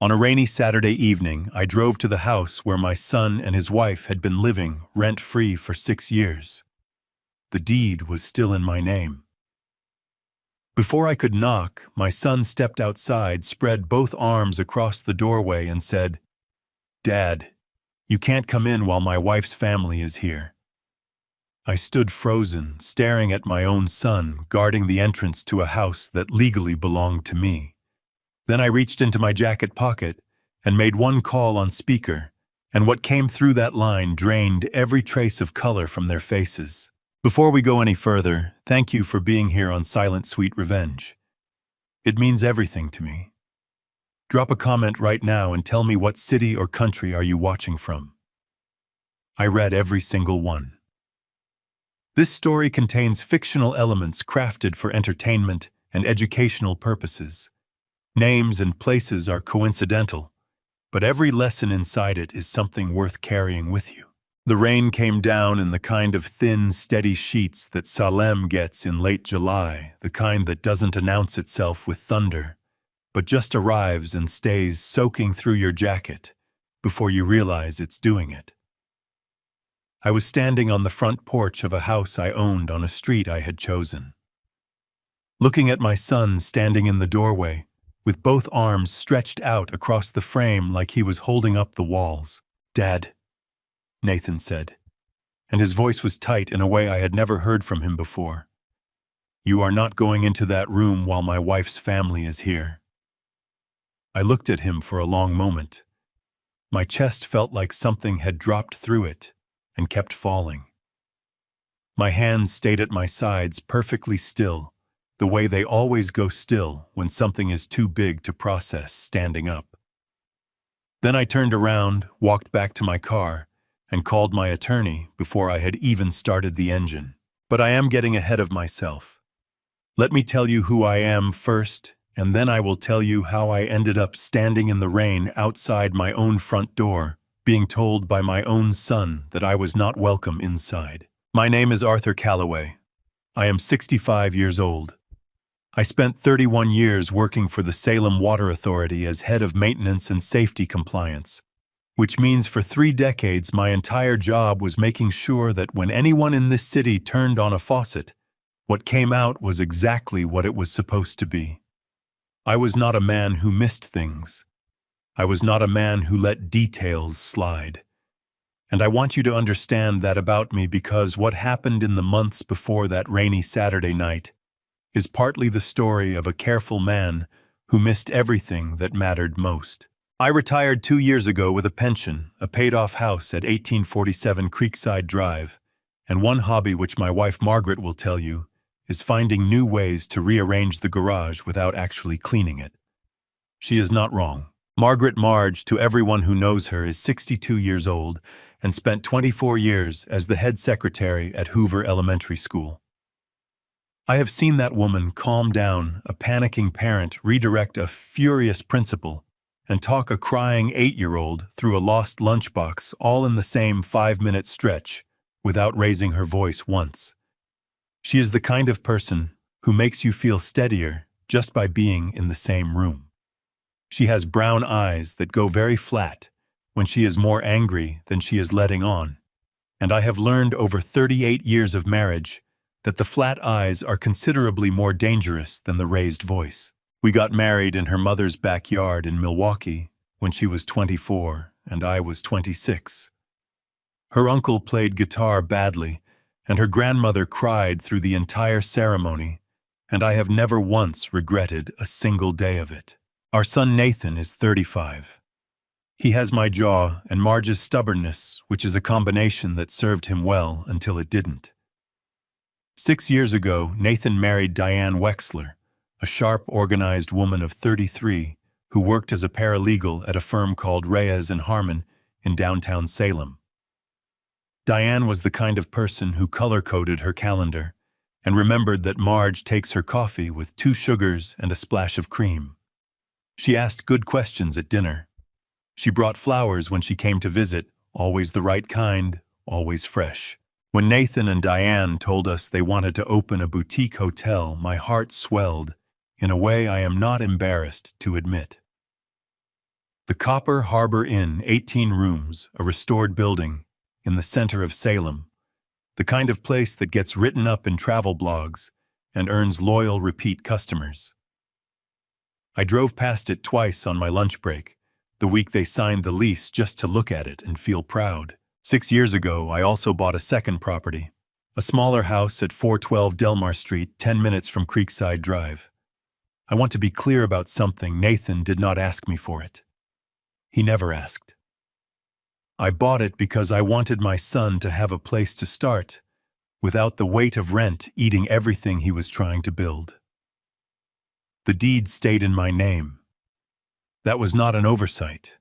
On a rainy Saturday evening, I drove to the house where my son and his wife had been living rent-free for 6 years. The deed was still in my name. Before I could knock, my son stepped outside, spread both arms across the doorway and said, "Dad, you can't come in while my wife's family is here." I stood frozen, staring at my own son, guarding the entrance to a house that legally belonged to me. Then I reached into my jacket pocket and made one call on speaker, and what came through that line drained every trace of color from their faces. Before we go any further, thank you for being here on Silent Sweet Revenge. It means everything to me. Drop a comment right now and tell me what city or country are you watching from. I read every single one. This story contains fictional elements crafted for entertainment and educational purposes. Names and places are coincidental, but every lesson inside it is something worth carrying with you. The rain came down in the kind of thin, steady sheets that Salem gets in late July, the kind that doesn't announce itself with thunder, but just arrives and stays soaking through your jacket before you realize it's doing it. I was standing on the front porch of a house I owned on a street I had chosen. Looking at my son standing in the doorway, with both arms stretched out across the frame like he was holding up the walls. "Dad," Nathan said, and his voice was tight in a way I had never heard from him before. "You are not going into that room while my wife's family is here." I looked at him for a long moment. My chest felt like something had dropped through it and kept falling. My hands stayed at my sides perfectly still, the way they always go still when something is too big to process standing up. Then I turned around, walked back to my car, and called my attorney before I had even started the engine. But I am getting ahead of myself. Let me tell you who I am first, and then I will tell you how I ended up standing in the rain outside my own front door, being told by my own son that I was not welcome inside. My name is Arthur Calloway. I am 65 years old. I spent 31 years working for the Salem Water Authority as head of maintenance and safety compliance, which means for 3 decades my entire job was making sure that when anyone in this city turned on a faucet, what came out was exactly what it was supposed to be. I was not a man who missed things. I was not a man who let details slide. And I want you to understand that about me because what happened in the months before that rainy Saturday night is partly the story of a careful man who missed everything that mattered most. I retired 2 years ago with a pension, a paid-off house at 1847 Creekside Drive, and one hobby which my wife Margaret will tell you is finding new ways to rearrange the garage without actually cleaning it. She is not wrong. Margaret Marge, to everyone who knows her, is 62 years old and spent 24 years as the head secretary at Hoover Elementary School. I have seen that woman calm down a panicking parent, redirect a furious principal, and talk a crying 8-year-old through a lost lunchbox all in the same 5-minute stretch without raising her voice once. She is the kind of person who makes you feel steadier just by being in the same room. She has brown eyes that go very flat when she is more angry than she is letting on, and I have learned over 38 years of marriage that the flat eyes are considerably more dangerous than the raised voice. We got married in her mother's backyard in Milwaukee when she was 24 and I was 26. Her uncle played guitar badly, and her grandmother cried through the entire ceremony, and I have never once regretted a single day of it. Our son Nathan is 35. He has my jaw and Marge's stubbornness, which is a combination that served him well until it didn't. 6 years ago, Nathan married Diane Wexler, a sharp, organized woman of 33 who worked as a paralegal at a firm called Reyes and Harmon in downtown Salem. Diane was the kind of person who color-coded her calendar and remembered that Marge takes her coffee with 2 sugars and a splash of cream. She asked good questions at dinner. She brought flowers when she came to visit, always the right kind, always fresh. When Nathan and Diane told us they wanted to open a boutique hotel, my heart swelled in a way I am not embarrassed to admit. The Copper Harbor Inn, 18 rooms, a restored building, in the center of Salem. The kind of place that gets written up in travel blogs and earns loyal repeat customers. I drove past it twice on my lunch break, the week they signed the lease, just to look at it and feel proud. 6 years ago, I also bought a second property, a smaller house at 412 Delmar Street, 10 minutes from Creekside Drive. I want to be clear about something. Nathan did not ask me for it. He never asked. I bought it because I wanted my son to have a place to start, without the weight of rent eating everything he was trying to build. The deed stayed in my name. That was not an oversight.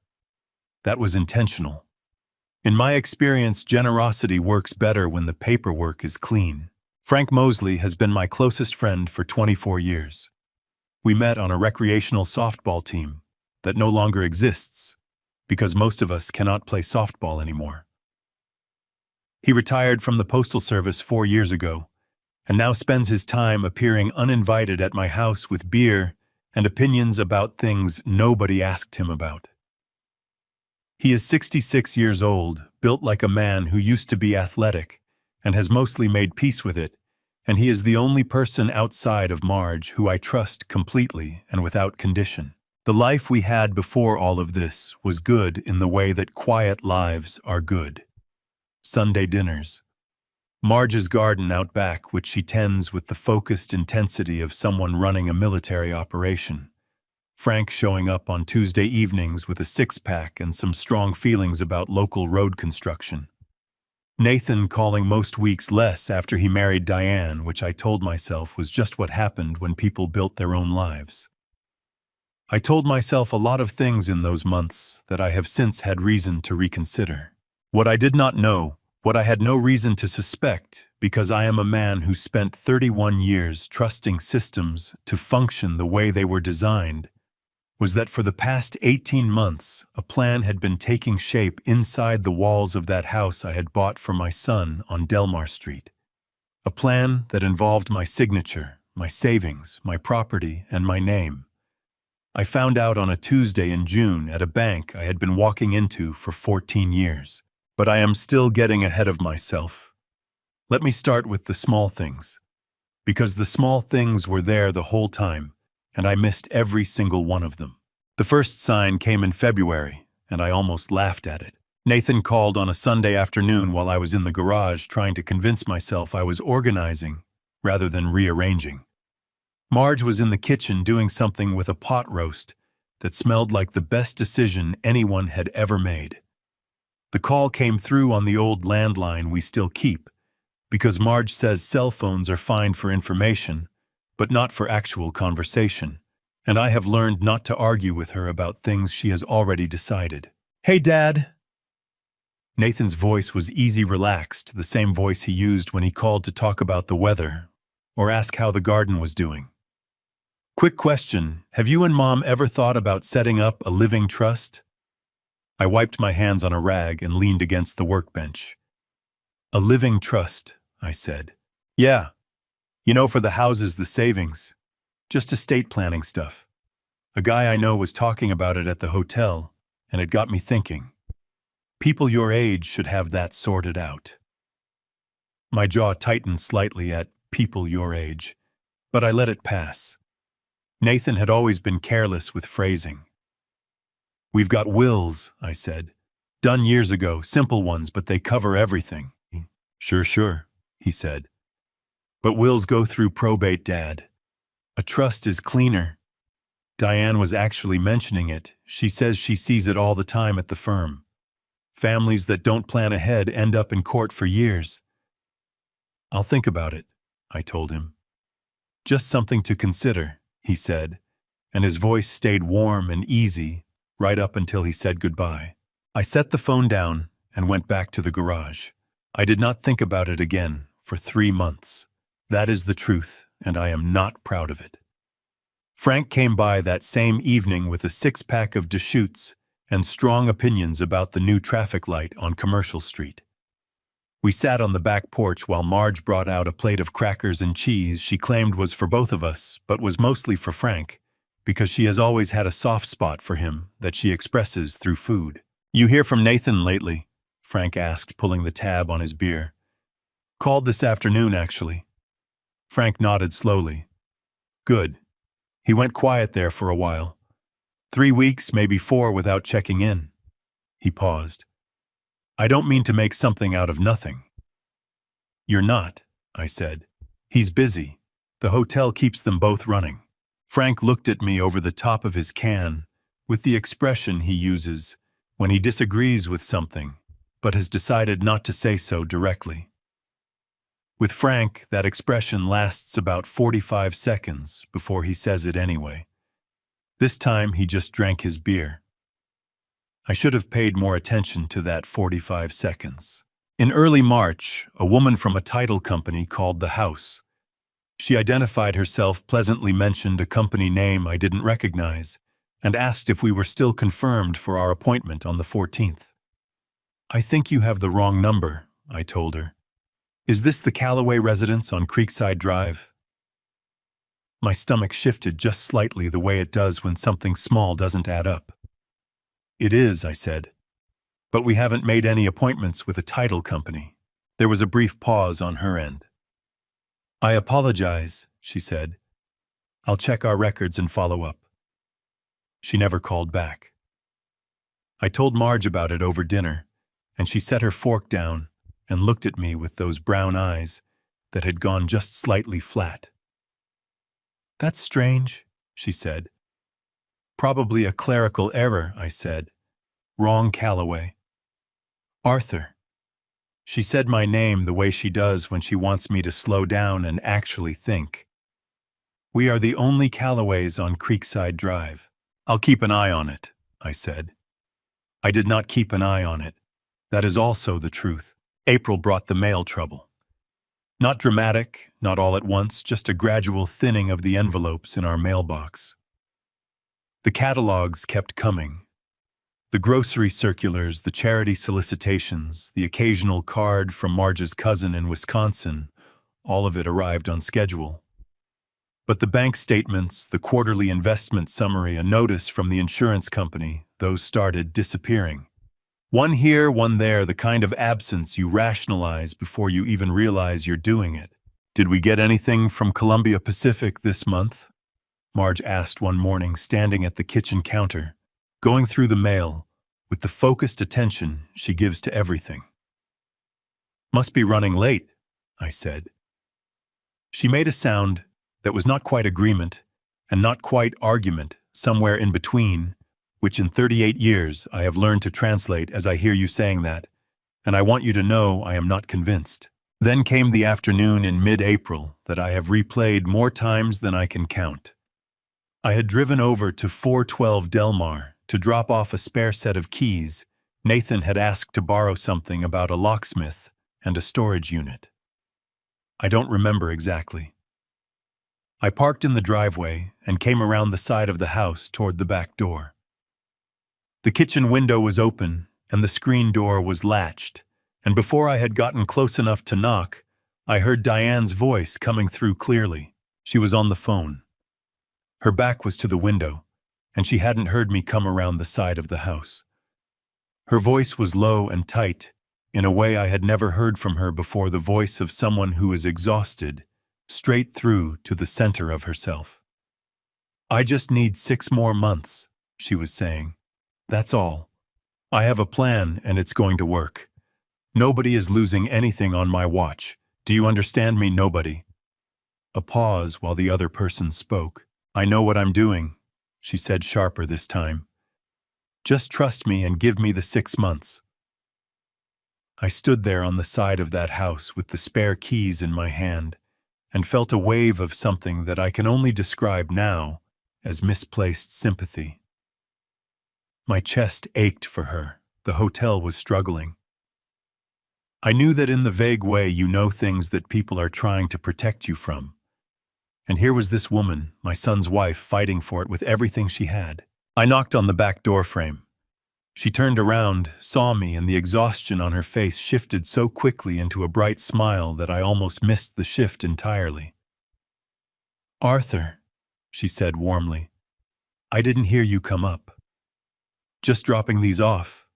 That was intentional. In my experience, generosity works better when the paperwork is clean. Frank Mosley has been my closest friend for 24 years. We met on a recreational softball team that no longer exists because most of us cannot play softball anymore. He retired from the Postal Service 4 years ago and now spends his time appearing uninvited at my house with beer and opinions about things nobody asked him about. He is 66 years old, built like a man who used to be athletic and has mostly made peace with it, and he is the only person outside of Marge who I trust completely and without condition. The life we had before all of this was good in the way that quiet lives are good. Sunday dinners. Marge's garden out back, which she tends with the focused intensity of someone running a military operation. Frank showing up on Tuesday evenings with a six-pack and some strong feelings about local road construction. Nathan calling most weeks less after he married Diane, which I told myself was just what happened when people built their own lives. I told myself a lot of things in those months that I have since had reason to reconsider. What I did not know, what I had no reason to suspect, because I am a man who spent 31 years trusting systems to function the way they were designed, was that for the past 18 months, a plan had been taking shape inside the walls of that house I had bought for my son on Delmar Street. A plan that involved my signature, my savings, my property, and my name. I found out on a Tuesday in June at a bank I had been walking into for 14 years. But I am still getting ahead of myself. Let me start with the small things. Because the small things were there the whole time, and I missed every single one of them. The first sign came in February, and I almost laughed at it. Nathan called on a Sunday afternoon while I was in the garage trying to convince myself I was organizing rather than rearranging. Marge was in the kitchen doing something with a pot roast that smelled like the best decision anyone had ever made. The call came through on the old landline we still keep, because Marge says cell phones are fine for information, but not for actual conversation, and I have learned not to argue with her about things she has already decided. "Hey, Dad." Nathan's voice was easy, relaxed, the same voice he used when he called to talk about the weather or ask how the garden was doing. "Quick question, have you and Mom ever thought about setting up a living trust?" I wiped my hands on a rag and leaned against the workbench. "A living trust," I said. "Yeah. You know, for the houses, the savings. Just estate planning stuff. A guy I know was talking about it at the hotel, and it got me thinking. People your age should have that sorted out." My jaw tightened slightly at "people your age," but I let it pass. Nathan had always been careless with phrasing. "We've got wills," I said. "Done years ago, simple ones, but they cover everything." Sure, he said. "But wills go through probate, Dad. A trust is cleaner." Diane was actually mentioning it. She says she sees it all the time at the firm. Families that don't plan ahead end up in court for years. "I'll think about it," I told him. "Just something to consider," he said, and his voice stayed warm and easy right up until he said goodbye. I set the phone down and went back to the garage. I did not think about it again for 3 months. That is the truth, and I am not proud of it. Frank came by that same evening with a 6-pack of Deschutes and strong opinions about the new traffic light on Commercial Street. We sat on the back porch while Marge brought out a plate of crackers and cheese she claimed was for both of us, but was mostly for Frank, because she has always had a soft spot for him that she expresses through food. "You hear from Nathan lately?" Frank asked, pulling the tab on his beer. "Called this afternoon, actually." Frank nodded slowly. "Good. He went quiet there for a while. 3 weeks, maybe 4, without checking in." He paused. "I don't mean to make something out of nothing." "You're not," I said. "He's busy. The hotel keeps them both running." Frank looked at me over the top of his can with the expression he uses when he disagrees with something, but has decided not to say so directly. With Frank, that expression lasts about 45 seconds before he says it anyway. This time, he just drank his beer. I should have paid more attention to that 45 seconds. In early March, a woman from a title company called the house. She identified herself, pleasantly mentioned a company name I didn't recognize, and asked if we were still confirmed for our appointment on the 14th. "I think you have the wrong number," I told her. "Is this the Callaway residence on Creekside Drive?" My stomach shifted just slightly, the way it does when something small doesn't add up. "It is," I said. "But we haven't made any appointments with a title company." There was a brief pause on her end. "I apologize," she said. "I'll check our records and follow up." She never called back. I told Marge about it over dinner, and she set her fork down and looked at me with those brown eyes that had gone just slightly flat. "That's strange," she said. "Probably a clerical error," I said. "Wrong Callaway." "Arthur." She said my name the way she does when she wants me to slow down and actually think. "We are the only Callaways on Creekside Drive." "I'll keep an eye on it," I said. I did not keep an eye on it. That is also the truth. April brought the mail trouble. Not dramatic, not all at once, just a gradual thinning of the envelopes in our mailbox. The catalogs kept coming. The grocery circulars, the charity solicitations, the occasional card from Marge's cousin in Wisconsin, all of it arrived on schedule. But the bank statements, the quarterly investment summary, a notice from the insurance company, those started disappearing. One here, one there, the kind of absence you rationalize before you even realize you're doing it. "Did we get anything from Columbia Pacific this month?" Marge asked one morning, standing at the kitchen counter, going through the mail with the focused attention she gives to everything. "Must be running late," I said. She made a sound that was not quite agreement and not quite argument, somewhere in between, which in 38 years I have learned to translate as "I hear you saying that, and I want you to know I am not convinced." Then came the afternoon in mid-April that I have replayed more times than I can count. I had driven over to 412 Delmar to drop off a spare set of keys. Nathan had asked to borrow something about a locksmith and a storage unit. I don't remember exactly. I parked in the driveway and came around the side of the house toward the back door. The kitchen window was open and the screen door was latched, and before I had gotten close enough to knock, I heard Diane's voice coming through clearly. She was on the phone. Her back was to the window, and she hadn't heard me come around the side of the house. Her voice was low and tight, in a way I had never heard from her before, the voice of someone who is exhausted, straight through to the center of herself. "I just need 6 more months," she was saying. "That's all. I have a plan and it's going to work. Nobody is losing anything on my watch. Do you understand me? Nobody." A pause while the other person spoke. "I know what I'm doing," she said, sharper this time. "Just trust me and give me the 6 months." I stood there on the side of that house with the spare keys in my hand and felt a wave of something that I can only describe now as misplaced sympathy. My chest ached for her. The hotel was struggling. I knew that in the vague way you know things that people are trying to protect you from. And here was this woman, my son's wife, fighting for it with everything she had. I knocked on the back door frame. She turned around, saw me, and the exhaustion on her face shifted so quickly into a bright smile that I almost missed the shift entirely. "Arthur," she said warmly. I didn't hear you come up. Just dropping these off,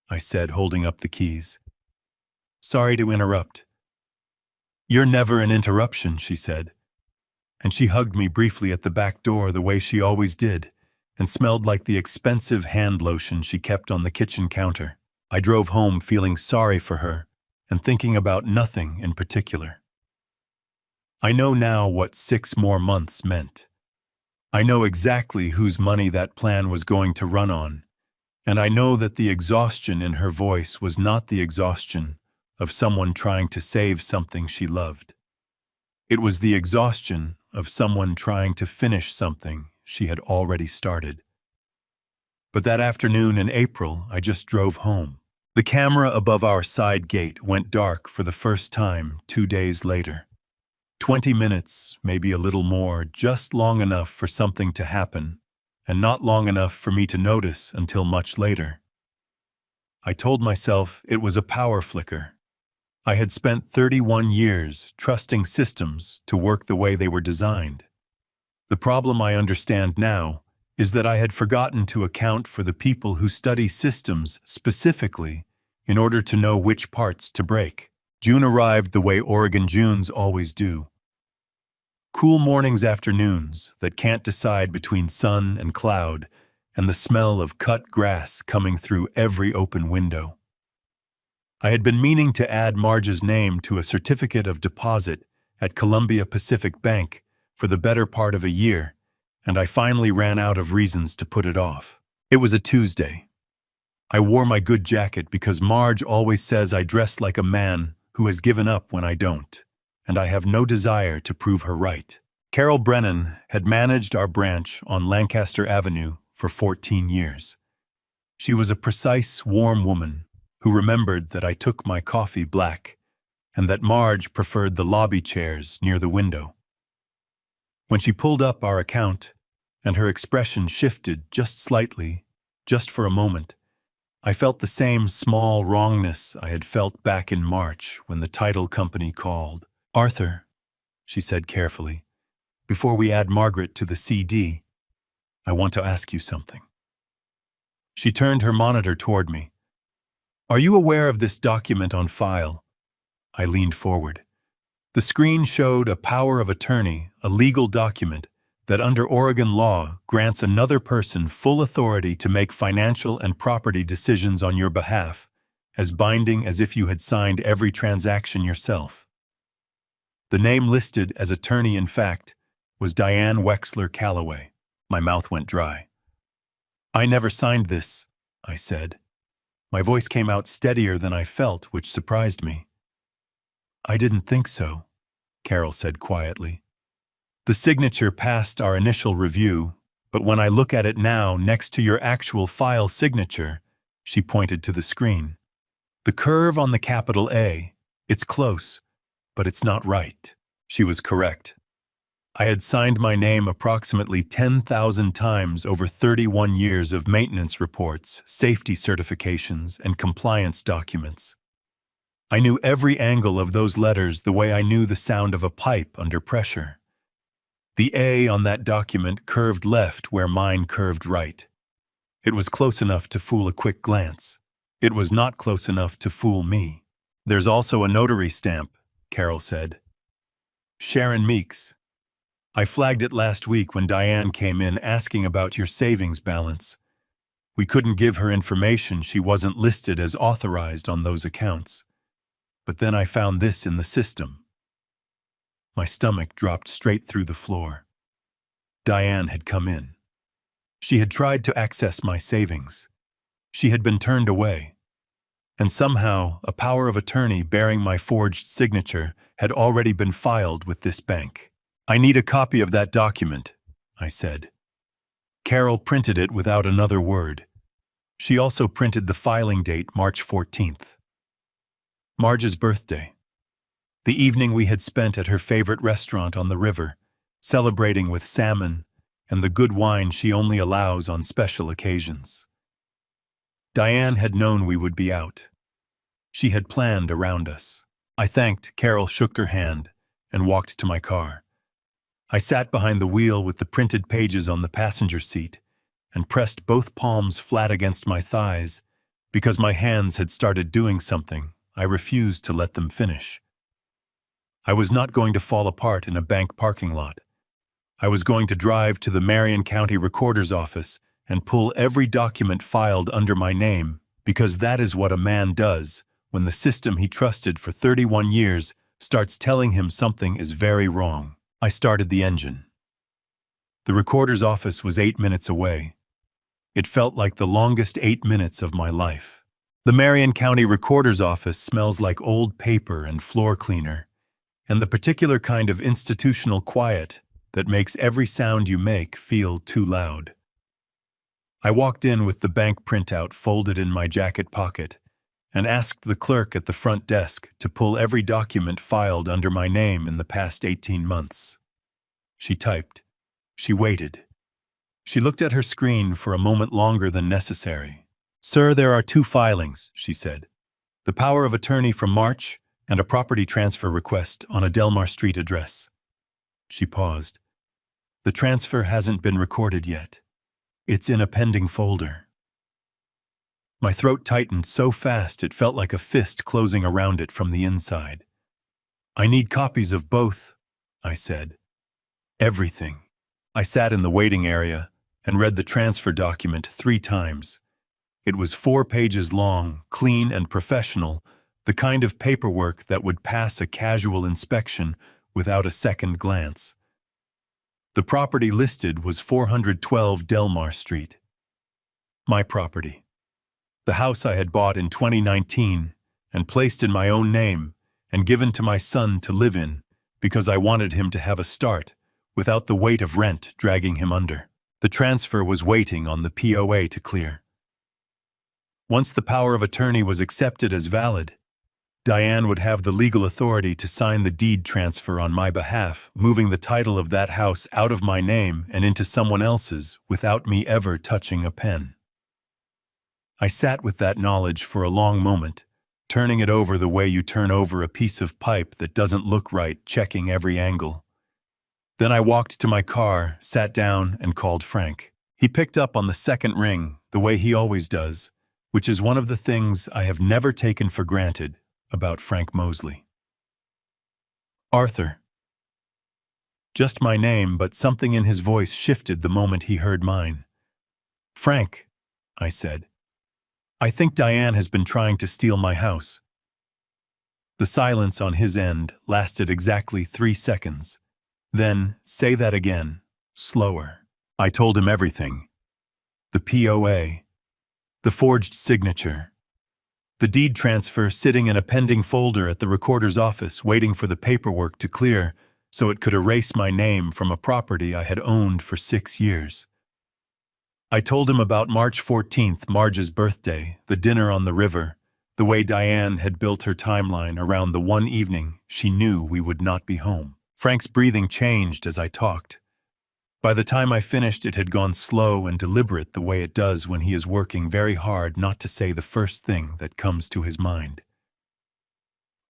I said, holding up the keys. Sorry to interrupt. You're never an interruption, she said, and she hugged me briefly at the back door the way she always did, and smelled like the expensive hand lotion she kept on the kitchen counter. I drove home feeling sorry for her and thinking about nothing in particular. I know now what 6 more months meant. I know exactly whose money that plan was going to run on, and I know that the exhaustion in her voice was not the exhaustion of someone trying to save something she loved. It was the exhaustion of someone trying to finish something she had already started. But that afternoon in April, I just drove home. The camera above our side gate went dark for the first time 2 days later. 20 minutes, maybe a little more, just long enough for something to happen, and not long enough for me to notice until much later. I told myself it was a power flicker. I had spent 31 years trusting systems to work the way they were designed. The problem I understand now is that I had forgotten to account for the people who study systems specifically in order to know which parts to break. June arrived the way Oregon Junes always do. Cool mornings, afternoons that can't decide between sun and cloud, and the smell of cut grass coming through every open window. I had been meaning to add Marge's name to a certificate of deposit at Columbia Pacific Bank for the better part of a year, and I finally ran out of reasons to put it off. It was a Tuesday. I wore my good jacket because Marge always says I dress like a man who has given up when I don't, and I have no desire to prove her right. Carol Brennan had managed our branch on Lancaster Avenue for 14 years. She was a precise, warm woman who remembered that I took my coffee black and that Marge preferred the lobby chairs near the window. When she pulled up our account and her expression shifted just slightly, just for a moment, I felt the same small wrongness I had felt back in March when the title company called. Arthur, she said carefully, before we add Margaret to the CD, I want to ask you something. She turned her monitor toward me. Are you aware of this document on file? I leaned forward. The screen showed a power of attorney, a legal document that under Oregon law grants another person full authority to make financial and property decisions on your behalf, as binding as if you had signed every transaction yourself. The name listed as attorney in fact was Diane Wexler Calloway. My mouth went dry. I never signed this, I said. My voice came out steadier than I felt, which surprised me. I didn't think so, Carol said quietly. The signature passed our initial review, but when I look at it now next to your actual file signature, she pointed to the screen. The curve on the capital A, it's close, but it's not right. She was correct. I had signed my name approximately 10,000 times over 31 years of maintenance reports, safety certifications, and compliance documents. I knew every angle of those letters the way I knew the sound of a pipe under pressure. The A on that document curved left where mine curved right. It was close enough to fool a quick glance. It was not close enough to fool me. There's also a notary stamp, Carol said. Sharon Meeks. I flagged it last week when Diane came in asking about your savings balance. We couldn't give her information. She wasn't listed as authorized on those accounts. But then I found this in the system. My stomach dropped straight through the floor. Diane had come in. She had tried to access my savings. She had been turned away. And somehow, a power of attorney bearing my forged signature had already been filed with this bank. I need a copy of that document, I said. Carol printed it without another word. She also printed the filing date, March 14th. Marge's birthday. The evening we had spent at her favorite restaurant on the river, celebrating with salmon and the good wine she only allows on special occasions. Diane had known we would be out. She had planned around us. I thanked. Carol shook her hand and walked to my car. I sat behind the wheel with the printed pages on the passenger seat and pressed both palms flat against my thighs. Because my hands had started doing something, I refused to let them finish. I was not going to fall apart in a bank parking lot. I was going to drive to the Marion County Recorder's office and pull every document filed under my name, because that is what a man does when the system he trusted for 31 years starts telling him something is very wrong. I started the engine. The recorder's office was 8 minutes away. It felt like the longest 8 minutes of my life. The Marion County Recorder's office smells like old paper and floor cleaner, and the particular kind of institutional quiet that makes every sound you make feel too loud. I walked in with the bank printout folded in my jacket pocket and asked the clerk at the front desk to pull every document filed under my name in the past 18 months. She typed. She waited. She looked at her screen for a moment longer than necessary. "Sir, there are 2 filings," she said. "The power of attorney from March and a property transfer request on a Delmar Street address." She paused. "The transfer hasn't been recorded yet. It's in a pending folder." My throat tightened so fast it felt like a fist closing around it from the inside. "I need copies of both," I said. "Everything." I sat in the waiting area and read the transfer document 3 times. It was 4 pages long, clean and professional, the kind of paperwork that would pass a casual inspection without a second glance. The property listed was 412 Delmar Street. My property. The house I had bought in 2019 and placed in my own name and given to my son to live in because I wanted him to have a start without the weight of rent dragging him under. The transfer was waiting on the POA to clear. Once the power of attorney was accepted as valid, Diane would have the legal authority to sign the deed transfer on my behalf, moving the title of that house out of my name and into someone else's without me ever touching a pen. I sat with that knowledge for a long moment, turning it over the way you turn over a piece of pipe that doesn't look right, checking every angle. Then I walked to my car, sat down, and called Frank. He picked up on the second ring, the way he always does, which is one of the things I have never taken for granted about Frank Mosley. "Arthur." Just my name, but something in his voice shifted the moment he heard mine. "Frank," I said, "I think Diane has been trying to steal my house." The silence on his end lasted exactly 3 seconds. Then, "Say that again, slower." I told him everything. The POA, the forged signature, the deed transfer sitting in a pending folder at the recorder's office waiting for the paperwork to clear so it could erase my name from a property I had owned for 6 years. I told him about March 14th, Marge's birthday, the dinner on the river, the way Diane had built her timeline around the one evening she knew we would not be home. Frank's breathing changed as I talked. By the time I finished, it had gone slow and deliberate the way it does when he is working very hard not to say the first thing that comes to his mind.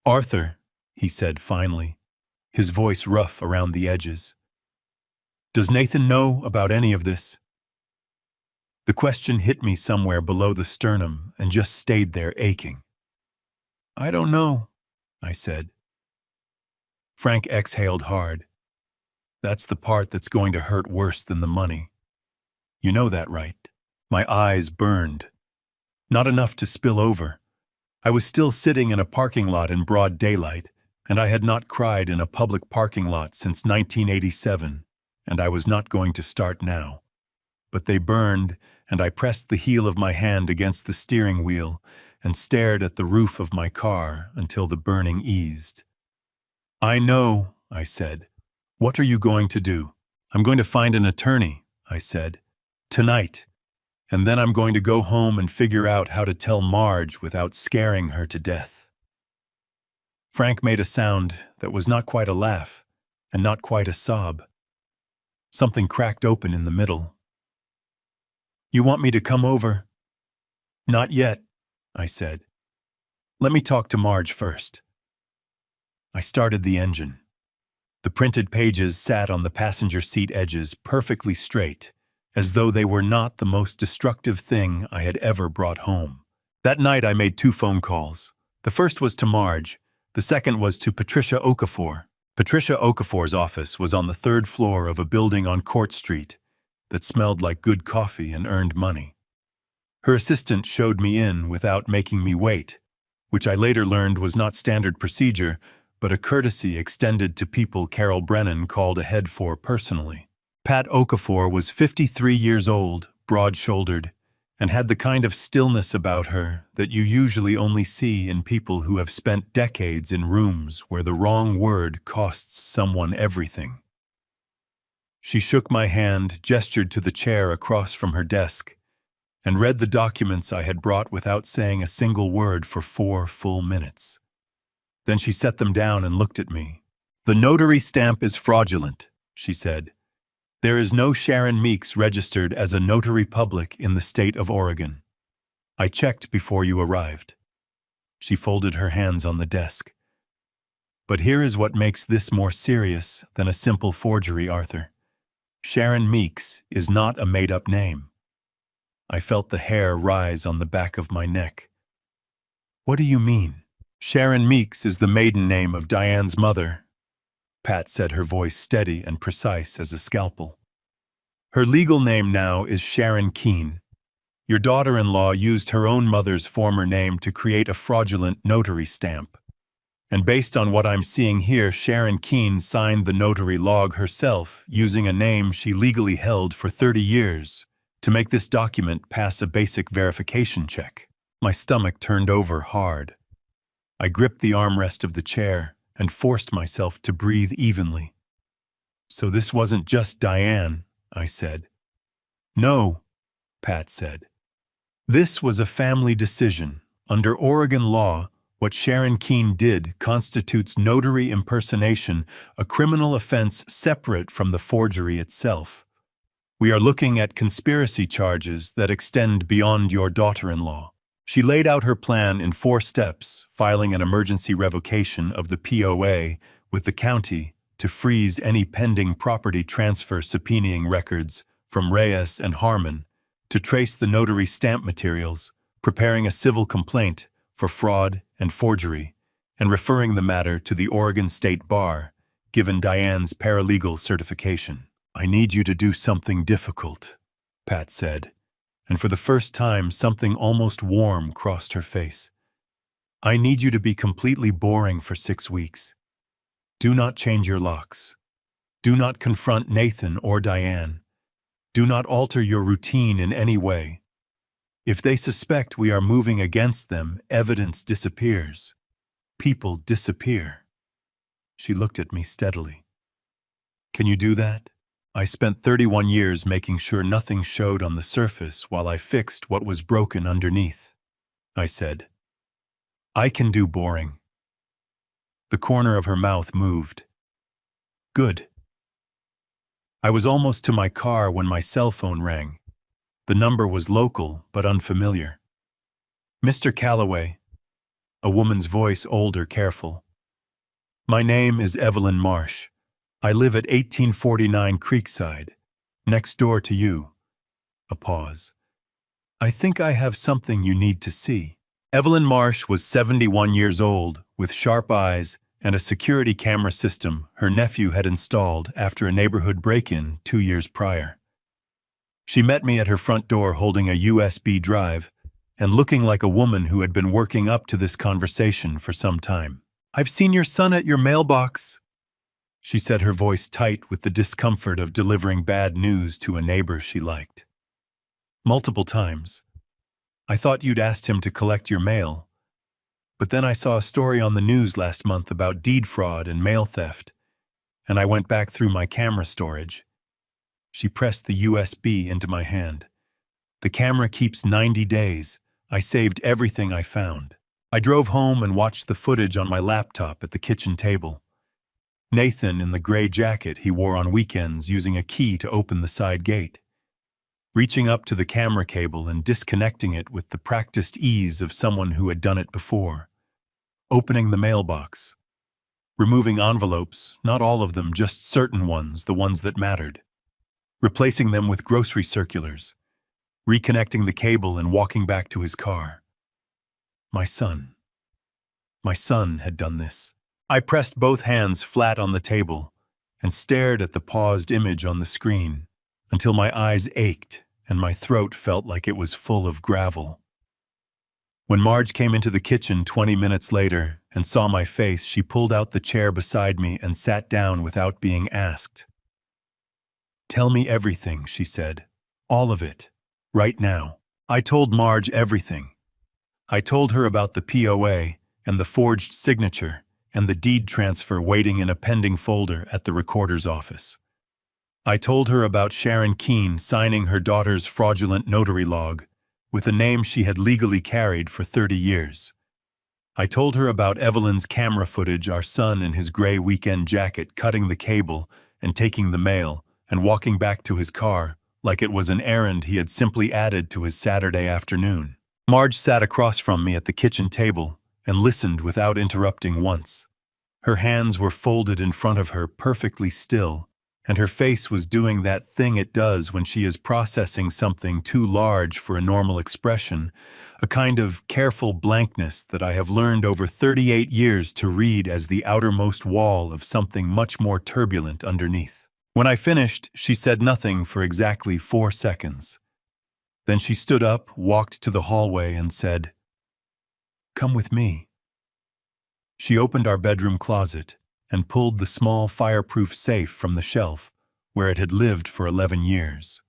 "Arthur," he said finally, his voice rough around the edges. "Does Nathan know about any of this?" The question hit me somewhere below the sternum and just stayed there aching. "I don't know," I said. Frank exhaled hard. "That's the part that's going to hurt worse than the money. You know that, right?" My eyes burned. Not enough to spill over. I was still sitting in a parking lot in broad daylight, and I had not cried in a public parking lot since 1987, and I was not going to start now. But they burned, and I pressed the heel of my hand against the steering wheel and stared at the roof of my car until the burning eased. "I know," I said. "What are you going to do?" "I'm going to find an attorney," I said. "Tonight. And then I'm going to go home and figure out how to tell Marge without scaring her to death." Frank made a sound that was not quite a laugh and not quite a sob. Something cracked open in the middle. "You want me to come over?" "Not yet," I said. "Let me talk to Marge first." I started the engine. The printed pages sat on the passenger seat edges perfectly straight, as though they were not the most destructive thing I had ever brought home. That night I made 2 phone calls. The first was to Marge, the second was to Patricia Okafor. Patricia Okafor's office was on the 3rd floor of a building on Court Street that smelled like good coffee and earned money. Her assistant showed me in without making me wait, which I later learned was not standard procedure, but a courtesy extended to people Carol Brennan called ahead for personally. Pat Okafor was 53 years old, broad-shouldered, and had the kind of stillness about her that you usually only see in people who have spent decades in rooms where the wrong word costs someone everything. She shook my hand, gestured to the chair across from her desk, and read the documents I had brought without saying a single word for 4 full minutes. Then she set them down and looked at me. "The notary stamp is fraudulent," she said. "There is no Sharon Meeks registered as a notary public in the state of Oregon. I checked before you arrived." She folded her hands on the desk. "But here is what makes this more serious than a simple forgery, Arthur. Sharon Meeks is not a made-up name." I felt the hair rise on the back of my neck. "What do you mean?" "Sharon Meeks is the maiden name of Diane's mother," Pat said, her voice steady and precise as a scalpel. "Her legal name now is Sharon Keene. Your daughter-in-law used her own mother's former name to create a fraudulent notary stamp. And based on what I'm seeing here, Sharon Keene signed the notary log herself using a name she legally held for 30 years to make this document pass a basic verification check." My stomach turned over hard. I gripped the armrest of the chair and forced myself to breathe evenly. "So this wasn't just Diane," I said. "No," Pat said. "This was a family decision. Under Oregon law, what Sharon Keene did constitutes notary impersonation, a criminal offense separate from the forgery itself. We are looking at conspiracy charges that extend beyond your daughter-in-law." She laid out her plan in 4 steps, filing an emergency revocation of the POA with the county to freeze any pending property transfer subpoenaing records from Reyes and Harmon, to trace the notary stamp materials, preparing a civil complaint for fraud and forgery, and referring the matter to the Oregon State Bar, given Diane's paralegal certification. "I need you to do something difficult," Pat said, and for the first time something almost warm crossed her face. "I need you to be completely boring for 6 weeks. Do not change your locks. Do not confront Nathan or Diane. Do not alter your routine in any way. If they suspect we are moving against them, evidence disappears. People disappear." She looked at me steadily. "Can you do that?" I spent 31 years making sure nothing showed on the surface while I fixed what was broken underneath, I said. "I can do boring." The corner of her mouth moved. "Good." I was almost to my car when my cell phone rang. The number was local but unfamiliar. "Mr. Calloway," a woman's voice, older, careful. "My name is Evelyn Marsh. I live at 1849 Creekside, next door to you." A pause. "I think I have something you need to see." Evelyn Marsh was 71 years old, with sharp eyes and a security camera system her nephew had installed after a neighborhood break-in 2 years prior. She met me at her front door holding a USB drive and looking like a woman who had been working up to this conversation for some time. "I've seen your son at your mailbox," she said, her voice tight with the discomfort of delivering bad news to a neighbor she liked. "Multiple times. I thought you'd asked him to collect your mail. But then I saw a story on the news last month about deed fraud and mail theft, and I went back through my camera storage." She pressed the USB into my hand. "The camera keeps 90 days. I saved everything I found." I drove home and watched the footage on my laptop at the kitchen table. Nathan in the gray jacket he wore on weekends, using a key to open the side gate. Reaching up to the camera cable and disconnecting it with the practiced ease of someone who had done it before. Opening the mailbox. Removing envelopes, not all of them, just certain ones, the ones that mattered. replacing them with grocery circulars, reconnecting the cable and walking back to his car. My son. My son had done this. I pressed both hands flat on the table and stared at the paused image on the screen until my eyes ached and my throat felt like it was full of gravel. When Marge came into the kitchen 20 minutes later and saw my face, she pulled out the chair beside me and sat down without being asked. "Tell me everything," she said. "All of it. Right now." I told Marge everything. I told her about the POA and the forged signature and the deed transfer waiting in a pending folder at the recorder's office. I told her about Sharon Keene signing her daughter's fraudulent notary log with a name she had legally carried for 30 years. I told her about Evelyn's camera footage, our son in his gray weekend jacket cutting the cable and taking the mail and walking back to his car like it was an errand he had simply added to his Saturday afternoon. Marge sat across from me at the kitchen table and listened without interrupting once. Her hands were folded in front of her, perfectly still, and her face was doing that thing it does when she is processing something too large for a normal expression, a kind of careful blankness that I have learned over 38 years to read as the outermost wall of something much more turbulent underneath. When I finished, she said nothing for exactly 4 seconds. Then she stood up, walked to the hallway, and said, "Come with me." She opened our bedroom closet and pulled the small fireproof safe from the shelf where it had lived for 11 years.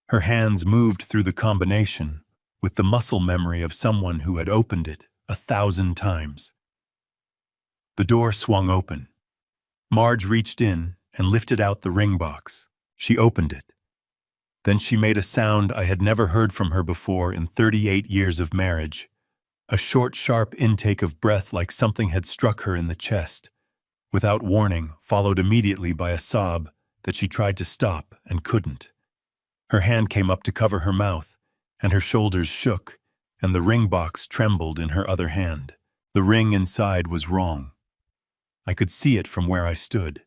Her hands moved through the combination with the muscle memory of someone who had opened it 1,000 times. The door swung open. Marge reached in and lifted out the ring box. She opened it. Then she made a sound I had never heard from her before in 38 years of marriage, a short, sharp intake of breath like something had struck her in the chest, without warning, followed immediately by a sob that she tried to stop and couldn't. Her hand came up to cover her mouth, and her shoulders shook, and the ring box trembled in her other hand. The ring inside was wrong. I could see it from where I stood.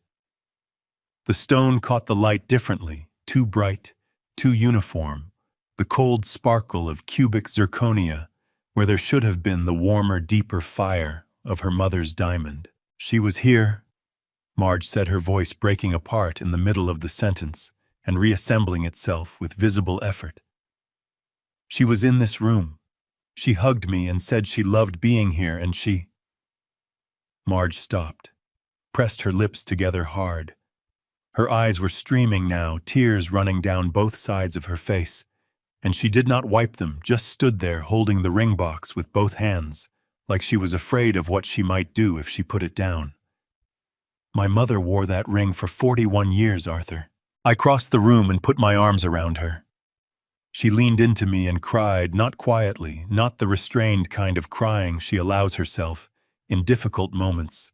The stone caught the light differently, too bright, too uniform, the cold sparkle of cubic zirconia, where there should have been the warmer, deeper fire of her mother's diamond. "She was here," Marge said, her voice breaking apart in the middle of the sentence and reassembling itself with visible effort. "She was in this room. She hugged me and said she loved being here, and she—" Marge stopped, pressed her lips together hard. Her eyes were streaming now, tears running down both sides of her face, and she did not wipe them, just stood there holding the ring box with both hands, like she was afraid of what she might do if she put it down. "My mother wore that ring for 41 years, Arthur." I crossed the room and put my arms around her. She leaned into me and cried, not quietly, not the restrained kind of crying she allows herself in difficult moments,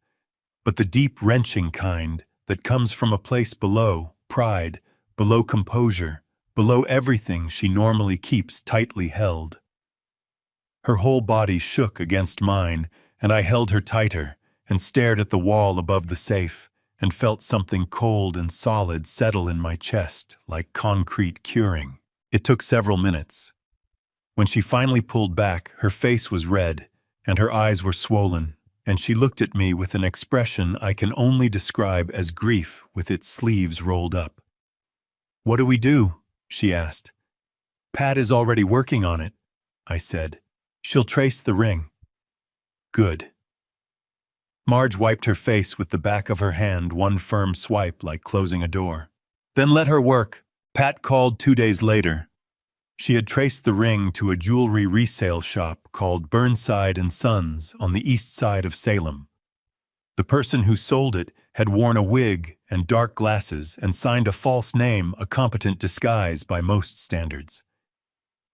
but the deep, wrenching kind that comes from a place below pride, below composure, below everything she normally keeps tightly held. Her whole body shook against mine, and I held her tighter and stared at the wall above the safe and felt something cold and solid settle in my chest like concrete curing. It took several minutes. When she finally pulled back, her face was red and her eyes were swollen, and she looked at me with an expression I can only describe as grief with its sleeves rolled up. "What do we do?" she asked. "Pat is already working on it," I said. "She'll trace the ring." "Good." Marge wiped her face with the back of her hand, one firm swipe like closing a door. "Then let her work." Pat called 2 days later. She had traced the ring to a jewelry resale shop called Burnside & Sons on the east side of Salem. The person who sold it had worn a wig and dark glasses and signed a false name, a competent disguise by most standards.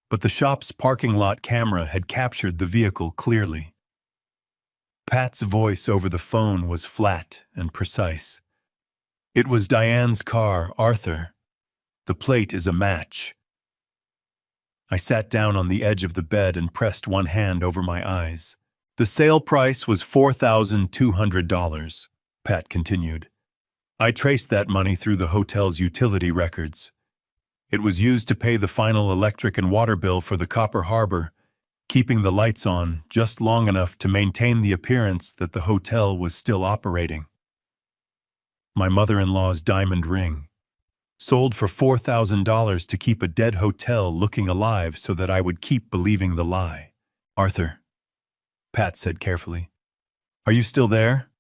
But the shop's parking lot camera had captured the vehicle clearly. Pat's voice over the phone was flat and precise. "It was Diane's car, Arthur. The plate is a match." I sat down on the edge of the bed and pressed one hand over my eyes. "The sale price was $4,200, Pat continued. I traced that money through the hotel's utility records. It was used to pay the final electric and water bill for the Copper Harbor, keeping the lights on just long enough to maintain the appearance that the hotel was still operating. My mother-in-law's diamond ring, sold for $4,000 to keep a dead hotel looking alive so that I would keep believing the lie. "Arthur," Pat said carefully, "are you still there?"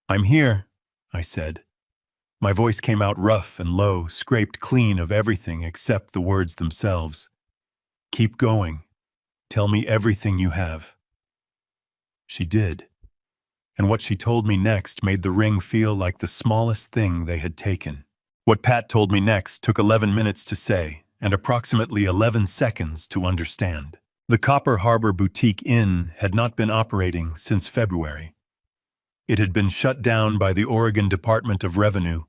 "I'm here," I said. My voice came out rough and low, scraped clean of everything except the words themselves. "Keep going. Tell me everything you have." She did. And what she told me next made the ring feel like the smallest thing they had taken. What Pat told me next took 11 minutes to say and approximately 11 seconds to understand. The Copper Harbor Boutique Inn had not been operating since February. It had been shut down by the Oregon Department of Revenue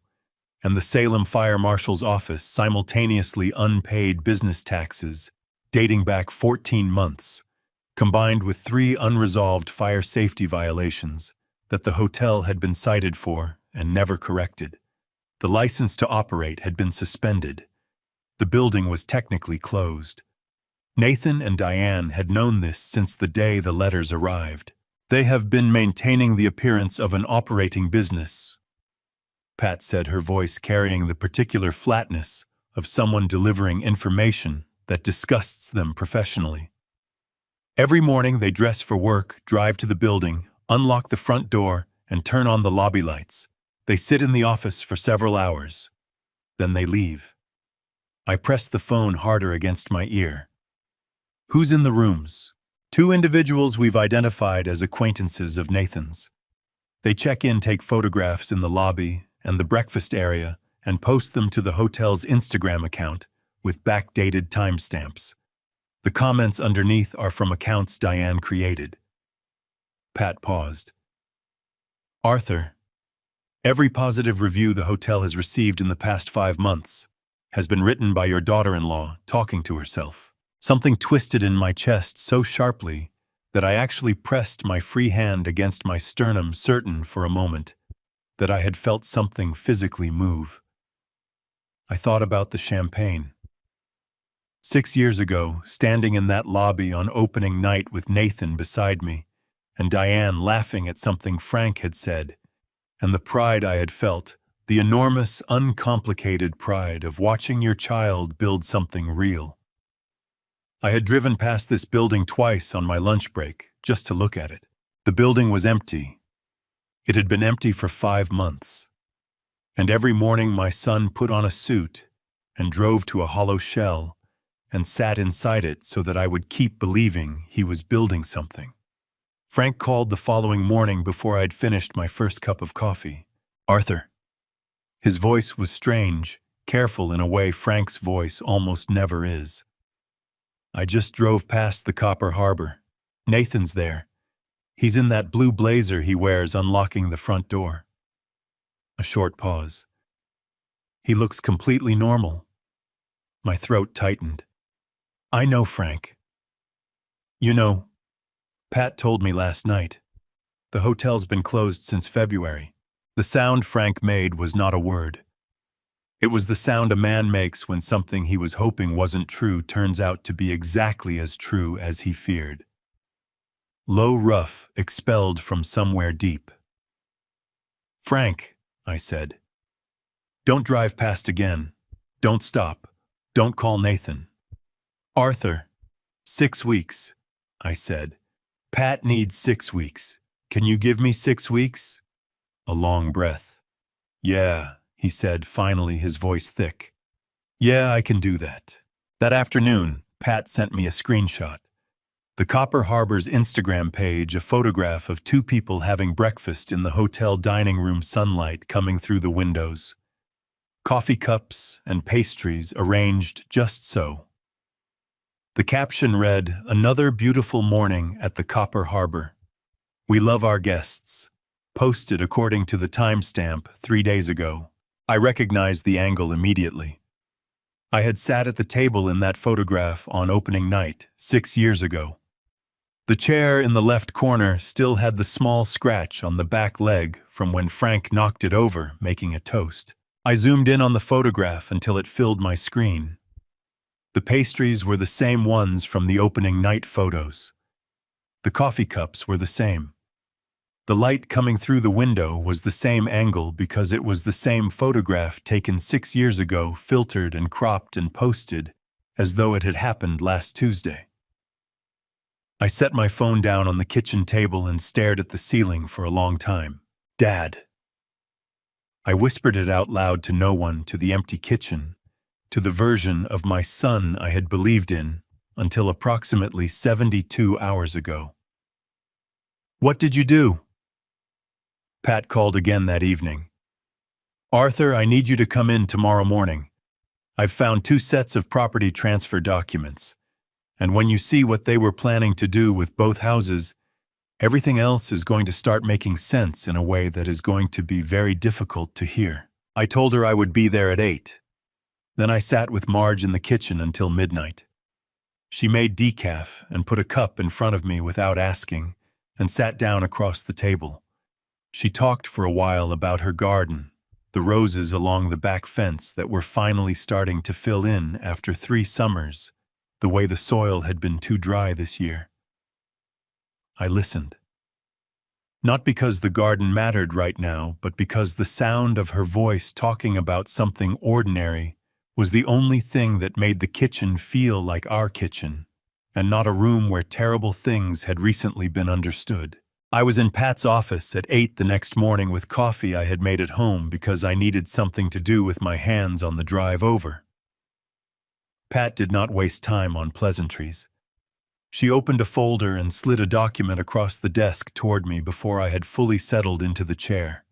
and the Salem Fire Marshal's office, simultaneously unpaid business taxes dating back 14 months, combined with 3 unresolved fire safety violations that the hotel had been cited for and never corrected. The license to operate had been suspended. The building was technically closed. Nathan and Diane had known this since the day the letters arrived. "They have been maintaining the appearance of an operating business," Pat said, her voice carrying the particular flatness of someone delivering information that disgusts them professionally. "Every morning they dress for work, drive to the building, unlock the front door, and turn on the lobby lights. They sit in the office for several hours. Then they leave." I pressed the phone harder against my ear. "Who's in the rooms?" "2 individuals we've identified as acquaintances of Nathan's. They check in, take photographs in the lobby and the breakfast area, and post them to the hotel's Instagram account with backdated timestamps. The comments underneath are from accounts Diane created." Pat paused. "Arthur, every positive review the hotel has received in the past 5 months has been written by your daughter-in-law talking to herself." Something twisted in my chest so sharply that I actually pressed my free hand against my sternum, certain for a moment that I had felt something physically move. I thought about the champagne. 6 years ago, standing in that lobby on opening night with Nathan beside me, and Diane laughing at something Frank had said, and the pride I had felt, the enormous, uncomplicated pride of watching your child build something real. I had driven past this building twice on my lunch break, just to look at it. The building was empty. It had been empty for 5 months. And every morning my son put on a suit and drove to a hollow shell and sat inside it so that I would keep believing he was building something. Frank called the following morning before I'd finished my first cup of coffee. "Arthur." His voice was strange, careful in a way Frank's voice almost never is. "I just drove past the Copper Harbor. Nathan's there. He's in that blue blazer he wears unlocking the front door." A short pause. "He looks completely normal." My throat tightened. "I know Frank. You know, Pat told me last night. The hotel's been closed since February." The sound Frank made was not a word. It was the sound a man makes when something he was hoping wasn't true turns out to be exactly as true as he feared. Low, rough, expelled from somewhere deep. "Frank," I said, "don't drive past again. Don't stop. Don't call Nathan." "Arthur." 6 weeks, I said. "Pat needs 6 weeks. Can you give me 6 weeks?" A long breath. "Yeah," he said, finally, his voice thick. "Yeah, I can do that." That afternoon, Pat sent me a screenshot. The Copper Harbor's Instagram page, a photograph of 2 people having breakfast in the hotel dining room, sunlight coming through the windows. Coffee cups and pastries arranged just so. The caption read, "Another beautiful morning at the Copper Harbor. We love our guests." Posted according to the timestamp 3 days ago. I recognized the angle immediately. I had sat at the table in that photograph on opening night 6 years ago. The chair in the left corner still had the small scratch on the back leg from when Frank knocked it over, making a toast. I zoomed in on the photograph until it filled my screen. The pastries were the same ones from the opening night photos. The coffee cups were the same. The light coming through the window was the same angle because it was the same photograph taken 6 years ago, filtered and cropped and posted, as though it had happened last Tuesday. I set my phone down on the kitchen table and stared at the ceiling for a long time. Dad. I whispered it out loud to no one, to the empty kitchen, to the version of my son I had believed in until approximately 72 hours ago. What did you do? Pat called again that evening. Arthur, I need you to come in tomorrow morning. I've found 2 sets of property transfer documents, and when you see what they were planning to do with both houses, everything else is going to start making sense in a way that is going to be very difficult to hear. I told her I would be there at 8. Then I sat with Marge in the kitchen until midnight. She made decaf and put a cup in front of me without asking, and sat down across the table. She talked for a while about her garden, the roses along the back fence that were finally starting to fill in after 3 summers, the way the soil had been too dry this year. I listened. Not because the garden mattered right now, but because the sound of her voice talking about something ordinary was the only thing that made the kitchen feel like our kitchen, and not a room where terrible things had recently been understood. I was in Pat's office at 8 the next morning with coffee I had made at home because I needed something to do with my hands on the drive over. Pat did not waste time on pleasantries. She opened a folder and slid a document across the desk toward me before I had fully settled into the chair.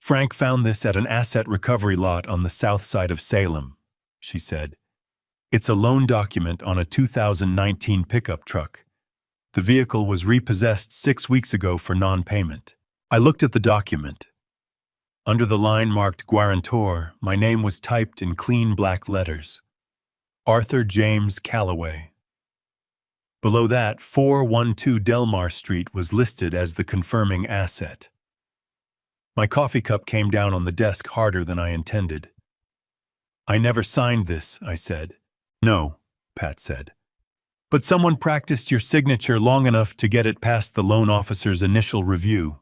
Frank found this at an asset recovery lot on the south side of Salem, she said. It's a loan document on a 2019 pickup truck. The vehicle was repossessed 6 weeks ago for non-payment. I looked at the document. Under the line marked guarantor, my name was typed in clean black letters. Arthur James Calloway. Below that, 412 Delmar Street was listed as the confirming asset. My coffee cup came down on the desk harder than I intended. I never signed this, I said. No, Pat said. But someone practiced your signature long enough to get it past the loan officer's initial review.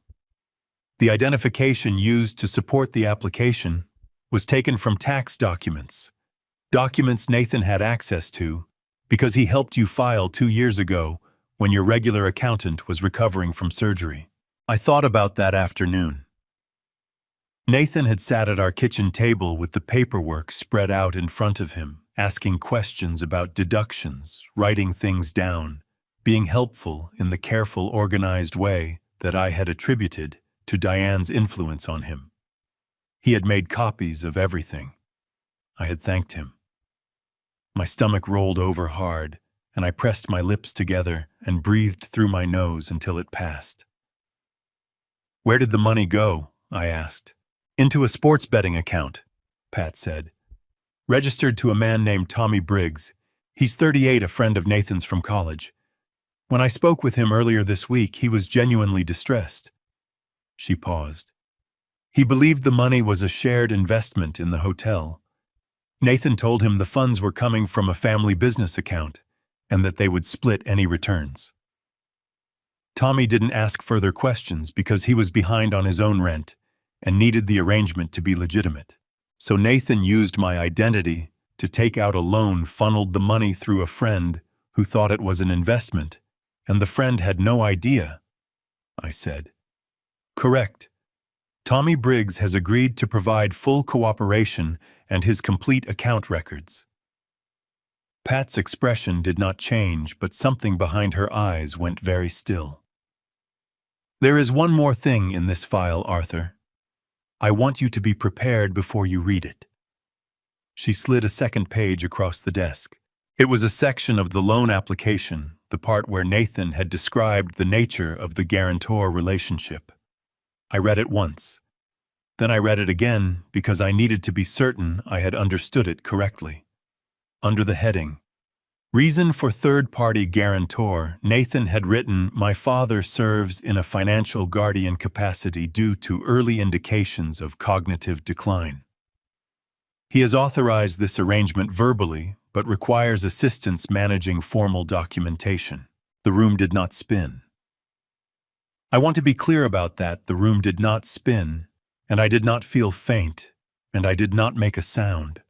The identification used to support the application was taken from tax documents, documents Nathan had access to because he helped you file 2 years ago when your regular accountant was recovering from surgery. I thought about that afternoon. Nathan had sat at our kitchen table with the paperwork spread out in front of him, asking questions about deductions, writing things down, being helpful in the careful, organized way that I had attributed to Diane's influence on him. He had made copies of everything. I had thanked him. My stomach rolled over hard, and I pressed my lips together and breathed through my nose until it passed. Where did the money go? I asked. Into a sports betting account, Pat said. Registered to a man named Tommy Briggs. He's 38, a friend of Nathan's from college. When I spoke with him earlier this week, he was genuinely distressed. She paused. He believed the money was a shared investment in the hotel. Nathan told him the funds were coming from a family business account and that they would split any returns. Tommy didn't ask further questions because he was behind on his own rent and needed the arrangement to be legitimate. So Nathan used my identity to take out a loan, funneled the money through a friend who thought it was an investment, and the friend had no idea, I said. Correct. Tommy Briggs has agreed to provide full cooperation and his complete account records. Pat's expression did not change, but something behind her eyes went very still. There is one more thing in this file, Arthur. I want you to be prepared before you read it. She slid a second page across the desk. It was a section of the loan application, the part where Nathan had described the nature of the guarantor relationship. I read it once. Then I read it again because I needed to be certain I had understood it correctly. Under the heading, Reason for third-party guarantor. Nathan had written, "My father serves in a financial guardian capacity due to early indications of cognitive decline. He has authorized this arrangement verbally, but requires assistance managing formal documentation." The room did not spin. I want to be clear about that. The room did not spin, and I did not feel faint, and I did not make a sound.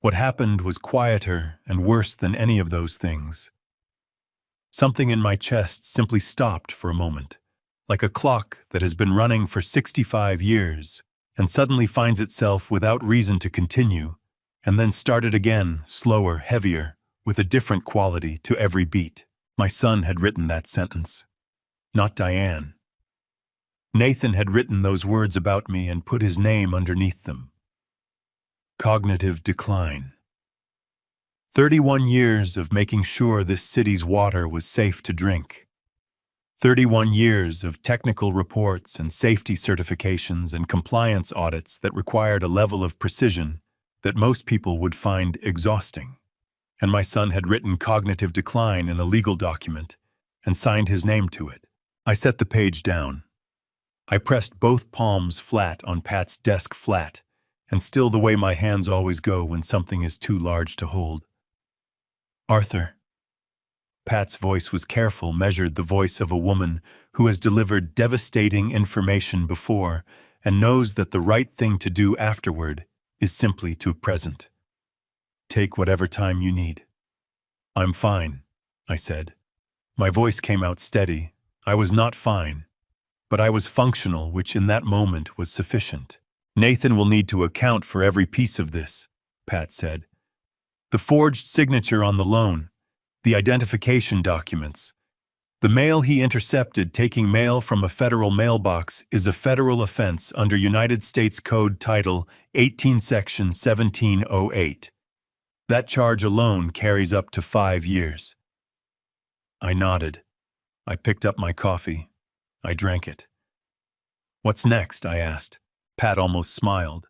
What happened was quieter and worse than any of those things. Something in my chest simply stopped for a moment, like a clock that has been running for 65 years and suddenly finds itself without reason to continue, and then started again, slower, heavier, with a different quality to every beat. My son had written that sentence, not Diane. Nathan had written those words about me and put his name underneath them. Cognitive decline. 31 years of making sure this city's water was safe to drink. 31 years of technical reports and safety certifications and compliance audits that required a level of precision that most people would find exhausting. And my son had written cognitive decline in a legal document and signed his name to it. I set the page down. I pressed both palms flat on Pat's desk flat, and still the way my hands always go when something is too large to hold. "Arthur." Pat's voice was careful, measured, the voice of a woman who has delivered devastating information before and knows that the right thing to do afterward is simply to present. "Take whatever time you need." "I'm fine," I said. My voice came out steady. I was not fine, but I was functional, which in that moment was sufficient. "Nathan will need to account for every piece of this," Pat said. "The forged signature on the loan, the identification documents. The mail he intercepted taking mail from a federal mailbox is a federal offense under United States Code Title 18 Section 1708. That charge alone carries up to 5 years. I nodded. I picked up my coffee. I drank it. "What's next?" I asked. Pat almost smiled.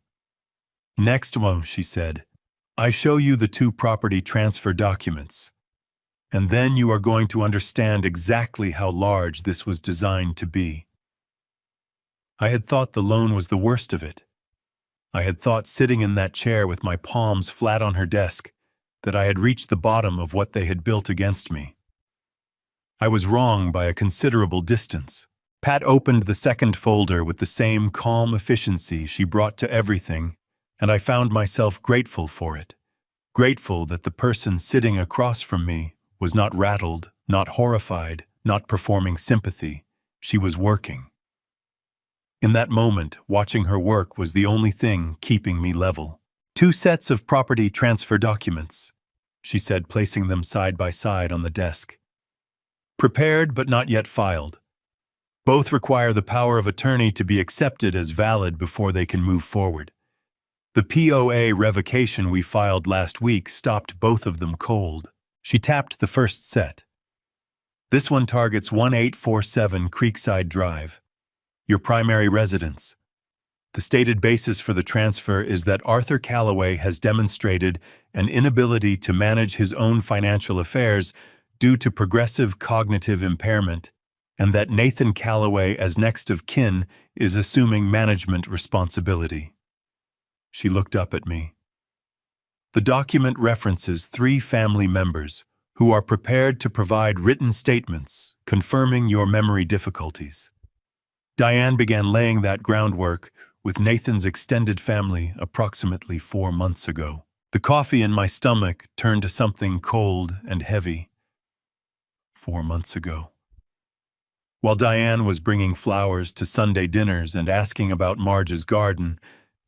"Next, well," she said, "I show you the 2 property transfer documents. And then you are going to understand exactly how large this was designed to be." I had thought the loan was the worst of it. I had thought, sitting in that chair with my palms flat on her desk, that I had reached the bottom of what they had built against me. I was wrong by a considerable distance. Pat opened the second folder with the same calm efficiency she brought to everything, and I found myself grateful for it. Grateful that the person sitting across from me was not rattled, not horrified, not performing sympathy. She was working. In that moment, watching her work was the only thing keeping me level. 2 sets of property transfer documents," she said, placing them side by side on the desk. "Prepared but not yet filed. Both require the power of attorney to be accepted as valid before they can move forward. The POA revocation we filed last week stopped both of them cold." She tapped the first set. "This one targets 1847 Creekside Drive, your primary residence. The stated basis for the transfer is that Arthur Calloway has demonstrated an inability to manage his own financial affairs due to progressive cognitive impairment, and that Nathan Calloway, as next of kin, is assuming management responsibility." She looked up at me. "The document references 3 family members who are prepared to provide written statements confirming your memory difficulties." Diane began laying that groundwork with Nathan's extended family approximately 4 months ago. The coffee in my stomach turned to something cold and heavy. 4 months ago. While Diane was bringing flowers to Sunday dinners and asking about Marge's garden,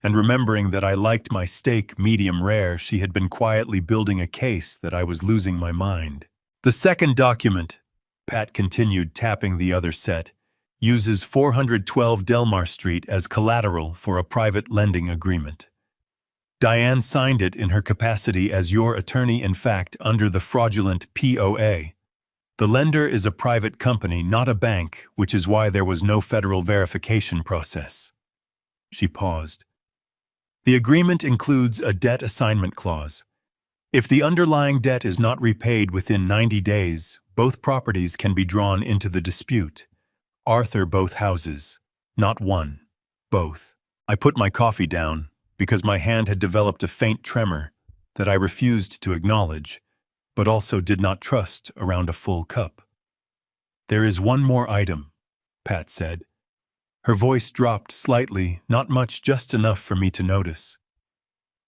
and remembering that I liked my steak medium rare, she had been quietly building a case that I was losing my mind. "The second document," Pat continued, tapping the other set, "uses 412 Delmar Street as collateral for a private lending agreement. Diane signed it in her capacity as your attorney, in fact, under the fraudulent POA. The lender is a private company, not a bank, which is why there was no federal verification process." She paused. "The agreement includes a debt assignment clause. If the underlying debt is not repaid within 90 days, both properties can be drawn into the dispute. Arthur, both houses. Not one. Both. I put my coffee down because my hand had developed a faint tremor that I refused to acknowledge, but also did not trust around a full cup. There is one more item, Pat said. Her voice dropped slightly, not much, just enough for me to notice.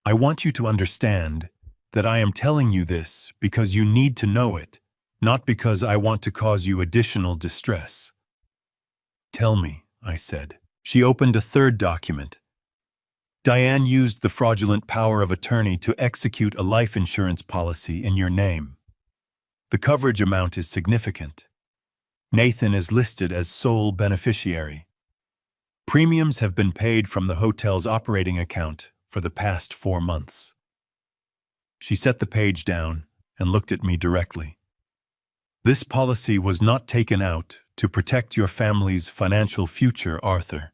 I want you to understand that I am telling you this because you need to know it, not because I want to cause you additional distress. Tell me, I said. She opened a third document. Diane used the fraudulent power of attorney to execute a life insurance policy in your name. The coverage amount is significant. Nathan is listed as sole beneficiary. Premiums have been paid from the hotel's operating account for the past 4 months. She set the page down and looked at me directly. This policy was not taken out to protect your family's financial future, Arthur.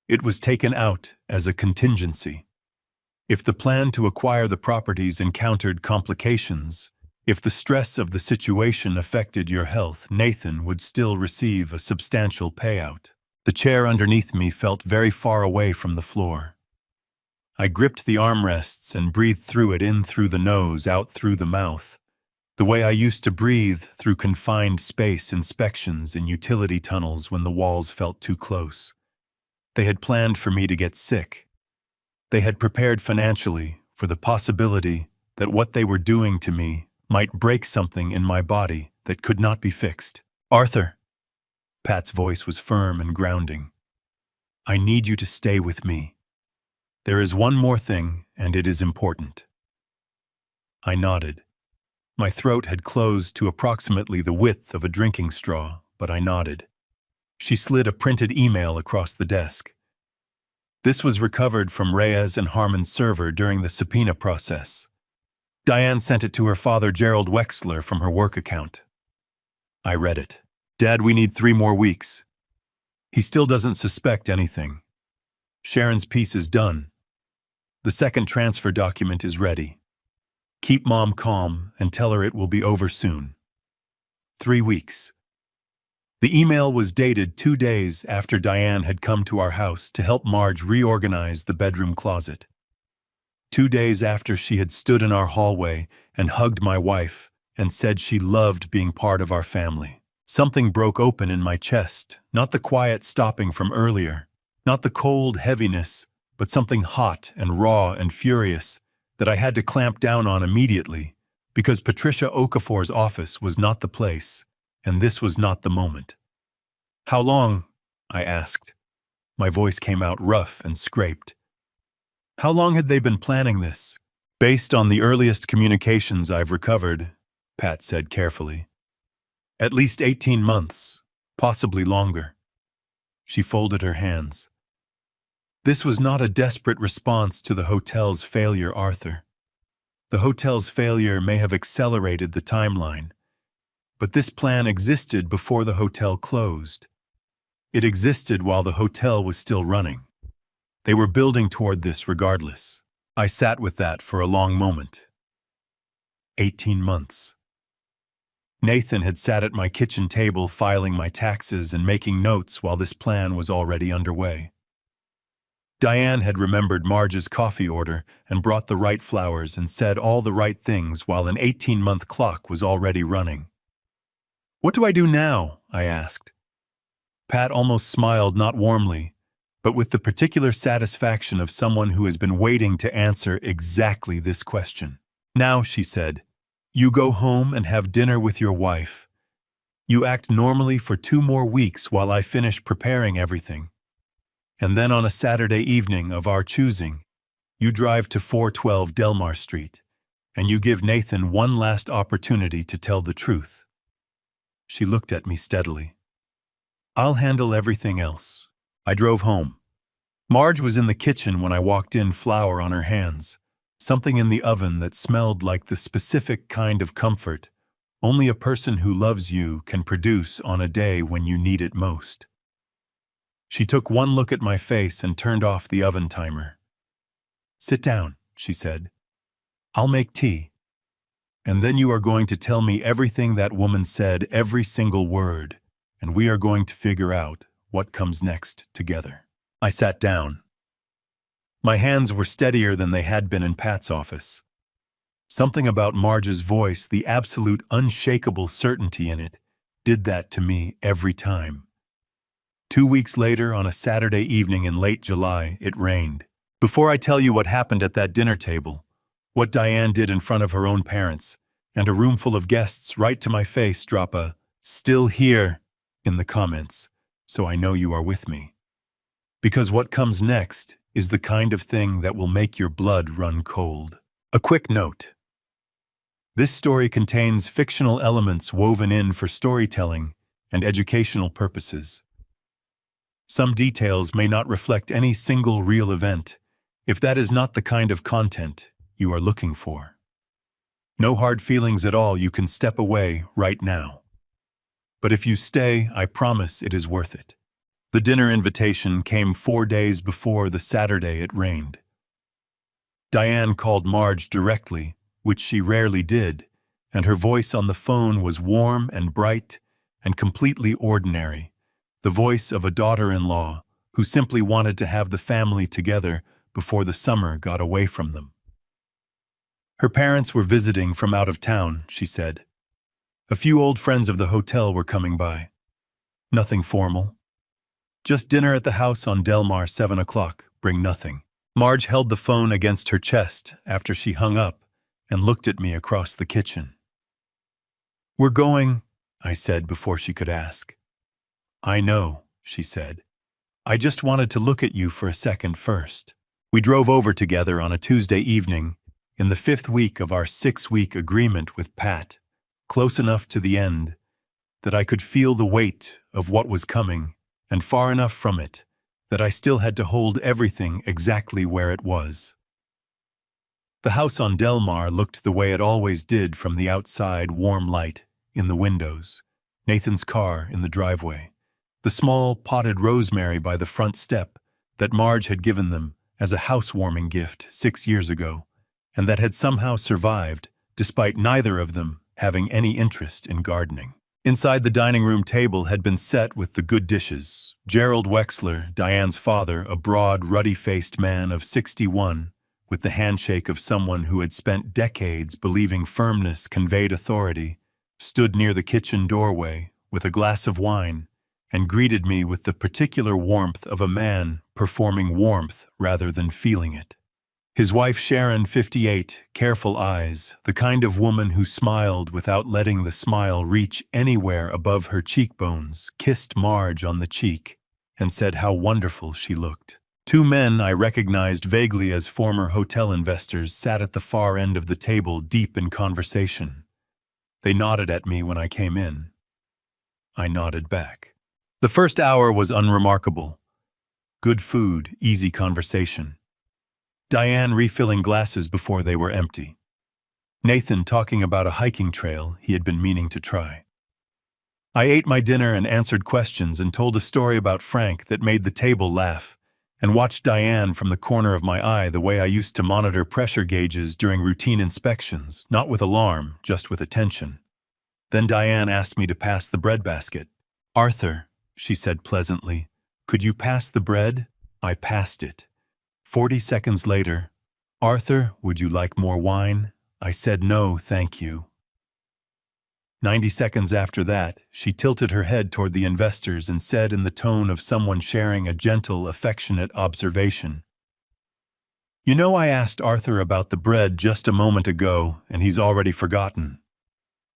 It was taken out as a contingency. If the plan to acquire the properties encountered complications, if the stress of the situation affected your health, Nathan would still receive a substantial payout. The chair underneath me felt very far away from the floor. I gripped the armrests and breathed through it, in through the nose, out through the mouth, the way I used to breathe through confined space inspections in utility tunnels when the walls felt too close. They had planned for me to get sick. They had prepared financially for the possibility that what they were doing to me might break something in my body that could not be fixed. Arthur, Pat's voice was firm and grounding. I need you to stay with me. There is one more thing, and it is important. I nodded. My throat had closed to approximately the width of a drinking straw, but I nodded. She slid a printed email across the desk. This was recovered from Reyes and Harmon's server during the subpoena process. Diane sent it to her father, Gerald Wexler, from her work account. I read it. Dad, we need 3 more weeks. He still doesn't suspect anything. Sharon's piece is done. The second transfer document is ready. Keep Mom calm and tell her it will be over soon. 3 weeks. The email was dated 2 days after Diane had come to our house to help Marge reorganize the bedroom closet. 2 days after she had stood in our hallway and hugged my wife and said she loved being part of our family. Something broke open in my chest, not the quiet stopping from earlier, not the cold heaviness, but something hot and raw and furious that I had to clamp down on immediately, because Patricia Okafor's office was not the place, and this was not the moment. How long? I asked. My voice came out rough and scraped. How long had they been planning this? Based on the earliest communications I've recovered, Pat said carefully. At least 18 months, possibly longer. She folded her hands. This was not a desperate response to the hotel's failure, Arthur. The hotel's failure may have accelerated the timeline, but this plan existed before the hotel closed. It existed while the hotel was still running. They were building toward this regardless. I sat with that for a long moment. 18 months. Nathan had sat at my kitchen table filing my taxes and making notes while this plan was already underway. Diane had remembered Marge's coffee order and brought the right flowers and said all the right things while an 18-month clock was already running. What do I do now? I asked. Pat almost smiled, not warmly, but with the particular satisfaction of someone who has been waiting to answer exactly this question. Now, she said, you go home and have dinner with your wife. You act normally for 2 more weeks while I finish preparing everything. And then on a Saturday evening of our choosing, you drive to 412 Delmar Street, and you give Nathan one last opportunity to tell the truth. She looked at me steadily. I'll handle everything else. I drove home. Marge was in the kitchen when I walked in, flour on her hands, something in the oven that smelled like the specific kind of comfort only a person who loves you can produce on a day when you need it most. She took one look at my face and turned off the oven timer. Sit down, she said. I'll make tea. And then you are going to tell me everything that woman said, every single word, and we are going to figure out what comes next together. I sat down. My hands were steadier than they had been in Pat's office. Something about Marge's voice, the absolute unshakable certainty in it, did that to me every time. 2 weeks later, on a Saturday evening in late July, it rained. Before I tell you what happened at that dinner table, what Diane did in front of her own parents, and a room full of guests right to my face, drop a "still here" in the comments, so I know you are with me. Because what comes next is the kind of thing that will make your blood run cold. A quick note. This story contains fictional elements woven in for storytelling and educational purposes. Some details may not reflect any single real event, if that is not the kind of content you are looking for. No hard feelings at all, you can step away right now. But if you stay, I promise it is worth it. The dinner invitation came 4 days before the Saturday it rained. Diane called Marge directly, which she rarely did, and her voice on the phone was warm and bright and completely ordinary, the voice of a daughter-in-law who simply wanted to have the family together before the summer got away from them. Her parents were visiting from out of town, she said. A few old friends of the hotel were coming by. Nothing formal. Just dinner at the house on Delmar, 7 o'clock, bring nothing. Marge held the phone against her chest after she hung up and looked at me across the kitchen. "We're going," I said before she could ask. "I know," she said. "I just wanted to look at you for a second first." We drove over together on a Tuesday evening in the 5th week of our 6-week agreement with Pat, close enough to the end that I could feel the weight of what was coming and far enough from it that I still had to hold everything exactly where it was. The house on Delmar looked the way it always did from the outside, warm light in the windows, Nathan's car in the driveway, the small potted rosemary by the front step that Marge had given them as a housewarming gift 6 years ago, and that had somehow survived despite neither of them having any interest in gardening. Inside, the dining room table had been set with the good dishes. Gerald Wexler, Diane's father, a broad, ruddy-faced man of 61, with the handshake of someone who had spent decades believing firmness conveyed authority, stood near the kitchen doorway with a glass of wine and greeted me with the particular warmth of a man performing warmth rather than feeling it. His wife Sharon, 58, careful eyes, the kind of woman who smiled without letting the smile reach anywhere above her cheekbones, kissed Marge on the cheek and said how wonderful she looked. 2 men I recognized vaguely as former hotel investors sat at the far end of the table deep in conversation. They nodded at me when I came in. I nodded back. The first hour was unremarkable. Good food, easy conversation. Diane refilling glasses before they were empty. Nathan talking about a hiking trail he had been meaning to try. I ate my dinner and answered questions and told a story about Frank that made the table laugh, and watched Diane from the corner of my eye the way I used to monitor pressure gauges during routine inspections, not with alarm, just with attention. Then Diane asked me to pass the bread basket. "Arthur," she said pleasantly, "could you pass the bread?" I passed it. 40 seconds later, "Arthur, would you like more wine?" I said no, thank you. 90 seconds after that, she tilted her head toward the investors and said in the tone of someone sharing a gentle, affectionate observation, "You know, I asked Arthur about the bread just a moment ago, and he's already forgotten.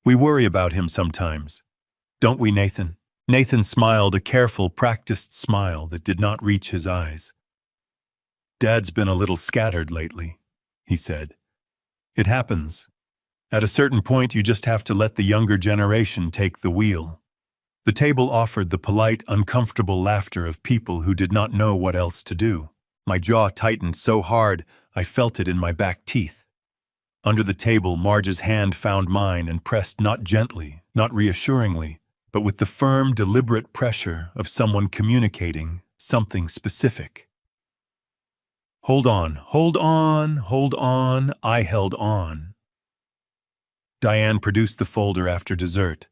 We worry about him sometimes. Don't we, Nathan?" Nathan smiled, a careful, practiced smile that did not reach his eyes. "Dad's been a little scattered lately," he said. "It happens. At a certain point, you just have to let the younger generation take the wheel." The table offered the polite, uncomfortable laughter of people who did not know what else to do. My jaw tightened so hard I felt it in my back teeth. Under the table, Marge's hand found mine and pressed not gently, not reassuringly, but with the firm, deliberate pressure of someone communicating something specific. "Hold on, hold on, hold on," I held on. Diane produced the folder after dessert,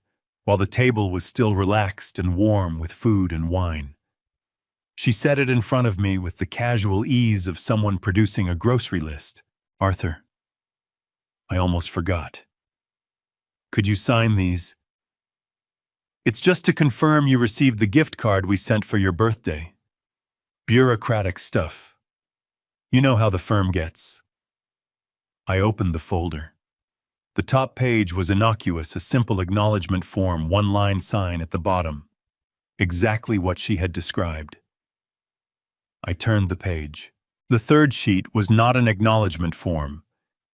while the table was still relaxed and warm with food and wine. She set it in front of me with the casual ease of someone producing a grocery list. "Arthur, I almost forgot. Could you sign these? It's just to confirm you received the gift card we sent for your birthday. Bureaucratic stuff. You know how the firm gets." I opened the folder. The top page was innocuous, a simple acknowledgement form, one-line sign at the bottom. Exactly what she had described. I turned the page. The third sheet was not an acknowledgement form.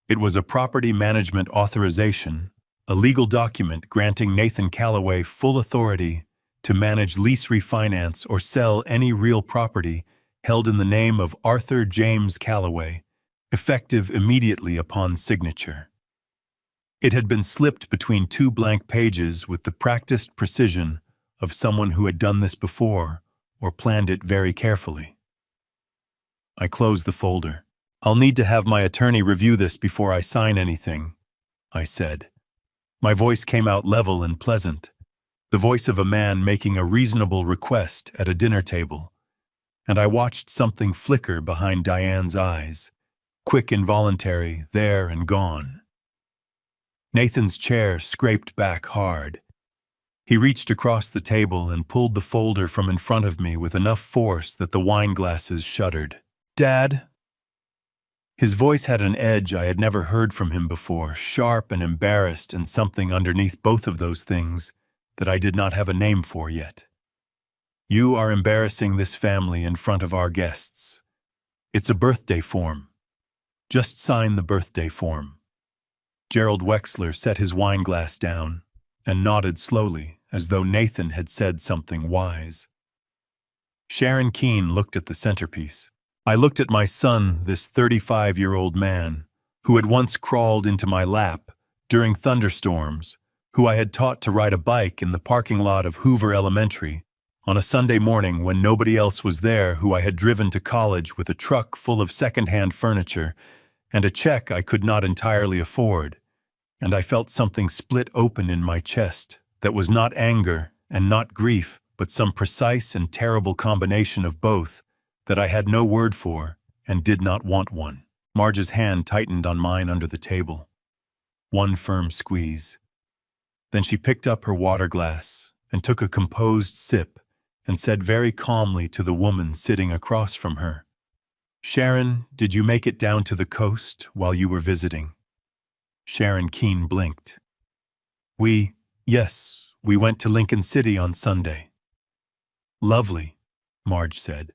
It was a property management authorization, a legal document granting Nathan Calloway full authority to manage, lease, refinance, or sell any real property held in the name of Arthur James Calloway, effective immediately upon signature. It had been slipped between two blank pages with the practiced precision of someone who had done this before or planned it very carefully. I closed the folder. "I'll need to have my attorney review this before I sign anything," I said. My voice came out level and pleasant, the voice of a man making a reasonable request at a dinner table, and I watched something flicker behind Diane's eyes, quick, involuntary, there and gone. Nathan's chair scraped back hard. He reached across the table and pulled the folder from in front of me with enough force that the wine glasses shuddered. "Dad?" His voice had an edge I had never heard from him before, sharp and embarrassed, and something underneath both of those things that I did not have a name for yet. "You are embarrassing this family in front of our guests. It's a birthday form. Just sign the birthday form." Gerald Wexler set his wineglass down and nodded slowly, as though Nathan had said something wise. Sharon Keene looked at the centerpiece. I looked at my son, this 35-year-old man, who had once crawled into my lap during thunderstorms, who I had taught to ride a bike in the parking lot of Hoover Elementary on a Sunday morning when nobody else was there, who I had driven to college with a truck full of second-hand furniture and a check I could not entirely afford, and I felt something split open in my chest that was not anger and not grief, but some precise and terrible combination of both that I had no word for and did not want one. Marge's hand tightened on mine under the table. One firm squeeze. Then she picked up her water glass and took a composed sip and said very calmly to the woman sitting across from her, "Sharon, did you make it down to the coast while you were visiting?" Sharon Keene blinked. Yes, we went to Lincoln City on Sunday." "Lovely," Marge said.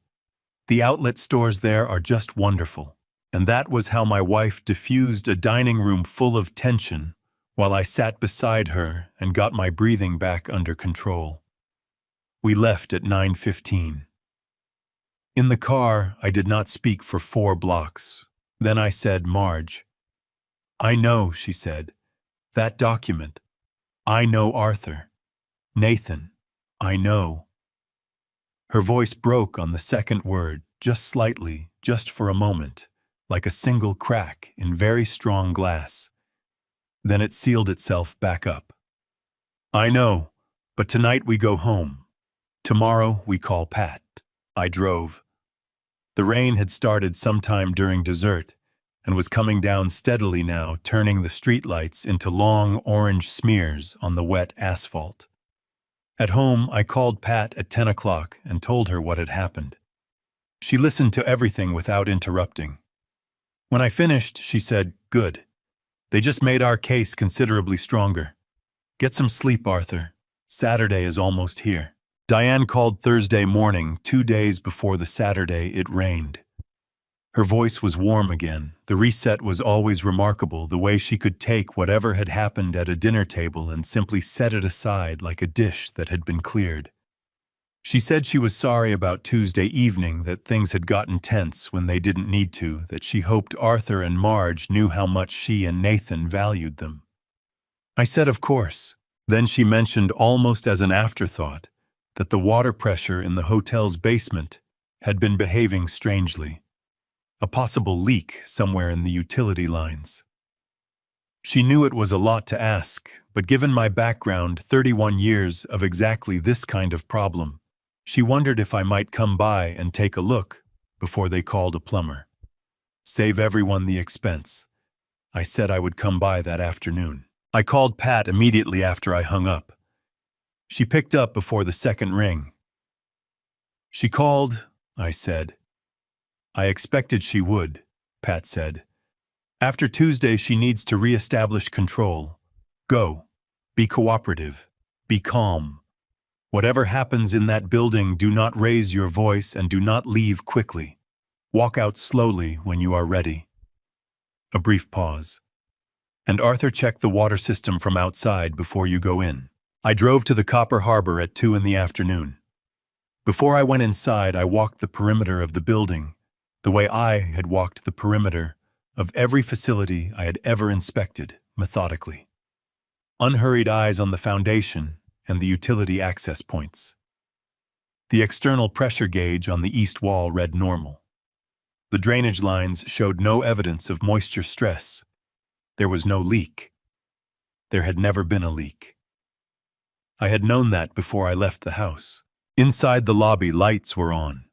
"The outlet stores there are just wonderful." And that was how my wife diffused a dining room full of tension while I sat beside her and got my breathing back under control. We left at 9:15. In the car, I did not speak for 4 blocks. Then I said, "Marge." "I know," she said. "That document. I know Arthur. Nathan. I know." Her voice broke on the second word, just slightly, just for a moment, like a single crack in very strong glass. Then it sealed itself back up. "I know, but tonight we go home. Tomorrow we call Pat." I drove. The rain had started sometime during dessert and was coming down steadily now, turning the streetlights into long orange smears on the wet asphalt. At home, I called Pat at 10 o'clock and told her what had happened. She listened to everything without interrupting. When I finished, she said, "Good. They just made our case considerably stronger. Get some sleep, Arthur. Saturday is almost here." Diane called Thursday morning, 2 days before the Saturday it rained. Her voice was warm again. The reset was always remarkable, the way she could take whatever had happened at a dinner table and simply set it aside like a dish that had been cleared. She said she was sorry about Tuesday evening, that things had gotten tense when they didn't need to, that she hoped Arthur and Marge knew how much she and Nathan valued them. I said, "Of course." Then she mentioned, almost as an afterthought, that the water pressure in the hotel's basement had been behaving strangely. A possible leak somewhere in the utility lines. She knew it was a lot to ask, but given my background, 31 years of exactly this kind of problem, she wondered if I might come by and take a look before they called a plumber. Save everyone the expense. I said I would come by that afternoon. I called Pat immediately after I hung up. She picked up before the second ring. She called, I said. I expected she would, Pat said. After Tuesday, she needs to re-establish control. Go. Be cooperative. Be calm. Whatever happens in that building, do not raise your voice and do not leave quickly. Walk out slowly when you are ready. A brief pause. And Arthur, check the water system from outside before you go in. I drove to the Copper Harbor at 2 in the afternoon. Before I went inside, I walked the perimeter of the building, the way I had walked the perimeter of every facility I had ever inspected, methodically. Unhurried eyes on the foundation and the utility access points. The external pressure gauge on the east wall read normal. The drainage lines showed no evidence of moisture stress. There was no leak. There had never been a leak. I had known that before I left the house. Inside the lobby, lights were on,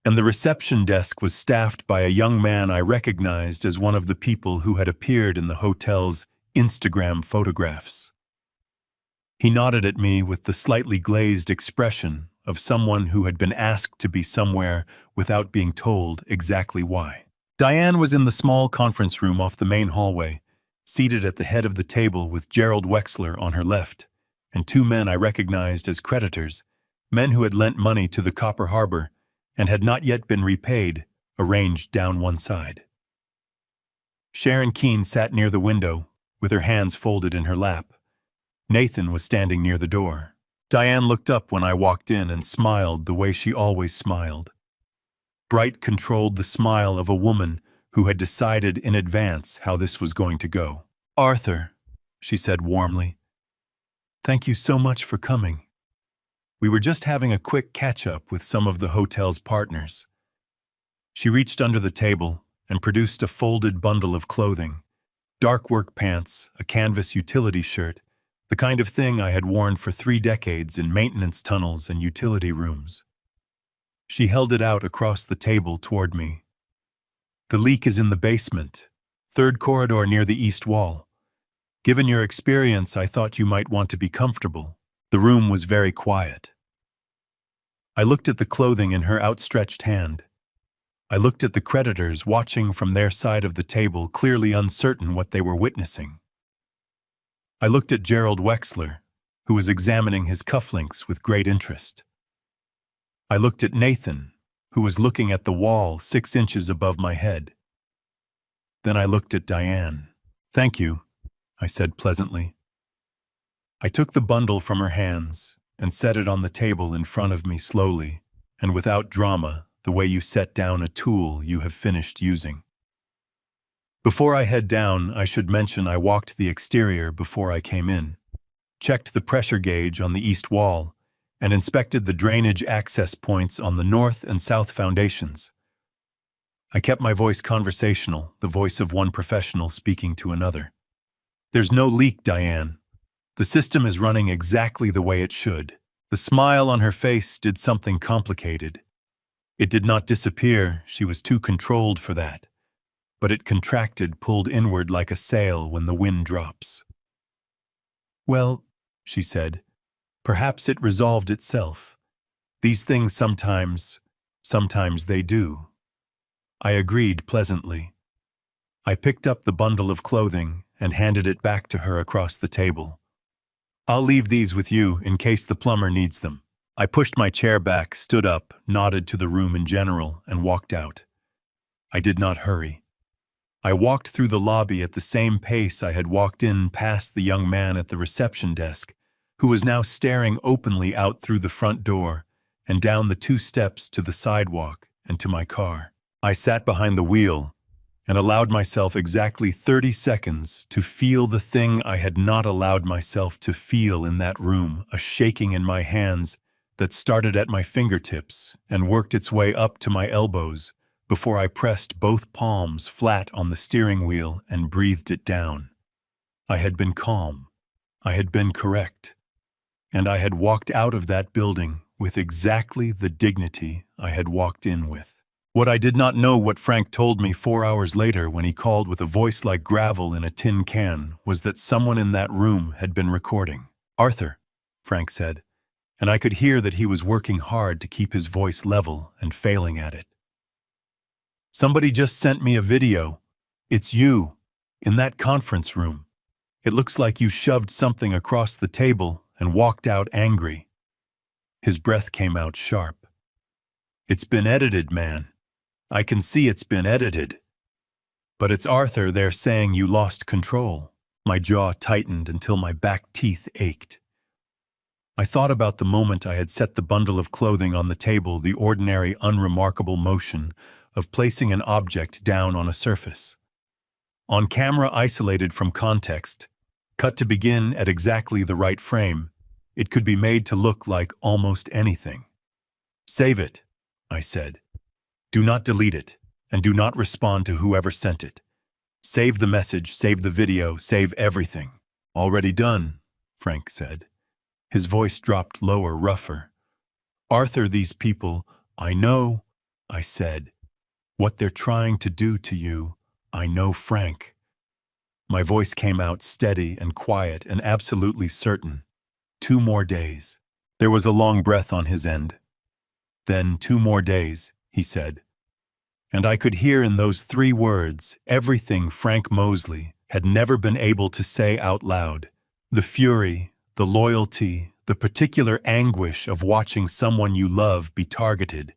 and the reception desk was staffed by a young man I recognized as one of the people who had appeared in the hotel's Instagram photographs. He nodded at me with the slightly glazed expression of someone who had been asked to be somewhere without being told exactly why. Diane was in the small conference room off the main hallway, seated at the head of the table with Gerald Wexler on her left, and two men I recognized as creditors, men who had lent money to the Copper Harbor and had not yet been repaid, arranged down one side. Sharon Keene sat near the window, with her hands folded in her lap. Nathan was standing near the door. Diane looked up when I walked in and smiled the way she always smiled. Bright controlled the smile of a woman who had decided in advance how this was going to go. "Arthur," she said warmly, "thank you so much for coming. We were just having a quick catch-up with some of the hotel's partners." She reached under the table and produced a folded bundle of clothing, dark work pants, a canvas utility shirt, the kind of thing I had worn for 3 decades in maintenance tunnels and utility rooms. She held it out across the table toward me. "The leak is in the basement, 3rd corridor near the east wall. Given your experience, I thought you might want to be comfortable." The room was very quiet. I looked at the clothing in her outstretched hand. I looked at the creditors watching from their side of the table, clearly uncertain what they were witnessing. I looked at Gerald Wexler, who was examining his cufflinks with great interest. I looked at Nathan, who was looking at the wall 6 inches above my head. Then I looked at Diane. "Thank you," I said pleasantly. I took the bundle from her hands and set it on the table in front of me slowly and without drama, the way you set down a tool you have finished using. Before I head down, I should mention I walked the exterior before I came in, checked the pressure gauge on the east wall, and inspected the drainage access points on the north and south foundations. I kept my voice conversational, the voice of one professional speaking to another. "There's no leak, Diane. The system is running exactly the way it should." The smile on her face did something complicated. It did not disappear, she was too controlled for that. But it contracted, pulled inward like a sail when the wind drops. "Well," she said, "perhaps it resolved itself. These things sometimes they do." I agreed pleasantly. I picked up the bundle of clothing and handed it back to her across the table. "I'll leave these with you in case the plumber needs them." I pushed my chair back, stood up, nodded to the room in general, and walked out. I did not hurry. I walked through the lobby at the same pace I had walked in past the young man at the reception desk, who was now staring openly out through the front door and down the 2 steps to the sidewalk and to my car. I sat behind the wheel and allowed myself exactly 30 seconds to feel the thing I had not allowed myself to feel in that room, a shaking in my hands that started at my fingertips and worked its way up to my elbows before I pressed both palms flat on the steering wheel and breathed it down. I had been calm. I had been correct. And I had walked out of that building with exactly the dignity I had walked in with. What I did not know, what Frank told me 4 hours later when he called with a voice like gravel in a tin can, was that someone in that room had been recording. "Arthur," Frank said, and I could hear that he was working hard to keep his voice level and failing at it. "Somebody just sent me a video. It's you, in that conference room. It looks like you shoved something across the table and walked out angry." His breath came out sharp. "It's been edited, man. I can see it's been edited. But it's Arthur there saying you lost control." My jaw tightened until my back teeth ached. I thought about the moment I had set the bundle of clothing on the table, the ordinary, unremarkable motion of placing an object down on a surface. On camera, isolated from context, cut to begin at exactly the right frame, it could be made to look like almost anything. "Save it," I said. "Do not delete it, and do not respond to whoever sent it. Save the message, save the video, save everything." "Already done," Frank said. His voice dropped lower, rougher. "Arthur, these people, I know," I said. "What they're trying to do to you, I know, Frank." My voice came out steady and quiet and absolutely certain. 2 more days. There was a long breath on his end. "Then 2 more days," he said. And I could hear in those 3 words everything Frank Mosley had never been able to say out loud. The fury, the loyalty, the particular anguish of watching someone you love be targeted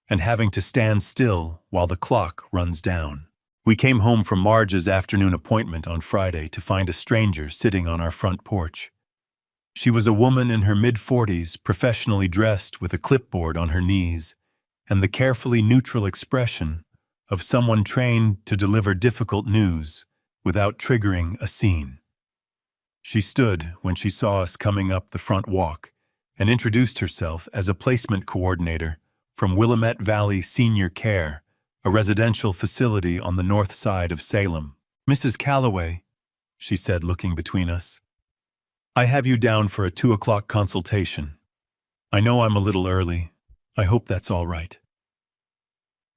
and having to stand still while the clock runs down. We came home from Marge's afternoon appointment on Friday to find a stranger sitting on our front porch. She was a woman in her mid-40s, professionally dressed with a clipboard on her knees and the carefully neutral expression of someone trained to deliver difficult news without triggering a scene. She stood when she saw us coming up the front walk and introduced herself as a placement coordinator from Willamette Valley Senior Care, a residential facility on the north side of Salem. "Mrs. Calloway," she said, looking between us, "I have you down for a 2 o'clock consultation. I know I'm a little early. I hope that's all right."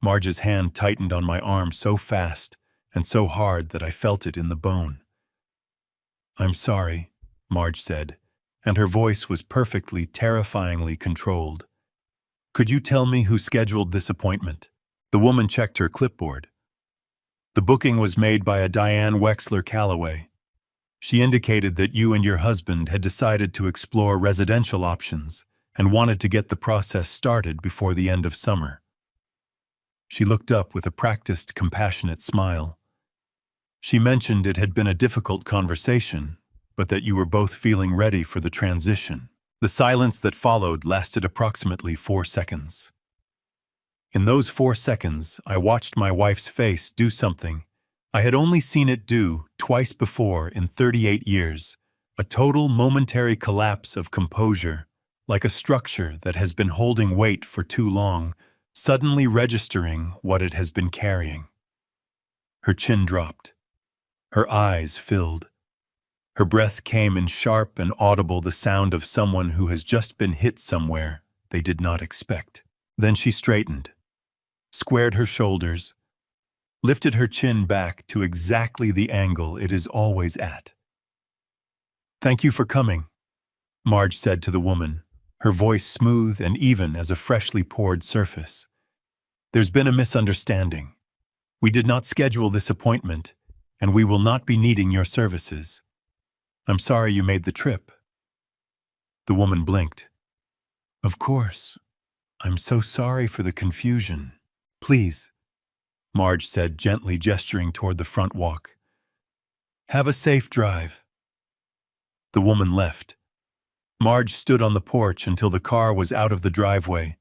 Marge's hand tightened on my arm so fast and so hard that I felt it in the bone. "I'm sorry," Marge said, and her voice was perfectly, terrifyingly controlled. "Could you tell me who scheduled this appointment?" The woman checked her clipboard. "The booking was made by a Diane Wexler Calloway. She indicated that you and your husband had decided to explore residential options and wanted to get the process started before the end of summer." She looked up with a practiced, compassionate smile. "She mentioned it had been a difficult conversation, but that you were both feeling ready for the transition." The silence that followed lasted approximately 4 seconds. In those 4 seconds, I watched my wife's face do something I had only seen it do twice before in 38 years, a total momentary collapse of composure, like a structure that has been holding weight for too long, suddenly registering what it has been carrying. Her chin dropped. Her eyes filled. Her breath came in sharp and audible, the sound of someone who has just been hit somewhere they did not expect. Then she straightened, squared her shoulders, lifted her chin back to exactly the angle it is always at. "Thank you for coming," Marge said to the woman, her voice smooth and even as a freshly poured surface. "There's been a misunderstanding. We did not schedule this appointment, and we will not be needing your services. I'm sorry you made the trip." The woman blinked. "Of course. I'm so sorry for the confusion. Please," Marge said, gently gesturing toward the front walk. "Have a safe drive." The woman left. Marge stood on the porch until the car was out of the driveway,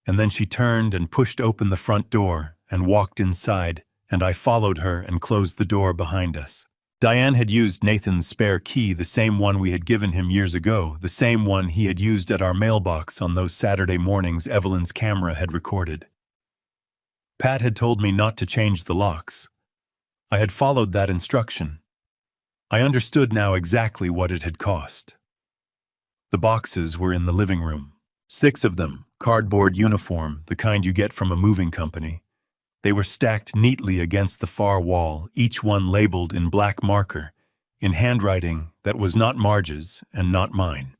and then she turned and pushed open the front door and walked inside, and I followed her and closed the door behind us. Diane had used Nathan's spare key, the same one we had given him years ago, the same one he had used at our mailbox on those Saturday mornings Evelyn's camera had recorded. Pat had told me not to change the locks. I had followed that instruction. I understood now exactly what it had cost. The boxes were in the living room. 6 of them, cardboard uniform, the kind you get from a moving company. They were stacked neatly against the far wall, each one labeled in black marker, in handwriting that was not Marge's and not mine.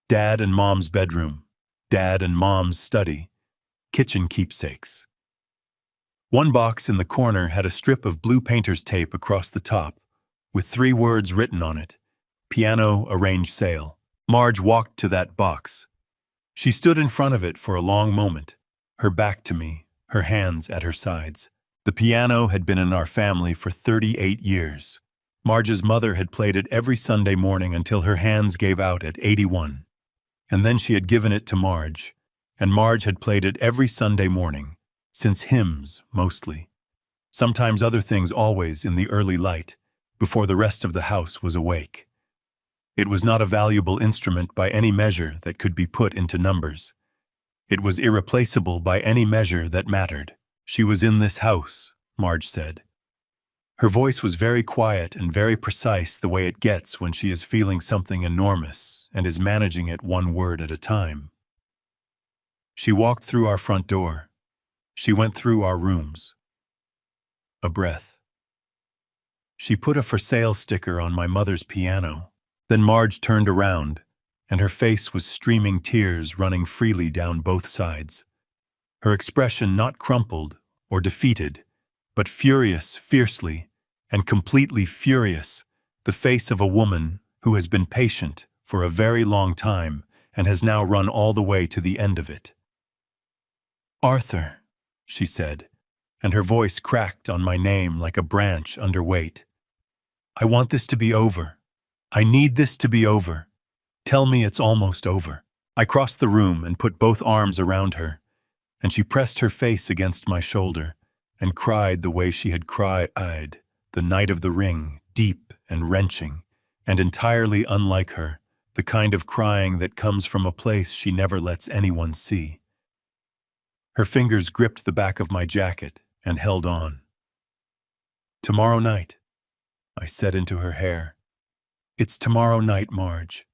Dad and Mom's bedroom, Dad and Mom's study, kitchen keepsakes. One box in the corner had a strip of blue painter's tape across the top, with 3 words written on it: piano arrange sale. Marge walked to that box. She stood in front of it for a long moment, her back to me, her hands at her sides. The piano had been in our family for 38 years. Marge's mother had played it every Sunday morning until her hands gave out at 81. And then she had given it to Marge, and Marge had played it every Sunday morning, since hymns, mostly. Sometimes other things, always in the early light, before the rest of the house was awake. It was not a valuable instrument by any measure that could be put into numbers. It was irreplaceable by any measure that mattered. She was in this house, Marge said. Her voice was very quiet and very precise, the way it gets when she is feeling something enormous and is managing it one word at a time. She walked through our front door. She went through our rooms. A breath. She put a for sale sticker on my mother's piano. Then Marge turned around, and her face was streaming, tears running freely down both sides. Her expression not crumpled or defeated, but furious, fiercely, and completely furious, the face of a woman who has been patient for a very long time and has now run all the way to the end of it. "Arthur," she said, and her voice cracked on my name like a branch under weight. "I want this to be over. I need this to be over. Tell me it's almost over." I crossed the room and put both arms around her, and she pressed her face against my shoulder and cried the way she had cried the night of the ring, deep and wrenching, and entirely unlike her, the kind of crying that comes from a place she never lets anyone see. Her fingers gripped the back of my jacket and held on. "Tomorrow night," I said into her hair. "It's tomorrow night, Marge.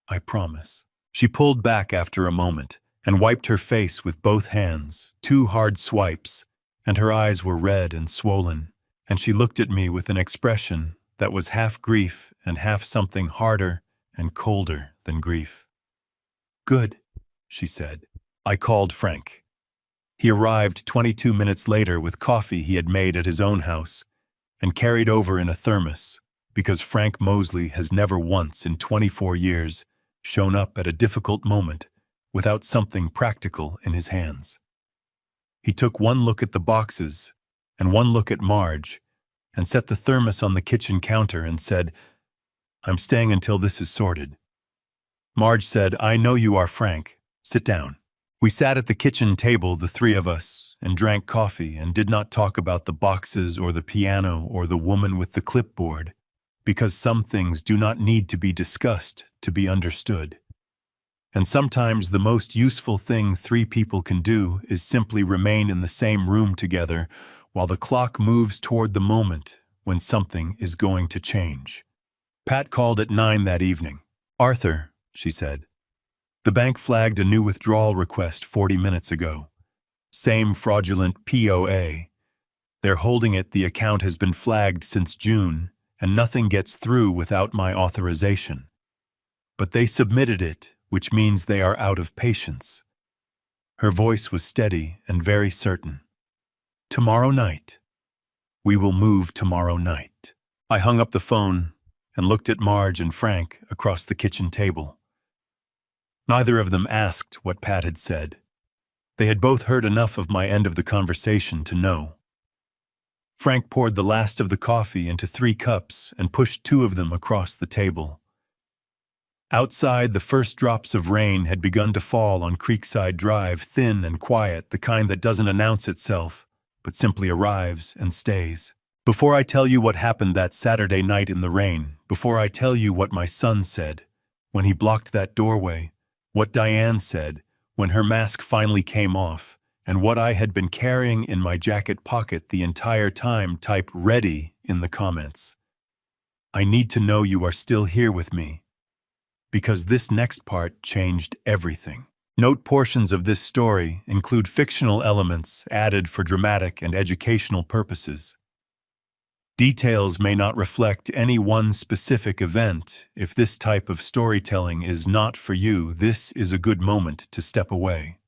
I promise." She pulled back after a moment and wiped her face with both hands, 2 hard swipes, and her eyes were red and swollen, and she looked at me with an expression that was half grief and half something harder and colder than grief. "Good," she said. I called Frank. He arrived 22 minutes later with coffee he had made at his own house and carried over in a thermos, because Frank Mosley has never once in 24 years shown up at a difficult moment without something practical in his hands. He took one look at the boxes and one look at Marge and set the thermos on the kitchen counter and said, "I'm staying until this is sorted." Marge said, "I know you are, Frank. Sit down." We sat at the kitchen table, the 3 of us, and drank coffee and did not talk about the boxes or the piano or the woman with the clipboard, because some things do not need to be discussed to be understood. And sometimes the most useful thing 3 people can do is simply remain in the same room together while the clock moves toward the moment when something is going to change. Pat called at 9 that evening. "Arthur," she said, "the bank flagged a new withdrawal request 40 minutes ago. Same fraudulent POA. They're holding it. The account has been flagged since June, and nothing gets through without my authorization. But they submitted it, which means they are out of patience." Her voice was steady and very certain. "Tomorrow night. We will move tomorrow night." I hung up the phone and looked at Marge and Frank across the kitchen table. Neither of them asked what Pat had said. They had both heard enough of my end of the conversation to know. Frank poured the last of the coffee into 3 cups and pushed 2 of them across the table. Outside, the first drops of rain had begun to fall on Creekside Drive, thin and quiet, the kind that doesn't announce itself, but simply arrives and stays. Before I tell you what happened that Saturday night in the rain, before I tell you what my son said when he blocked that doorway, what Diane said when her mask finally came off, and what I had been carrying in my jacket pocket the entire time, type "ready" in the comments. I need to know you are still here with me, because this next part changed everything. Note portions of this story include fictional elements added for dramatic and educational purposes. Details may not reflect any one specific event. If this type of storytelling is not for you, this is a good moment to step away.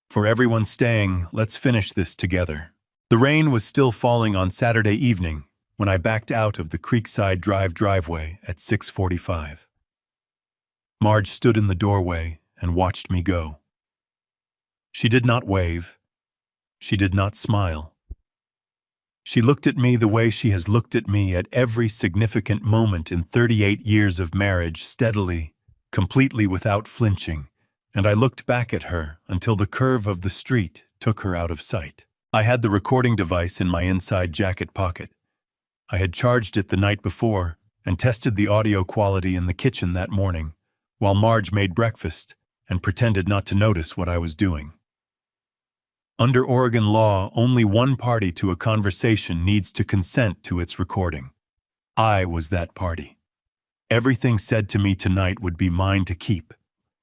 For everyone staying, let's finish this together. The rain was still falling on Saturday evening when I backed out of the Creekside Drive driveway at 6:45. Marge stood in the doorway and watched me go. She did not wave. She did not smile. She looked at me the way she has looked at me at every significant moment in 38 years of marriage, steadily, completely without flinching, and I looked back at her until the curve of the street took her out of sight. I had the recording device in my inside jacket pocket. I had charged it the night before and tested the audio quality in the kitchen that morning, while Marge made breakfast and pretended not to notice what I was doing. Under Oregon law, only one party to a conversation needs to consent to its recording. I was that party. Everything said to me tonight would be mine to keep.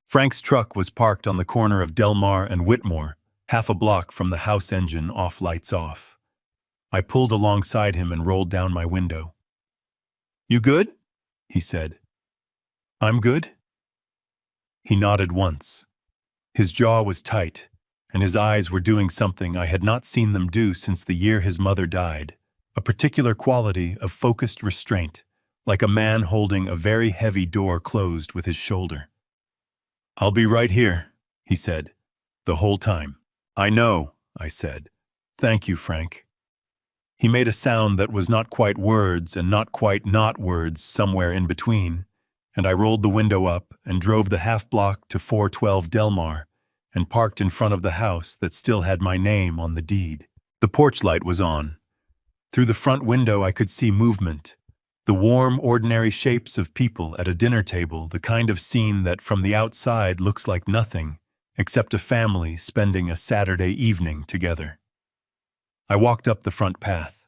Frank's truck was parked on the corner of Delmar and Whitmore, half a block from the house engine off, lights off. I pulled alongside him and rolled down my window. "You good?" he said. "I'm good." He nodded once. His jaw was tight, and his eyes were doing something I had not seen them do since the year his mother died, a particular quality of focused restraint, like a man holding a very heavy door closed with his shoulder. "I'll be right here," he said, the whole time. "I know," I said. "Thank you, Frank." He made a sound that was not quite words and not quite not words, somewhere in between, and I rolled the window up and drove the half block to 412 Delmar, and parked in front of the house that still had my name on the deed. The porch light was on. Through the front window I could see movement, the warm, ordinary shapes of people at a dinner table, the kind of scene that from the outside looks like nothing except a family spending a Saturday evening together. I walked up the front path.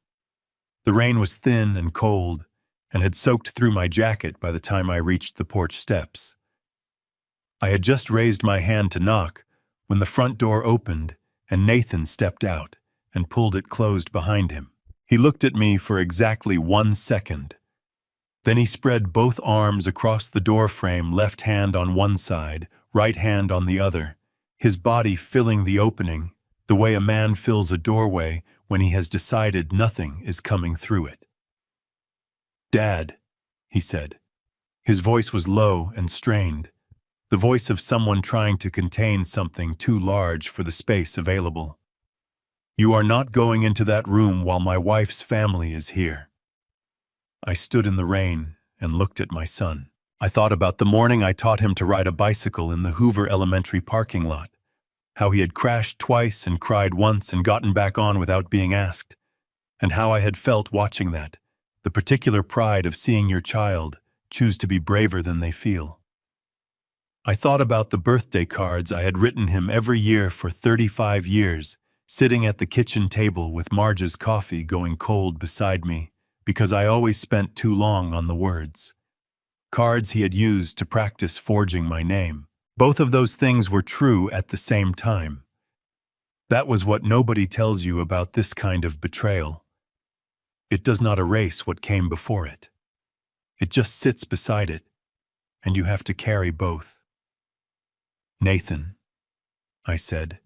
The rain was thin and cold and had soaked through my jacket by the time I reached the porch steps. I had just raised my hand to knock when the front door opened and Nathan stepped out and pulled it closed behind him. He looked at me for exactly 1 second. Then he spread both arms across the door frame, left hand on one side, right hand on the other, his body filling the opening the way a man fills a doorway when he has decided nothing is coming through it. "Dad," he said. His voice was low and strained, the voice of someone trying to contain something too large for the space available. "You are not going into that room while my wife's family is here." I stood in the rain and looked at my son. I thought about the morning I taught him to ride a bicycle in the Hoover Elementary parking lot, how he had crashed twice and cried once and gotten back on without being asked, and how I had felt watching that, the particular pride of seeing your child choose to be braver than they feel. I thought about the birthday cards I had written him every year for 35 years, sitting at the kitchen table with Marge's coffee going cold beside me, because I always spent too long on the words. Cards he had used to practice forging my name. Both of those things were true at the same time. That was what nobody tells you about this kind of betrayal. It does not erase what came before it. It just sits beside it, and you have to carry both. "Nathan," I said,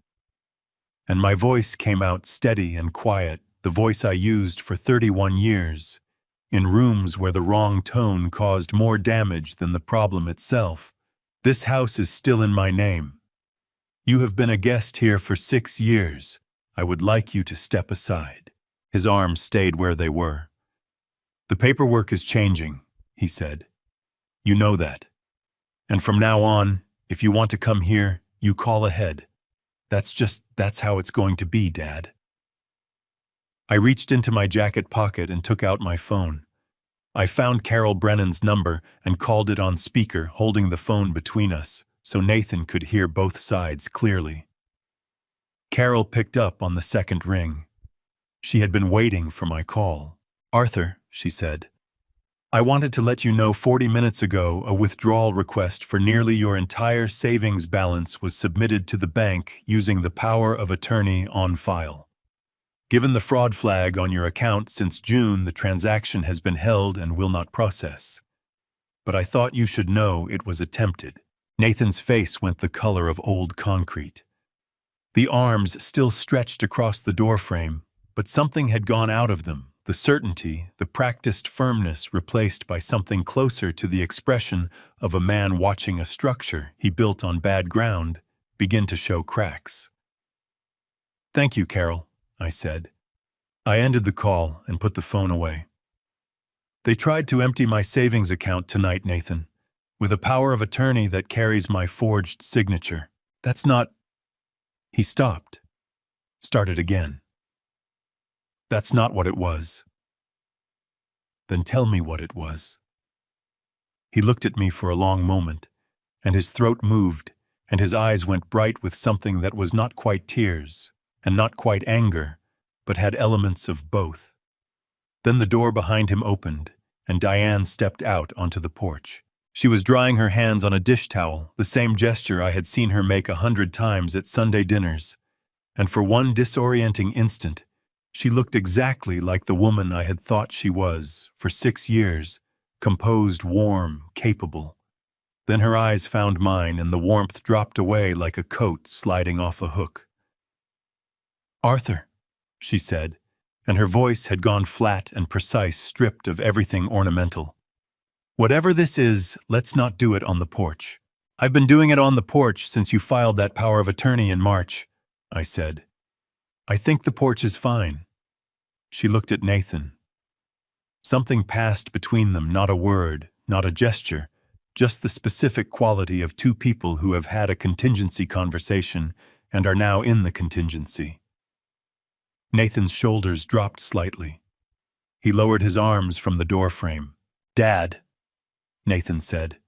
and my voice came out steady and quiet, the voice I used for 31 years, in rooms where the wrong tone caused more damage than the problem itself. "This house is still in my name. You have been a guest here for 6 years. I would like you to step aside." His arms stayed where they were. "The paperwork is changing," he said. "You know that. And from now on, if you want to come here, you call ahead. That's how it's going to be, Dad." I reached into my jacket pocket and took out my phone. I found Carol Brennan's number and called it on speaker, holding the phone between us, so Nathan could hear both sides clearly. Carol picked up on the second ring. She had been waiting for my call. "Arthur," she said, I wanted to let you know 40 minutes ago a withdrawal request for nearly your entire savings balance was submitted to the bank using the power of attorney on file. Given the fraud flag on your account since June, the transaction has been held and will not process. But I thought you should know it was attempted. Nathan's face went the color of old concrete. The arms still stretched across the doorframe, but something had gone out of them. The certainty, the practiced firmness replaced by something closer to the expression of a man watching a structure he built on bad ground begin to show cracks. "Thank you, Carol," I said. I ended the call and put the phone away. "They tried to empty my savings account tonight, Nathan, with a power of attorney that carries my forged signature. That's not—" He stopped, started again. "That's not what it was." "Then tell me what it was." He looked at me for a long moment, and his throat moved, and his eyes went bright with something that was not quite tears, and not quite anger, but had elements of both. Then the door behind him opened, and Diane stepped out onto the porch. She was drying her hands on a dish towel, the same gesture I had seen her make 100 times at Sunday dinners, and for one disorienting instant, she looked exactly like the woman I had thought she was for 6 years, composed, warm, capable. Then her eyes found mine, and the warmth dropped away like a coat sliding off a hook. "Arthur," she said, and her voice had gone flat and precise, stripped of everything ornamental. "Whatever this is, let's not do it on the porch." "I've been doing it on the porch since you filed that power of attorney in March," I said. "I think the porch is fine." She looked at Nathan. Something passed between them, not a word, not a gesture, just the specific quality of two people who have had a contingency conversation and are now in the contingency. Nathan's shoulders dropped slightly. He lowered his arms from the doorframe. "Dad," Nathan said,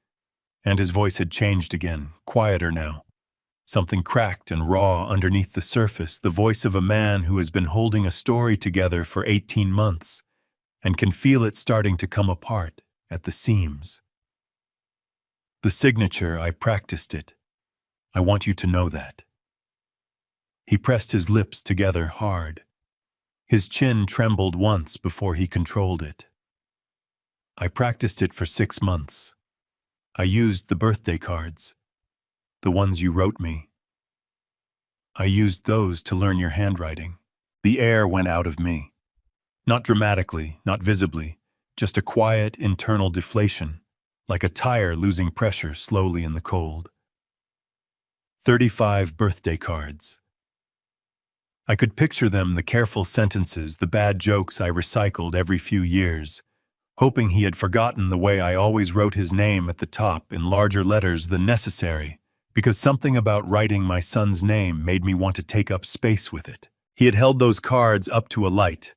and his voice had changed again, quieter now. Something cracked and raw underneath the surface, the voice of a man who has been holding a story together for 18 months and can feel it starting to come apart at the seams. "The signature, I practiced it. I want you to know that." He pressed his lips together hard. His chin trembled once before he controlled it. "I practiced it for 6 months. I used the birthday cards. The ones you wrote me. I used those to learn your handwriting." The air went out of me. Not dramatically, not visibly, just a quiet internal deflation, like a tire losing pressure slowly in the cold. 35 birthday cards. I could picture them, the careful sentences, the bad jokes I recycled every few years, hoping he had forgotten the way I always wrote his name at the top in larger letters than necessary, because something about writing my son's name made me want to take up space with it. He had held those cards up to a light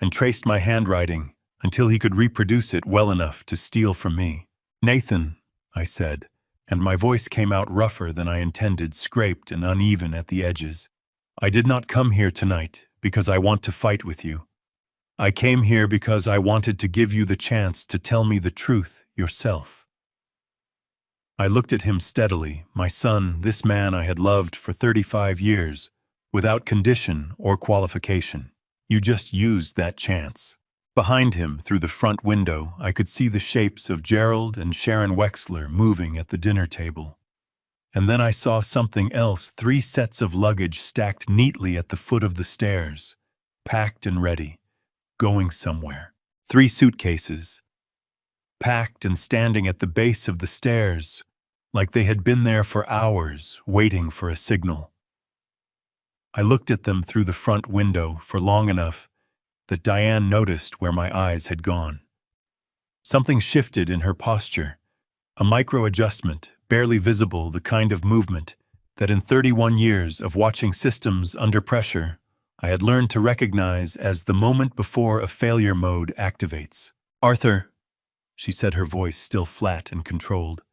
and traced my handwriting until he could reproduce it well enough to steal from me. "Nathan," I said, and my voice came out rougher than I intended, scraped and uneven at the edges. "I did not come here tonight because I want to fight with you. I came here because I wanted to give you the chance to tell me the truth yourself." I looked at him steadily, my son, this man I had loved for 35 years, without condition or qualification. "You just used that chance." Behind him, through the front window, I could see the shapes of Gerald and Sharon Wexler moving at the dinner table. And then I saw something else, 3 sets of luggage stacked neatly at the foot of the stairs, packed and ready, going somewhere. 3 suitcases, packed and standing at the base of the stairs, like they had been there for hours, waiting for a signal. I looked at them through the front window for long enough that Diane noticed where my eyes had gone. Something shifted in her posture, a micro-adjustment, barely visible, the kind of movement that in 31 years of watching systems under pressure, I had learned to recognize as the moment before a failure mode activates. "Arthur," she said, her voice still flat and controlled,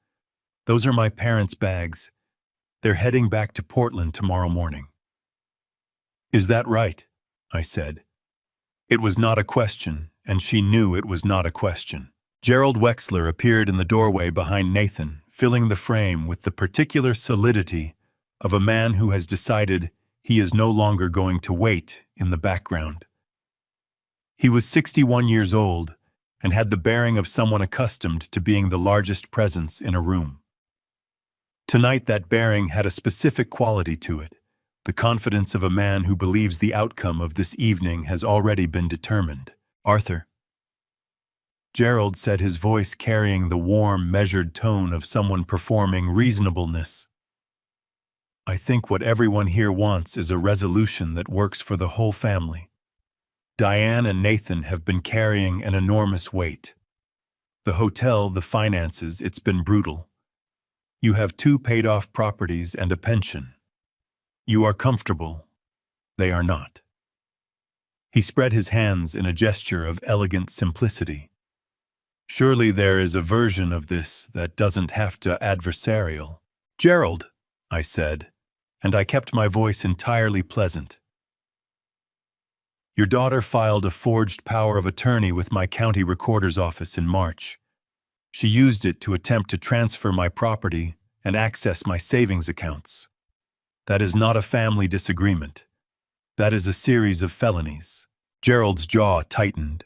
"those are my parents' bags. They're heading back to Portland tomorrow morning." "Is that right?" I said. It was not a question, and she knew it was not a question. Gerald Wexler appeared in the doorway behind Nathan, filling the frame with the particular solidity of a man who has decided he is no longer going to wait in the background. He was 61 years old and had the bearing of someone accustomed to being the largest presence in a room. Tonight that bearing had a specific quality to it, the confidence of a man who believes the outcome of this evening has already been determined. Arthur. Gerald said, his voice carrying the warm, measured tone of someone performing reasonableness. I think what everyone here wants is a resolution that works for the whole family. Diane and Nathan have been carrying an enormous weight. The hotel, the finances, it's been brutal. You have 2 paid-off properties and a pension. You are comfortable. They are not. He spread his hands in a gesture of elegant simplicity. Surely there is a version of this that doesn't have to adversarial. Gerald, I said, and I kept my voice entirely pleasant. Your daughter filed a forged power of attorney with my county recorder's office in March. She used it to attempt to transfer my property and access my savings accounts. That is not a family disagreement. That is a series of felonies. Gerald's jaw tightened.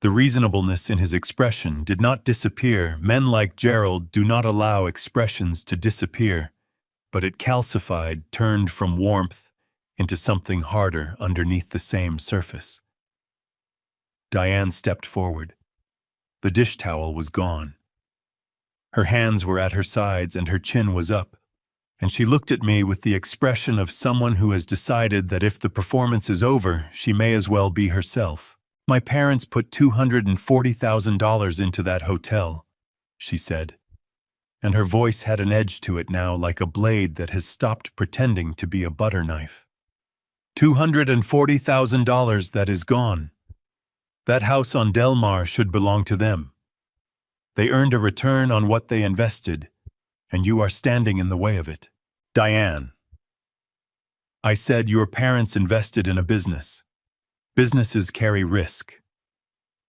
The reasonableness in his expression did not disappear. Men like Gerald do not allow expressions to disappear, but it calcified, turned from warmth into something harder underneath the same surface. Diane stepped forward. The dish towel was gone. Her hands were at her sides and her chin was up, and she looked at me with the expression of someone who has decided that if the performance is over, she may as well be herself. My parents put $240,000 into that hotel, she said, and her voice had an edge to it now like a blade that has stopped pretending to be a butter knife. $240,000 that is gone. That house on Del Mar should belong to them. They earned a return on what they invested, and you are standing in the way of it. Diane. I said your parents invested in a business. Businesses carry risk.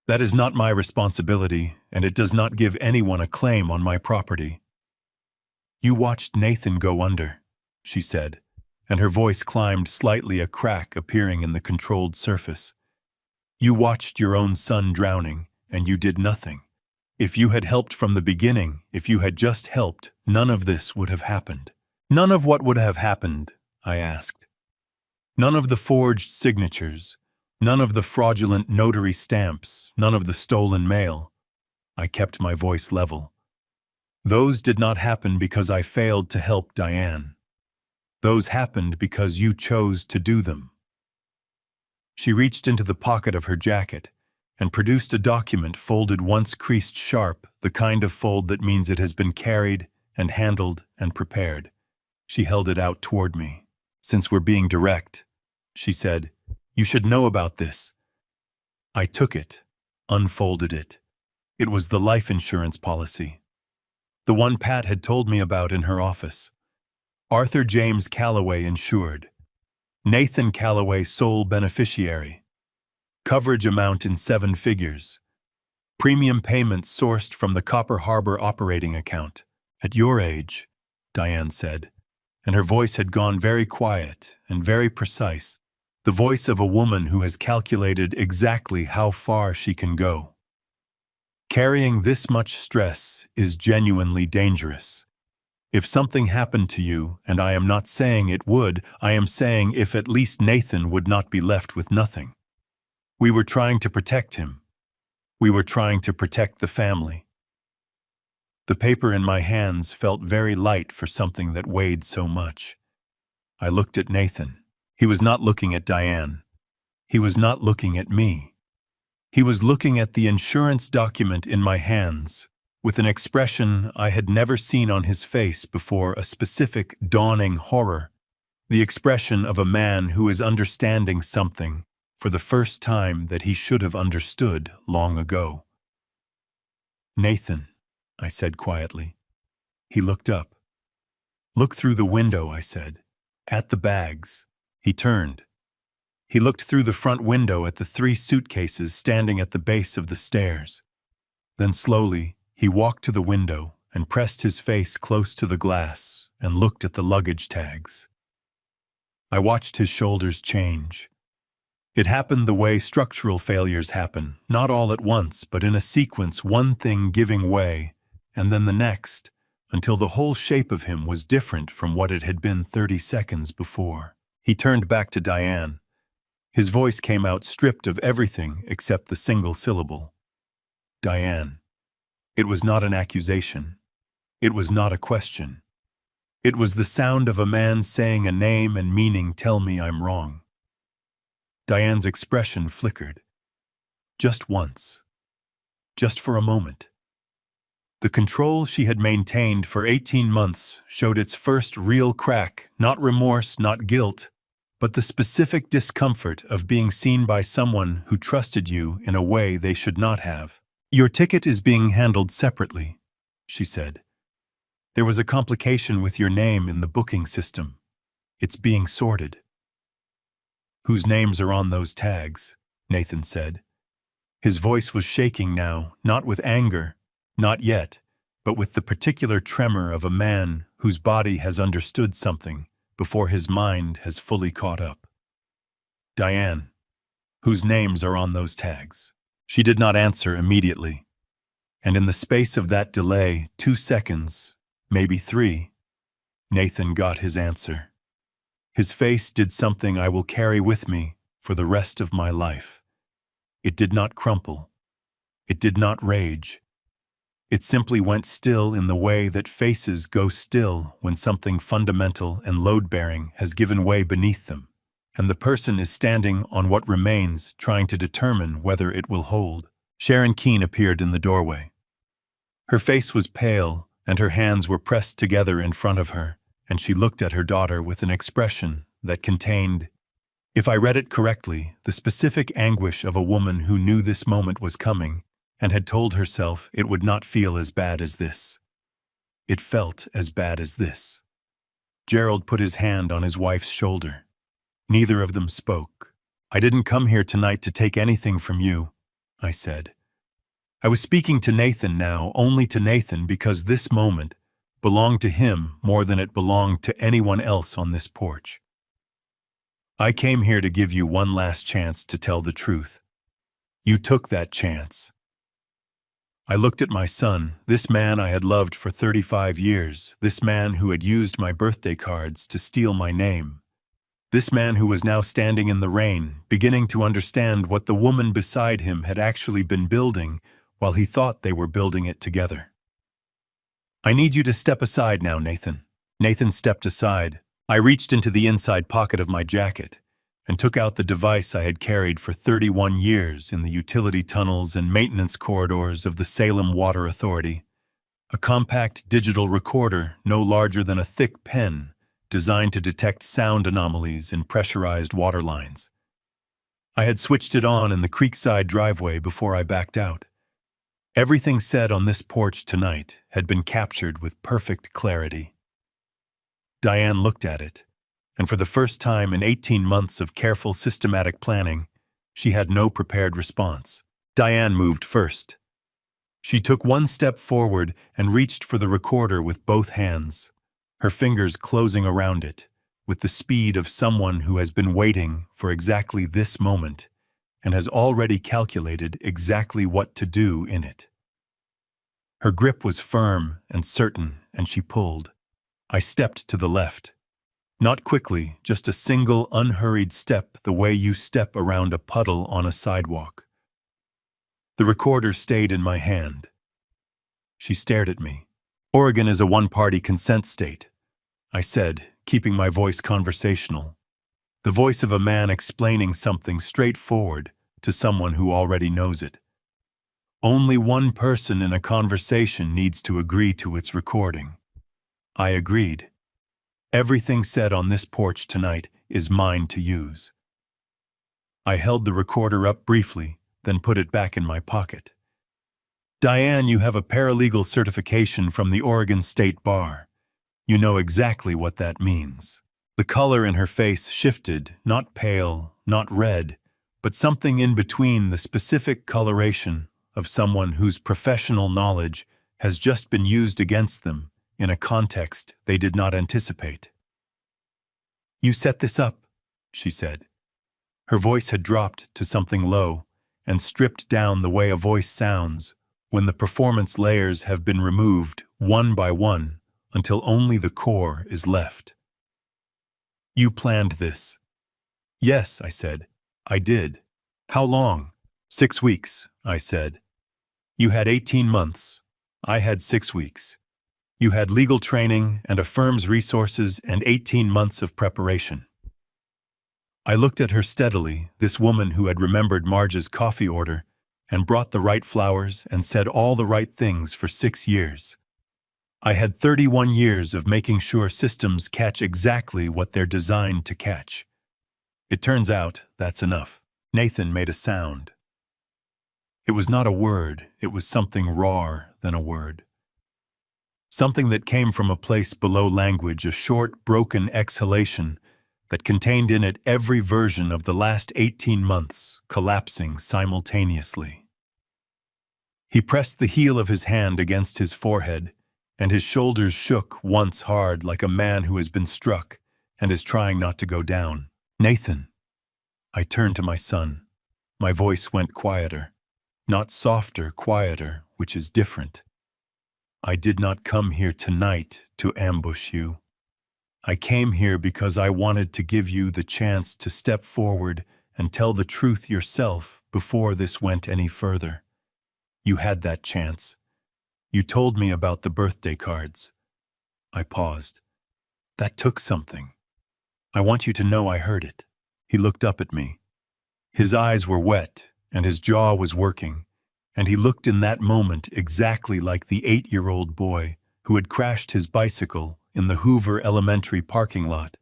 That is not my responsibility, and it does not give anyone a claim on my property. You watched Nathan go under, she said, and her voice climbed slightly, a crack appearing in the controlled surface. You watched your own son drowning, and you did nothing. If you had helped from the beginning, if you had just helped, none of this would have happened. None of what would have happened, I asked. None of the forged signatures, none of the fraudulent notary stamps, none of the stolen mail. I kept my voice level. Those did not happen because I failed to help Diane. Those happened because you chose to do them. She reached into the pocket of her jacket and produced a document folded once creased sharp, the kind of fold that means it has been carried and handled and prepared. She held it out toward me. Since we're being direct, she said, you should know about this. I took it, unfolded it. It was the life insurance policy. The one Pat had told me about in her office. Arthur James Calloway insured. Nathan Calloway sole beneficiary. Coverage amount in 7 figures. Premium payments sourced from the Copper Harbor operating account. At your age, Diane said, and her voice had gone very quiet and very precise, the voice of a woman who has calculated exactly how far she can go. Carrying this much stress is genuinely dangerous. If something happened to you, and I am not saying it would, I am saying if at least Nathan would not be left with nothing. We were trying to protect him. We were trying to protect the family. The paper in my hands felt very light for something that weighed so much. I looked at Nathan. He was not looking at Diane. He was not looking at me. He was looking at the insurance document in my hands, with an expression I had never seen on his face before, a specific, dawning horror, the expression of a man who is understanding something for the first time that he should have understood long ago. Nathan, I said quietly. He looked up. Look through the window, I said. At the bags. He turned. He looked through the front window at the 3 suitcases standing at the base of the stairs. Then slowly, he walked to the window and pressed his face close to the glass and looked at the luggage tags. I watched his shoulders change. It happened the way structural failures happen, not all at once, but in a sequence, one thing giving way, and then the next, until the whole shape of him was different from what it had been 30 seconds before. He turned back to Diane. His voice came out stripped of everything except the single syllable. Diane. It was not an accusation. It was not a question. It was the sound of a man saying a name and meaning, "Tell me I'm wrong." Diane's expression flickered. Just once. Just for a moment. The control she had maintained for 18 months showed its first real crack, not remorse, not guilt, but the specific discomfort of being seen by someone who trusted you in a way they should not have. "Your ticket is being handled separately," she said. "There was a complication with your name in the booking system. It's being sorted." "Whose names are on those tags?" Nathan said. His voice was shaking now, not with anger, not yet, but with the particular tremor of a man whose body has understood something before his mind has fully caught up. "Diane, whose names are on those tags?" She did not answer immediately, and in the space of that delay, 2 seconds, maybe 3, Nathan got his answer. His face did something I will carry with me for the rest of my life. It did not crumple. It did not rage. It simply went still in the way that faces go still when something fundamental and load-bearing has given way beneath them, and the person is standing on what remains, trying to determine whether it will hold. Sharon Keene appeared in the doorway. Her face was pale, and her hands were pressed together in front of her, and she looked at her daughter with an expression that contained, if I read it correctly, the specific anguish of a woman who knew this moment was coming and had told herself it would not feel as bad as this. It felt as bad as this. Gerald put his hand on his wife's shoulder. Neither of them spoke. "I didn't come here tonight to take anything from you," I said. I was speaking to Nathan now, only to Nathan, because this moment belonged to him more than it belonged to anyone else on this porch. "I came here to give you one last chance to tell the truth. You took that chance." I looked at my son, this man I had loved for 35 years, this man who had used my birthday cards to steal my name, this man who was now standing in the rain, beginning to understand what the woman beside him had actually been building while he thought they were building it together. "I need you to step aside now, Nathan." Nathan stepped aside. I reached into the inside pocket of my jacket and took out the device I had carried for 31 years in the utility tunnels and maintenance corridors of the Salem Water Authority, a compact digital recorder no larger than a thick pen designed to detect sound anomalies in pressurized water lines. I had switched it on in the creekside driveway before I backed out. Everything said on this porch tonight had been captured with perfect clarity. Diane looked at it, and for the first time in 18 months of careful, systematic planning, she had no prepared response. Diane moved first. She took one step forward and reached for the recorder with both hands, her fingers closing around it, with the speed of someone who has been waiting for exactly this moment and has already calculated exactly what to do in it. Her grip was firm and certain, and she pulled. I stepped to the left. Not quickly, just a single unhurried step the way you step around a puddle on a sidewalk. The recorder stayed in my hand. She stared at me. "Oregon is a one-party consent state," I said, keeping my voice conversational. The voice of a man explaining something straightforward to someone who already knows it. Only one person in a conversation needs to agree to its recording. I agreed. Everything said on this porch tonight is mine to use. I held the recorder up briefly, then put it back in my pocket. "Diane, you have a paralegal certification from the Oregon State Bar. You know exactly what that means." The color in her face shifted, not pale, not red, but something in between the specific coloration of someone whose professional knowledge has just been used against them in a context they did not anticipate. "You set this up," she said. Her voice had dropped to something low and stripped down the way a voice sounds when the performance layers have been removed one by one until only the core is left. "You planned this." "Yes," I said. "I did." "How long?" "6 weeks," I said. "You had 18 months. I had 6 weeks. You had legal training and a firm's resources and 18 months of preparation." I looked at her steadily, this woman who had remembered Marge's coffee order and brought the right flowers and said all the right things for 6 years. I had 31 years of making sure systems catch exactly what they're designed to catch. It turns out that's enough. Nathan made a sound. It was not a word, it was something rawer than a word. Something that came from a place below language, a short, broken exhalation that contained in it every version of the last 18 months collapsing simultaneously. He pressed the heel of his hand against his forehead, and his shoulders shook once hard like a man who has been struck and is trying not to go down. "Nathan." I turned to my son. My voice went quieter. Not softer, quieter, which is different. "I did not come here tonight to ambush you. I came here because I wanted to give you the chance to step forward and tell the truth yourself before this went any further. You had that chance. You told me about the birthday cards." I paused. "That took something. I want you to know I heard it." He looked up at me. His eyes were wet and his jaw was working, and he looked in that moment exactly like the 8-year-old boy who had crashed his bicycle in the Hoover Elementary parking lot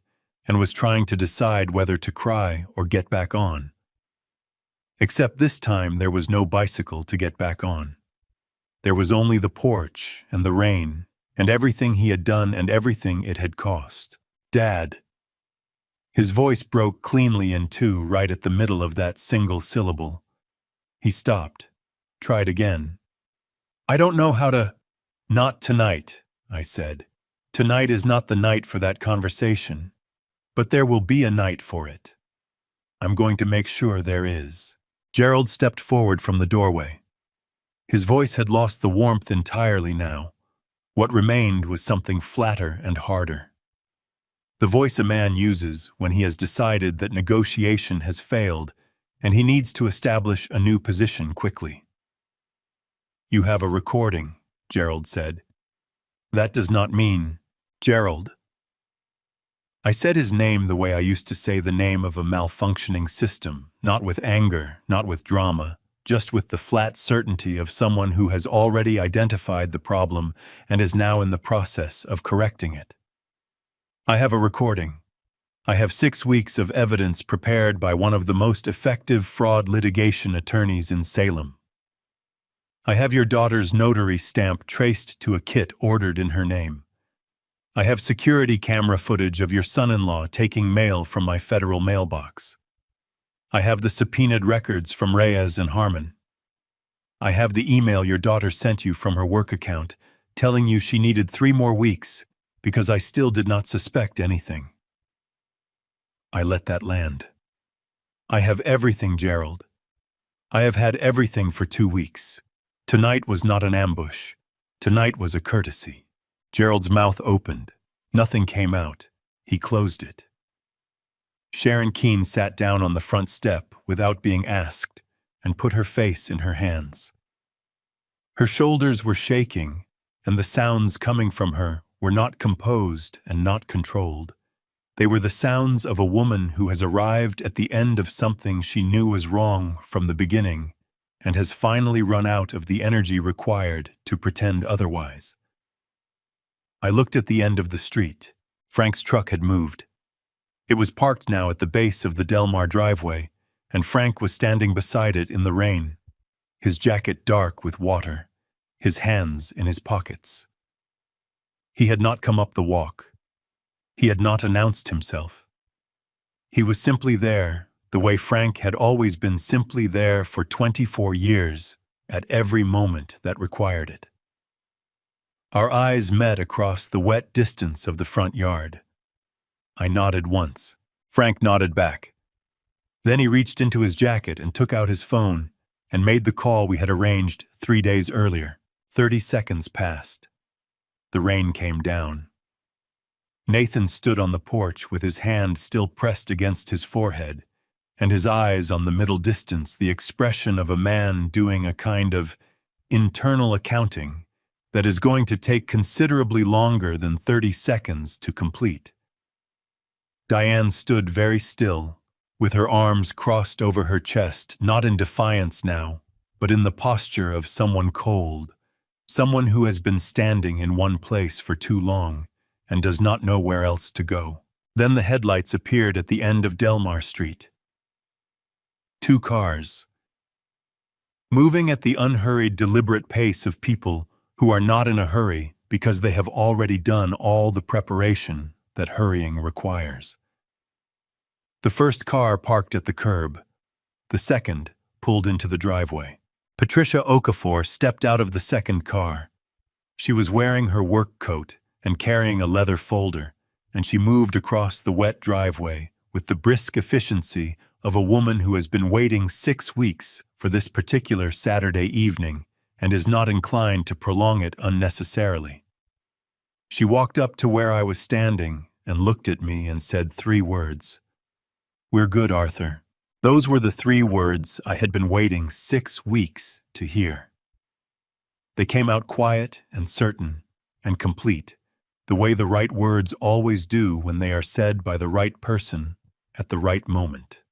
and was trying to decide whether to cry or get back on. Except this time there was no bicycle to get back on. There was only the porch and the rain and everything he had done and everything it had cost. "Dad." His voice broke cleanly in two right at the middle of that single syllable. He stopped, tried again. "I don't know how to—" "Not tonight," I said. "Tonight is not the night for that conversation. But there will be a night for it. I'm going to make sure there is." Gerald stepped forward from the doorway. His voice had lost the warmth entirely now. What remained was something flatter and harder. The voice a man uses when he has decided that negotiation has failed and he needs to establish a new position quickly. "You have a recording," Gerald said. "That does not mean—" "Gerald." I said his name the way I used to say the name of a malfunctioning system, not with anger, not with drama, just with the flat certainty of someone who has already identified the problem and is now in the process of correcting it. "I have a recording. I have 6 weeks of evidence prepared by one of the most effective fraud litigation attorneys in Salem. I have your daughter's notary stamp traced to a kit ordered in her name. I have security camera footage of your son-in-law taking mail from my federal mailbox. I have the subpoenaed records from Reyes and Harmon. I have the email your daughter sent you from her work account telling you she needed 3 more weeks because I still did not suspect anything." I let that land. "I have everything, Gerald. I have had everything for 2 weeks. Tonight was not an ambush. Tonight was a courtesy." Gerald's mouth opened. Nothing came out. He closed it. Sharon Keene sat down on the front step without being asked and put her face in her hands. Her shoulders were shaking, and the sounds coming from her were not composed and not controlled. They were the sounds of a woman who has arrived at the end of something she knew was wrong from the beginning and has finally run out of the energy required to pretend otherwise. I looked at the end of the street. Frank's truck had moved. It was parked now at the base of the Delmar driveway, and Frank was standing beside it in the rain, his jacket dark with water, his hands in his pockets. He had not come up the walk. He had not announced himself. He was simply there, the way Frank had always been simply there for 24 years, at every moment that required it. Our eyes met across the wet distance of the front yard. I nodded once. Frank nodded back. Then he reached into his jacket and took out his phone and made the call we had arranged 3 days earlier. 30 seconds passed. The rain came down. Nathan stood on the porch with his hand still pressed against his forehead, and his eyes on the middle distance, the expression of a man doing a kind of internal accounting that is going to take considerably longer than 30 seconds to complete. Diane stood very still, with her arms crossed over her chest, not in defiance now, but in the posture of someone cold, someone who has been standing in one place for too long and does not know where else to go. Then the headlights appeared at the end of Delmar Street. 2 cars. Moving at the unhurried, deliberate pace of people who are not in a hurry because they have already done all the preparation that hurrying requires. The first car parked at the curb. The second pulled into the driveway. Patricia Okafor stepped out of the second car. She was wearing her work coat and carrying a leather folder, and she moved across the wet driveway with the brisk efficiency of a woman who has been waiting 6 weeks for this particular Saturday evening and is not inclined to prolong it unnecessarily. She walked up to where I was standing and looked at me and said 3 words. "We're good, Arthur." Those were the 3 words I had been waiting 6 weeks to hear. They came out quiet and certain and complete, the way the right words always do when they are said by the right person at the right moment.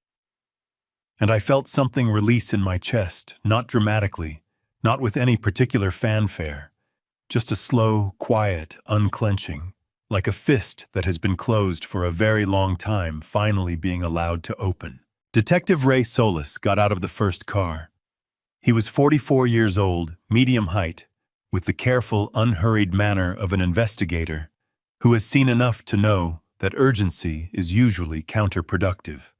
And I felt something release in my chest, not dramatically, not with any particular fanfare, just a slow, quiet unclenching, like a fist that has been closed for a very long time finally being allowed to open. Detective Ray Solis got out of the first car. He was 44 years old, medium height, with the careful, unhurried manner of an investigator who has seen enough to know that urgency is usually counterproductive.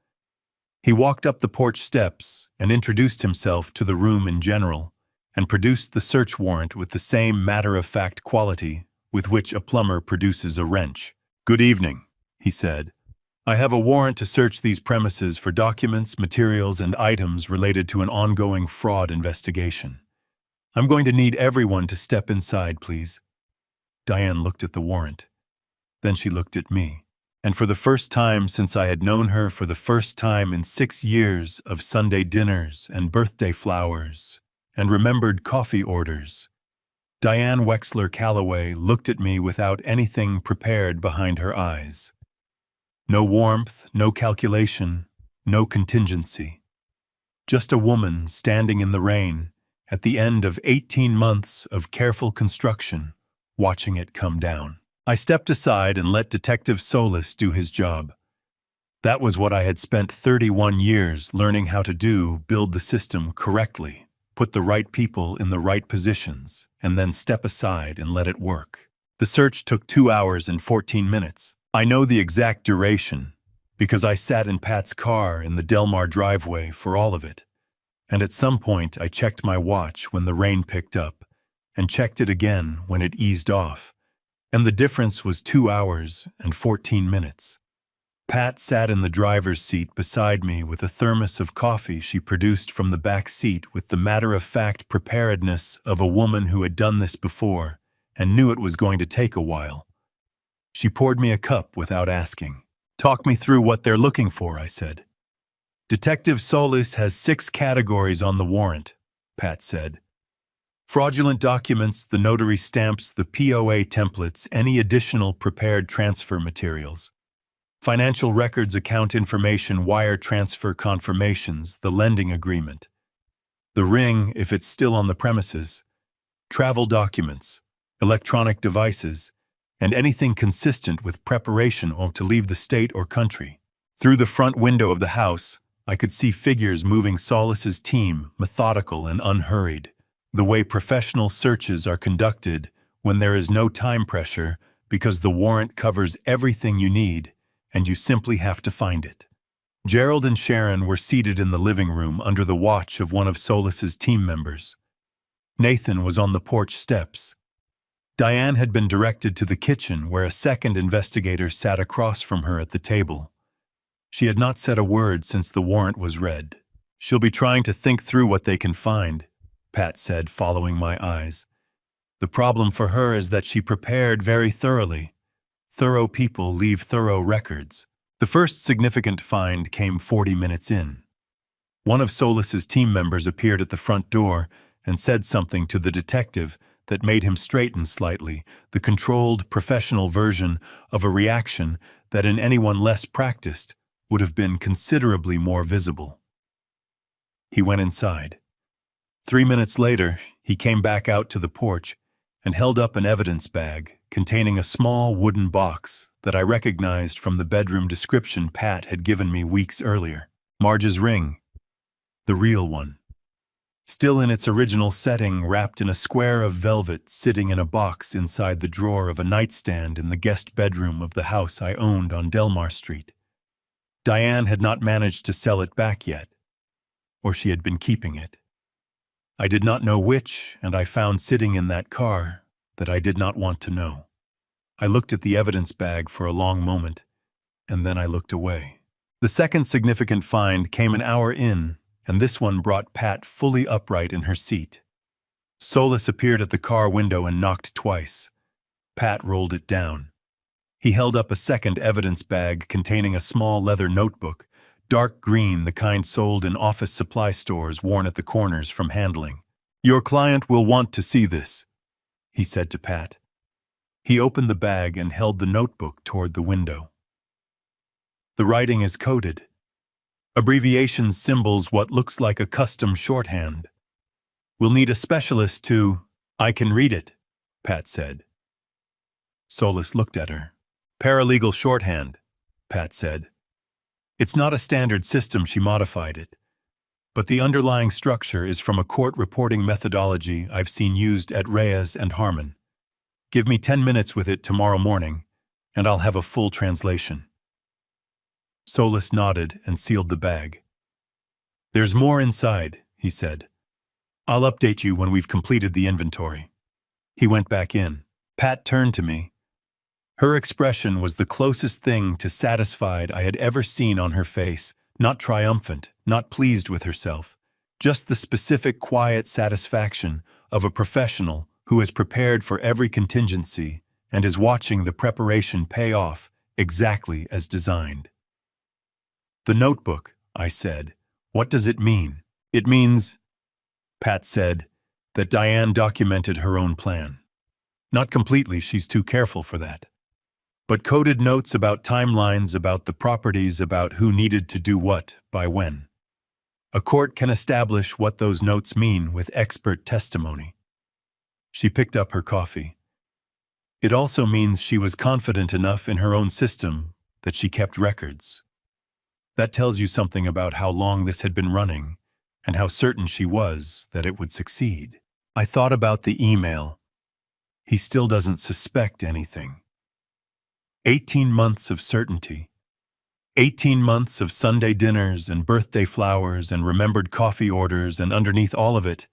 He walked up the porch steps and introduced himself to the room in general and produced the search warrant with the same matter-of-fact quality with which a plumber produces a wrench. "Good evening," he said. "I have a warrant to search these premises for documents, materials, and items related to an ongoing fraud investigation. I'm going to need everyone to step inside, please." Diane looked at the warrant. Then she looked at me. And for the first time since I had known her, for the first time in 6 years of Sunday dinners and birthday flowers and remembered coffee orders, Diane Wexler Calloway looked at me without anything prepared behind her eyes. No warmth, no calculation, no contingency. Just a woman standing in the rain at the end of 18 months of careful construction, watching it come down. I stepped aside and let Detective Solis do his job. That was what I had spent 31 years learning how to do: build the system correctly, put the right people in the right positions, and then step aside and let it work. The search took 2 hours and 14 minutes. I know the exact duration because I sat in Pat's car in the Delmar driveway for all of it. And at some point I checked my watch when the rain picked up and checked it again when it eased off. And the difference was 2 hours and 14 minutes. Pat sat in the driver's seat beside me with a thermos of coffee she produced from the back seat with the matter-of-fact preparedness of a woman who had done this before and knew it was going to take a while. She poured me a cup without asking. "Talk me through what they're looking for," I said. "Detective Solis has 6 categories on the warrant," Pat said. "Fraudulent documents, the notary stamps, the POA templates, any additional prepared transfer materials. Financial records, account information, wire transfer confirmations, the lending agreement. The ring, if it's still on the premises. Travel documents, electronic devices, and anything consistent with preparation to leave the state or country." Through the front window of the house, I could see figures moving Solis's team, methodical and unhurried, the way professional searches are conducted when there is no time pressure because the warrant covers everything you need and you simply have to find it. Gerald and Sharon were seated in the living room under the watch of one of Solis's team members. Nathan was on the porch steps. Diane had been directed to the kitchen where a second investigator sat across from her at the table. She had not said a word since the warrant was read. "She'll be trying to think through what they can find," Pat said, following my eyes. "The problem for her is that she prepared very thoroughly. Thorough people leave thorough records." The first significant find came 40 minutes in. One of Solis's team members appeared at the front door and said something to the detective that made him straighten slightly, the controlled, professional version of a reaction that in anyone less practiced would have been considerably more visible. He went inside. 3 minutes later, he came back out to the porch and held up an evidence bag containing a small wooden box that I recognized from the bedroom description Pat had given me weeks earlier. Marge's ring. The real one. Still in its original setting, wrapped in a square of velvet, sitting in a box inside the drawer of a nightstand in the guest bedroom of the house I owned on Delmar Street. Diane had not managed to sell it back yet, or she had been keeping it. I did not know which, and I found sitting in that car that I did not want to know. I looked at the evidence bag for a long moment, and then I looked away. The second significant find came an hour in, and this one brought Pat fully upright in her seat. Solis appeared at the car window and knocked twice. Pat rolled it down. He held up a second evidence bag containing a small leather notebook, dark green, the kind sold in office supply stores worn at the corners from handling. "Your client will want to see this," he said to Pat. He opened the bag and held the notebook toward the window. The writing is coded. Abbreviations symbols what looks like a custom shorthand. "We'll need a specialist to—" "I can read it," Pat said. Solis looked at her. "Paralegal shorthand," Pat said. "It's not a standard system," she modified it, "but the underlying structure is from a court reporting methodology I've seen used at Reyes and Harmon. Give me 10 minutes with it tomorrow morning, and I'll have a full translation." Solis nodded and sealed the bag. "There's more inside," he said. "I'll update you when we've completed the inventory." He went back in. Pat turned to me. Her expression was the closest thing to satisfied I had ever seen on her face, not triumphant, not pleased with herself, just the specific quiet satisfaction of a professional who is prepared for every contingency and is watching the preparation pay off exactly as designed. "The notebook," I said. "What does it mean?" "It means," Pat said, "that Diane documented her own plan. Not completely, she's too careful for that. But coded notes about timelines, about the properties, about who needed to do what, by when. A court can establish what those notes mean with expert testimony." She picked up her coffee. "It also means she was confident enough in her own system that she kept records. That tells you something about how long this had been running and how certain she was that it would succeed." I thought about the email. He still doesn't suspect anything. 18 months of certainty. 18 months of Sunday dinners and birthday flowers and remembered coffee orders, and underneath all of it,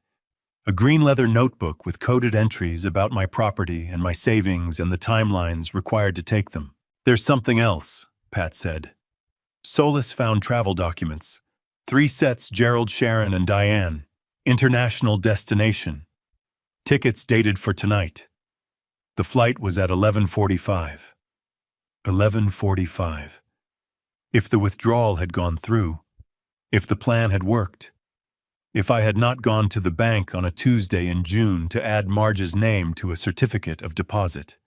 a green leather notebook with coded entries about my property and my savings and the timelines required to take them. "There's something else," Pat said. Solis found travel documents. 3 sets, Gerald, Sharon, and Diane. International destination. Tickets dated for tonight. The flight was at 11:45. 11:45. If the withdrawal had gone through, if the plan had worked, if I had not gone to the bank on a Tuesday in June to add Marge's name to a certificate of deposit,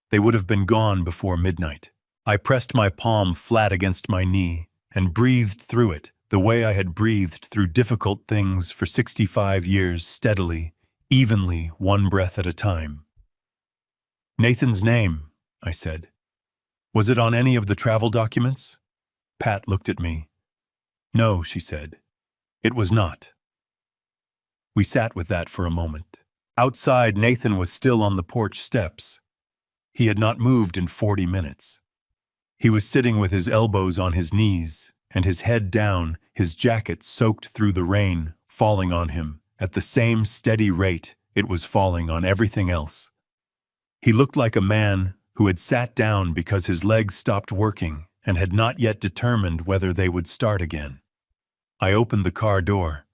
they would have been gone before midnight. I pressed my palm flat against my knee and breathed through it the way I had breathed through difficult things for 65 years, steadily, evenly, one breath at a time. "Nathan's name," I said. "Was it on any of the travel documents?" Pat looked at me. "No," she said. "It was not." We sat with that for a moment. Outside, Nathan was still on the porch steps. He had not moved in 40 minutes. He was sitting with his elbows on his knees and his head down, his jacket soaked through the rain, falling on him At the same steady rate, it was falling on everything else. He looked like a man who had sat down because his legs stopped working and had not yet determined whether they would start again. I opened the car door.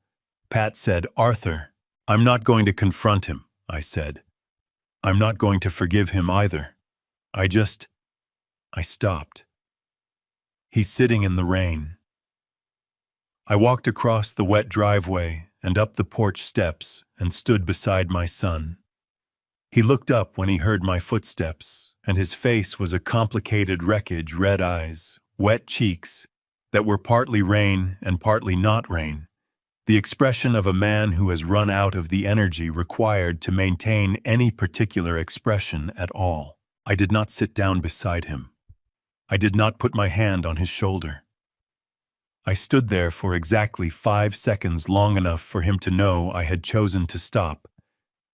Pat said, "Arthur, I'm not going to confront him," I said. "I'm not going to forgive him either. I stopped. He's sitting in the rain." I walked across the wet driveway and up the porch steps and stood beside my son. He looked up when he heard my footsteps, and his face was a complicated wreckage, red eyes, wet cheeks that were partly rain and partly not rain, the expression of a man who has run out of the energy required to maintain any particular expression at all. I did not sit down beside him. I did not put my hand on his shoulder. I stood there for exactly 5 seconds, long enough for him to know I had chosen to stop,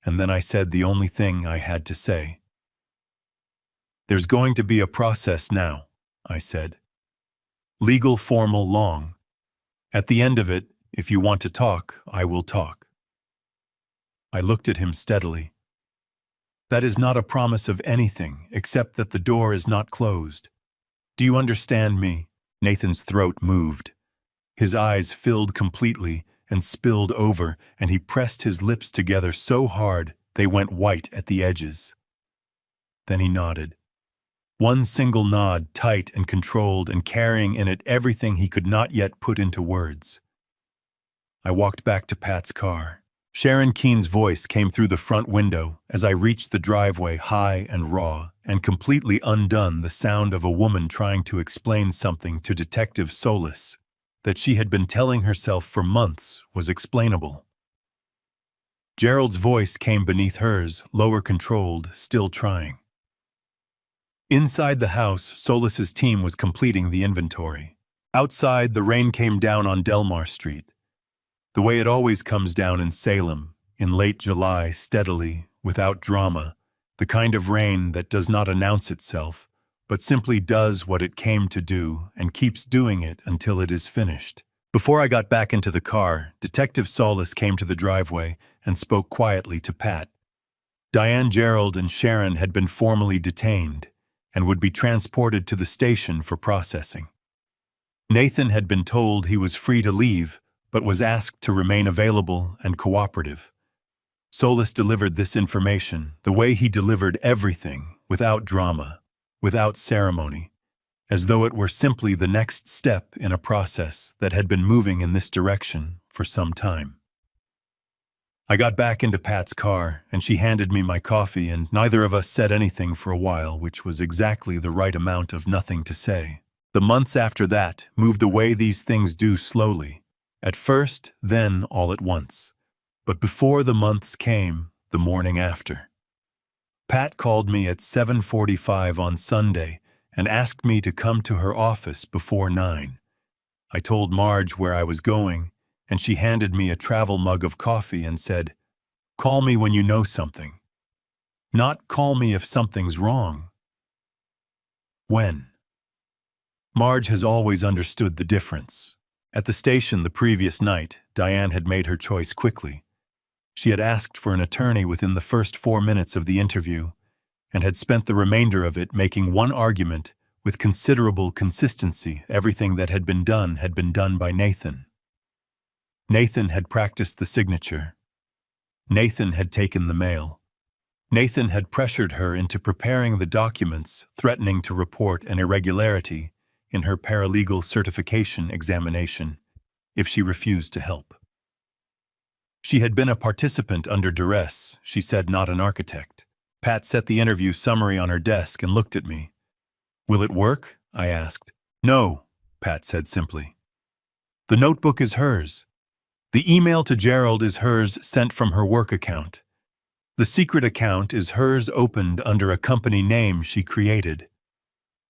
and then I said the only thing I had to say. "There's going to be a process now," I said. "Legal, formal, long. At the end of it, if you want to talk, I will talk." I looked at him steadily. "That is not a promise of anything except that the door is not closed. Do you understand me?" Nathan's throat moved. His eyes filled completely and spilled over, and he pressed his lips together so hard they went white at the edges. Then he nodded. One single nod, tight and controlled and carrying in it everything he could not yet put into words. I walked back to Pat's car. Sharon Keene's voice came through the front window as I reached the driveway, high and raw, and completely undone, the sound of a woman trying to explain something to Detective Solis that she had been telling herself for months was explainable. Gerald's voice came beneath hers, lower controlled, still trying. Inside the house, Solis's team was completing the inventory. Outside, the rain came down on Delmar Street, the way it always comes down in Salem, in late July, steadily, without drama, the kind of rain that does not announce itself, but simply does what it came to do and keeps doing it until it is finished. Before I got back into the car, Detective Solis came to the driveway and spoke quietly to Pat. Diane, Gerald, and Sharon had been formally detained and would be transported to the station for processing. Nathan had been told he was free to leave, but was asked to remain available and cooperative. Solis delivered this information the way he delivered everything, without drama, without ceremony, as though it were simply the next step in a process that had been moving in this direction for some time. I got back into Pat's car, and she handed me my coffee, and neither of us said anything for a while, which was exactly the right amount of nothing to say. The months after that moved the way these things do, slowly. At first, then all at once. But before the months came, the morning after. Pat called me at 7:45 on Sunday and asked me to come to her office before 9. I told Marge where I was going, and she handed me a travel mug of coffee and said, "Call me when you know something. Not call me if something's wrong." When? Marge has always understood the difference. At the station the previous night, Diane had made her choice quickly. She had asked for an attorney within the first 4 minutes of the interview and had spent the remainder of it making one argument with considerable consistency. Everything that had been done by Nathan. Nathan had practiced the signature. Nathan had taken the mail. Nathan had pressured her into preparing the documents threatening to report an irregularity in her paralegal certification examination if she refused to help. She had been a participant under duress, she said, not an architect. Pat set the interview summary on her desk and looked at me. "Will it work?" I asked. "No," Pat said simply. "The notebook is hers. The email to Gerald is hers, sent from her work account. The secret account is hers, opened under a company name she created.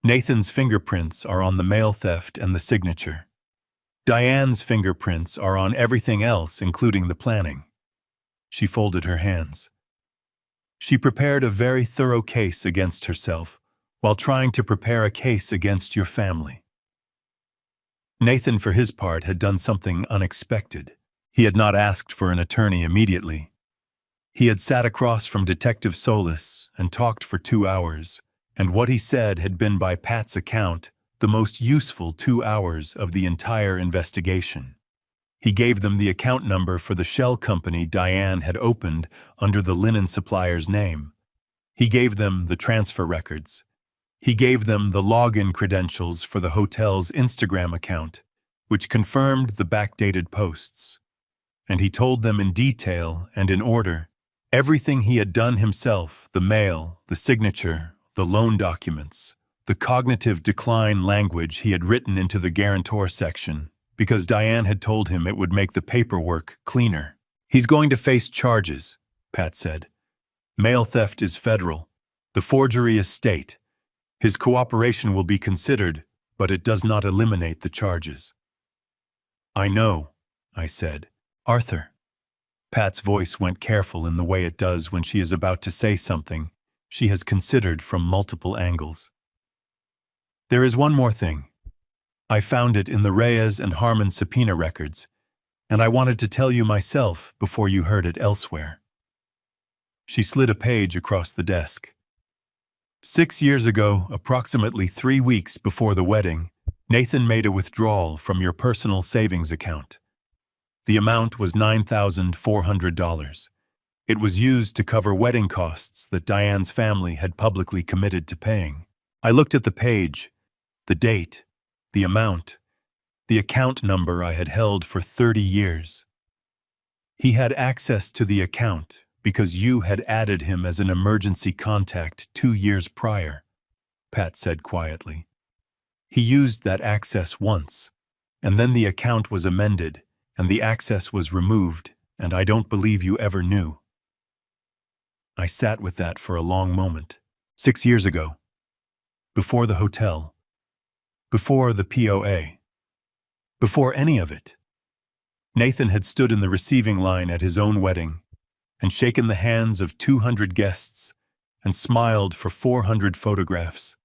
Nathan's fingerprints are on the mail theft and the signature. Diane's fingerprints are on everything else, including the planning." She folded her hands. "She prepared a very thorough case against herself while trying to prepare a case against your family. Nathan, for his part, had done something unexpected. He had not asked for an attorney immediately. He had sat across from Detective Solis and talked for 2 hours, and what he said had been, by Pat's account, the most useful 2 hours of the entire investigation. He gave them the account number for the shell company Diane had opened under the linen supplier's name. He gave them the transfer records. He gave them the login credentials for the hotel's Instagram account, which confirmed the backdated posts. And he told them in detail and in order everything he had done himself: the mail, the signature, the loan documents, the cognitive decline language he had written into the guarantor section, because Diane had told him it would make the paperwork cleaner. "He's going to face charges," Pat said. "Mail theft is federal. The forgery is state. His cooperation will be considered, but it does not eliminate the charges." "I know," I said. "Arthur." Pat's voice went careful in the way it does when she is about to say something she has considered from multiple angles. "There is one more thing. I found it in the Reyes and Harmon subpoena records, and I wanted to tell you myself before you heard it elsewhere." She slid a page across the desk. 6 years ago, approximately 3 weeks before the wedding, Nathan made a withdrawal from your personal savings account. The amount was $9,400. It was used to cover wedding costs that Diane's family had publicly committed to paying. I looked at the page, the date, the amount, the account number I had held for 30 years. He had access to the account because you had added him as an emergency contact 2 years prior, Pat said quietly. He used that access once, and then the account was amended, and the access was removed, and I don't believe you ever knew. I sat with that for a long moment. 6 years ago. Before the hotel. Before the POA. Before any of it. Nathan had stood in the receiving line at his own wedding and shaken the hands of 200 guests and smiled for 400 photographs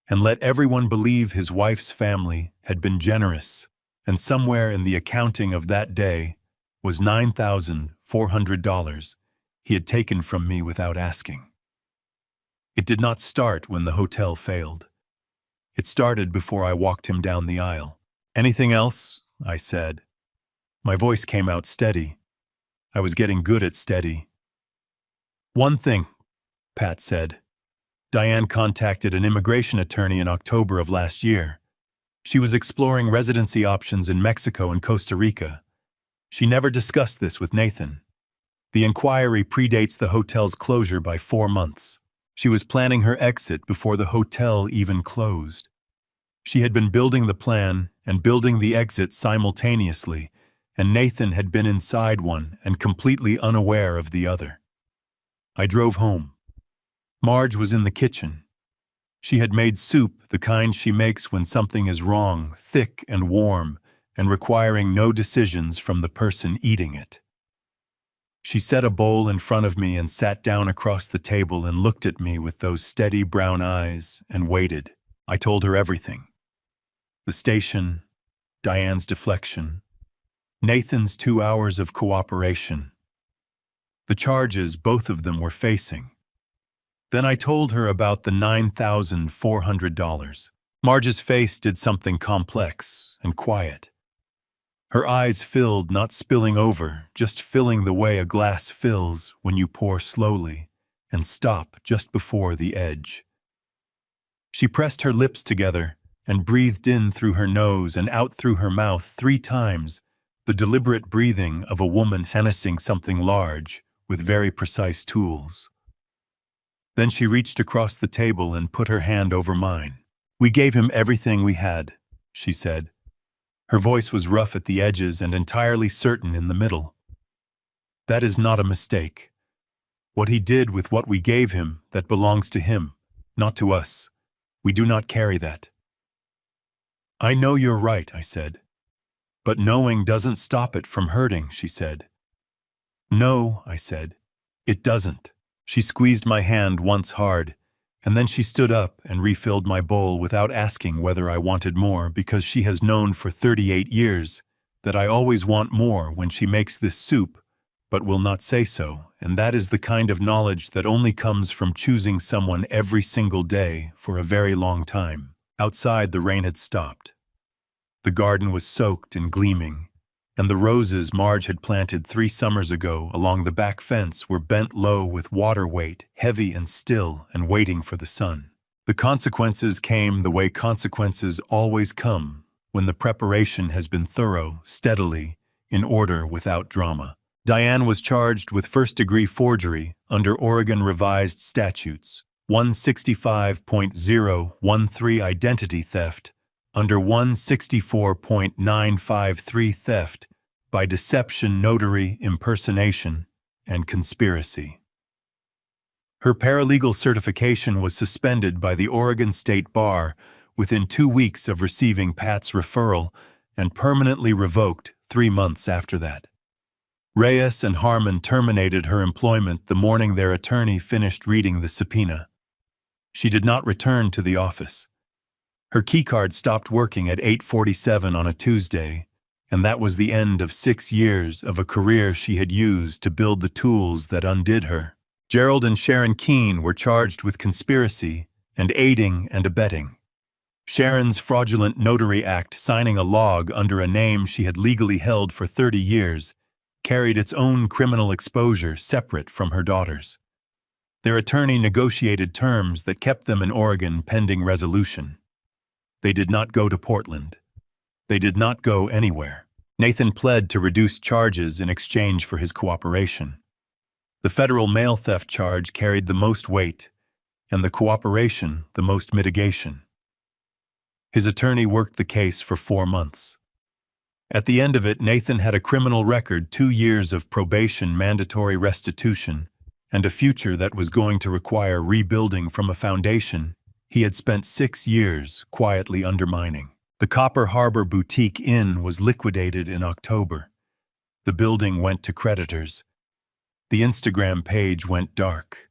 and let everyone believe his wife's family had been generous, and somewhere in the accounting of that day was $9,400 he had taken from me without asking. It did not start when the hotel failed. It started before I walked him down the aisle. "Anything else?" I said. My voice came out steady. I was getting good at steady. "One thing," Pat said. "Diane contacted an immigration attorney in October of last year. She was exploring residency options in Mexico and Costa Rica. She never discussed this with Nathan. The inquiry predates the hotel's closure by 4 months. She was planning her exit before the hotel even closed. She had been building the plan and building the exit simultaneously, and Nathan had been inside one and completely unaware of the other. I drove home. Marge was in the kitchen. She had made soup, the kind she makes when something is wrong, thick and warm, and requiring no decisions from the person eating it. She set a bowl in front of me and sat down across the table and looked at me with those steady brown eyes and waited. I told her everything. The station, Diane's deflection, Nathan's 2 hours of cooperation, the charges both of them were facing. Then I told her about the $9,400. Marge's face did something complex and quiet. Her eyes filled, not spilling over, just filling the way a glass fills when you pour slowly and stop just before the edge. She pressed her lips together and breathed in through her nose and out through her mouth 3 times, the deliberate breathing of a woman harnessing something large with very precise tools. Then she reached across the table and put her hand over mine. "We gave him everything we had," she said. Her voice was rough at the edges and entirely certain in the middle. "That is not a mistake. What he did with what we gave him, that belongs to him, not to us. We do not carry that." "I know you're right," I said. "But knowing doesn't stop it from hurting," she said. "No," I said, "it doesn't." She squeezed my hand once hard, and then she stood up and refilled my bowl without asking whether I wanted more, because she has known for 38 years that I always want more when she makes this soup, but will not say so, and that is the kind of knowledge that only comes from choosing someone every single day for a very long time. Outside, the rain had stopped. The garden was soaked and gleaming, and the roses Marge had planted 3 summers ago along the back fence were bent low with water weight, heavy and still and waiting for the sun. The consequences came the way consequences always come, when the preparation has been thorough, steadily, in order without drama. Diane was charged with first-degree forgery under Oregon Revised Statutes, 165.013 identity theft, under 164.953 theft by deception, notary, impersonation, and conspiracy. Her paralegal certification was suspended by the Oregon State Bar within 2 weeks of receiving Pat's referral and permanently revoked 3 months after that. Reyes and Harmon terminated her employment the morning their attorney finished reading the subpoena. She did not return to the office. Her keycard stopped working at 8:47 on a Tuesday, and that was the end of 6 years of a career she had used to build the tools that undid her. Gerald and Sharon Keene were charged with conspiracy and aiding and abetting. Sharon's fraudulent notary act signing a log under a name she had legally held for 30 years carried its own criminal exposure separate from her daughter's. Their attorney negotiated terms that kept them in Oregon pending resolution. They did not go to Portland. They did not go anywhere. Nathan pled to reduce charges in exchange for his cooperation. The federal mail theft charge carried the most weight, and the cooperation the most mitigation. His attorney worked the case for 4 months. At the end of it, Nathan had a criminal record, 2 years of probation, mandatory restitution, and a future that was going to require rebuilding from a foundation he had spent 6 years quietly undermining. The Copper Harbor Boutique Inn was liquidated in October. The building went to creditors. The Instagram page went dark.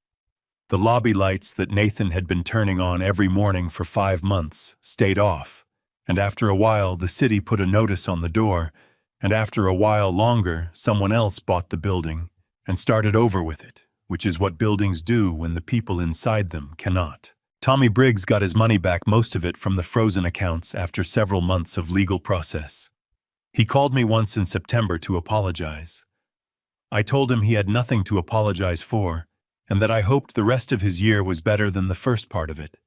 The lobby lights that Nathan had been turning on every morning for 5 months stayed off, and after a while the city put a notice on the door, and after a while longer someone else bought the building and started over with it, which is what buildings do when the people inside them cannot. Tommy Briggs got his money back, most of it from the frozen accounts, after several months of legal process. He called me once in September to apologize. I told him he had nothing to apologize for, and that I hoped the rest of his year was better than the first part of it.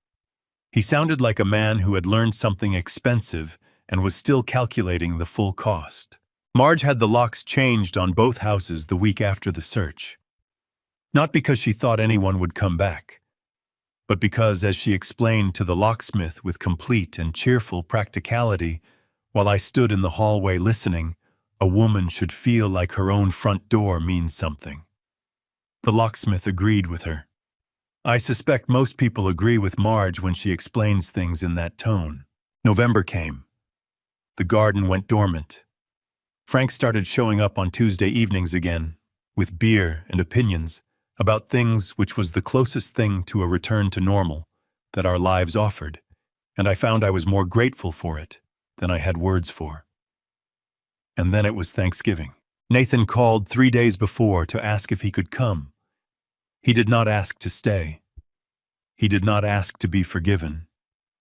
He sounded like a man who had learned something expensive and was still calculating the full cost. Marge had the locks changed on both houses the week after the search. Not because she thought anyone would come back, but because, as she explained to the locksmith with complete and cheerful practicality, while I stood in the hallway listening, a woman should feel like her own front door means something. The locksmith agreed with her. I suspect most people agree with Marge when she explains things in that tone. November came. The garden went dormant. Frank started showing up on Tuesday evenings again, with beer and opinions about things which was the closest thing to a return to normal that our lives offered, and I found I was more grateful for it than I had words for. And then it was Thanksgiving. Nathan called 3 days before to ask if he could come. He did not ask to stay. He did not ask to be forgiven.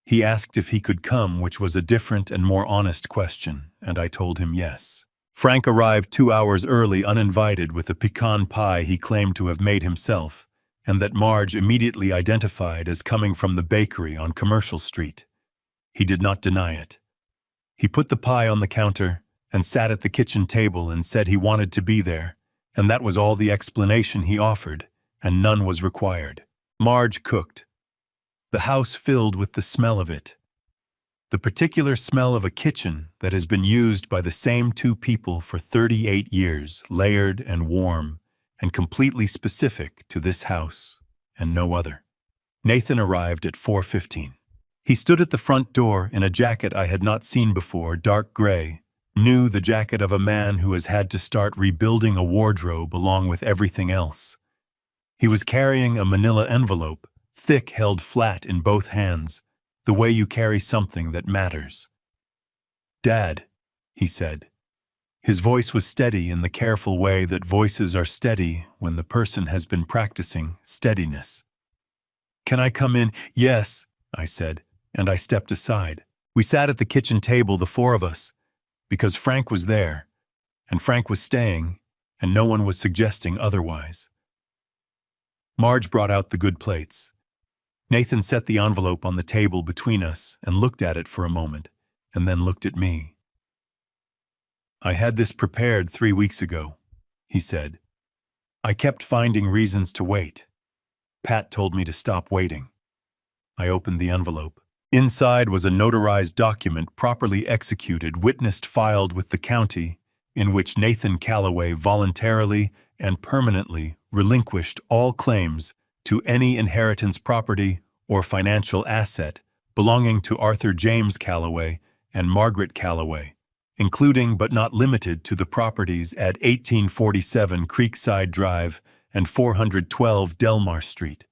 He asked if he could come, which was a different and more honest question, and I told him yes. Frank arrived 2 hours early, uninvited, with a pecan pie he claimed to have made himself, and that Marge immediately identified as coming from the bakery on Commercial Street. He did not deny it. He put the pie on the counter and sat at the kitchen table and said he wanted to be there, and that was all the explanation he offered, and none was required. Marge cooked. The house filled with the smell of it. The particular smell of a kitchen that has been used by the same 2 people for 38 years, layered and warm, and completely specific to this house and no other. Nathan arrived at 4:15. He stood at the front door in a jacket I had not seen before, dark gray, new, the jacket of a man who has had to start rebuilding a wardrobe along with everything else. He was carrying a manila envelope, thick, held flat in both hands, the way you carry something that matters. "Dad," he said. His voice was steady in the careful way that voices are steady when the person has been practicing steadiness. "Can I come in?" "Yes," I said, and I stepped aside. We sat at the kitchen table, the four of us, because Frank was there, and Frank was staying, and no one was suggesting otherwise. Marge brought out the good plates. Nathan set the envelope on the table between us and looked at it for a moment, and then looked at me. "I had this prepared 3 weeks ago," he said. "I kept finding reasons to wait. Pat told me to stop waiting." I opened the envelope. Inside was a notarized document properly executed, witnessed, filed with the county, in which Nathan Calloway voluntarily and permanently relinquished all claims to any inheritance property or financial asset belonging to Arthur James Calloway and Margaret Calloway, including but not limited to the properties at 1847 Creekside Drive and 412 Delmar Street.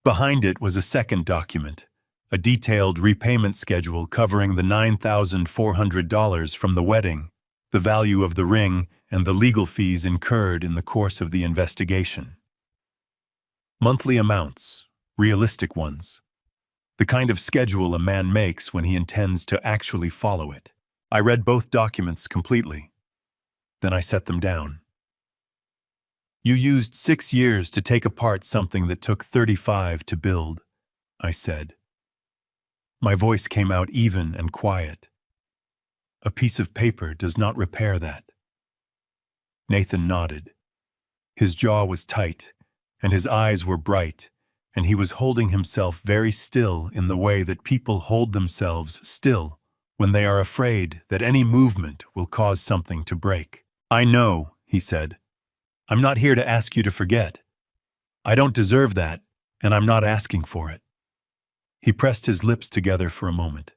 Behind it was a second document, a detailed repayment schedule covering the $9,400 from the wedding, the value of the ring, and the legal fees incurred in the course of the investigation. Monthly amounts, realistic ones. The kind of schedule a man makes when he intends to actually follow it. I read both documents completely. Then I set them down. "You used 6 years to take apart something that took 35 to build," I said. My voice came out even and quiet. "A piece of paper does not repair that." Nathan nodded. His jaw was tight, and his eyes were bright, and he was holding himself very still in the way that people hold themselves still when they are afraid that any movement will cause something to break. "I know," he said. "I'm not here to ask you to forget. I don't deserve that, and I'm not asking for it." He pressed his lips together for a moment.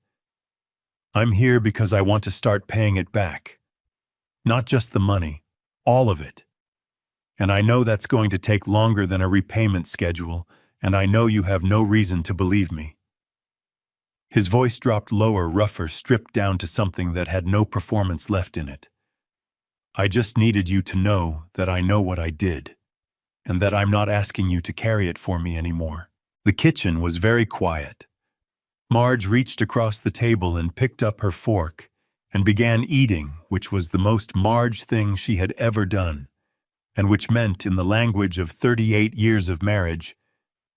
"I'm here because I want to start paying it back. Not just the money, all of it. And I know that's going to take longer than a repayment schedule, and I know you have no reason to believe me." His voice dropped lower, rougher, stripped down to something that had no performance left in it. "I just needed you to know that I know what I did, and that I'm not asking you to carry it for me anymore." The kitchen was very quiet. Marge reached across the table and picked up her fork and began eating, which was the most Marge thing she had ever done, and which meant, in the language of 38 years of marriage,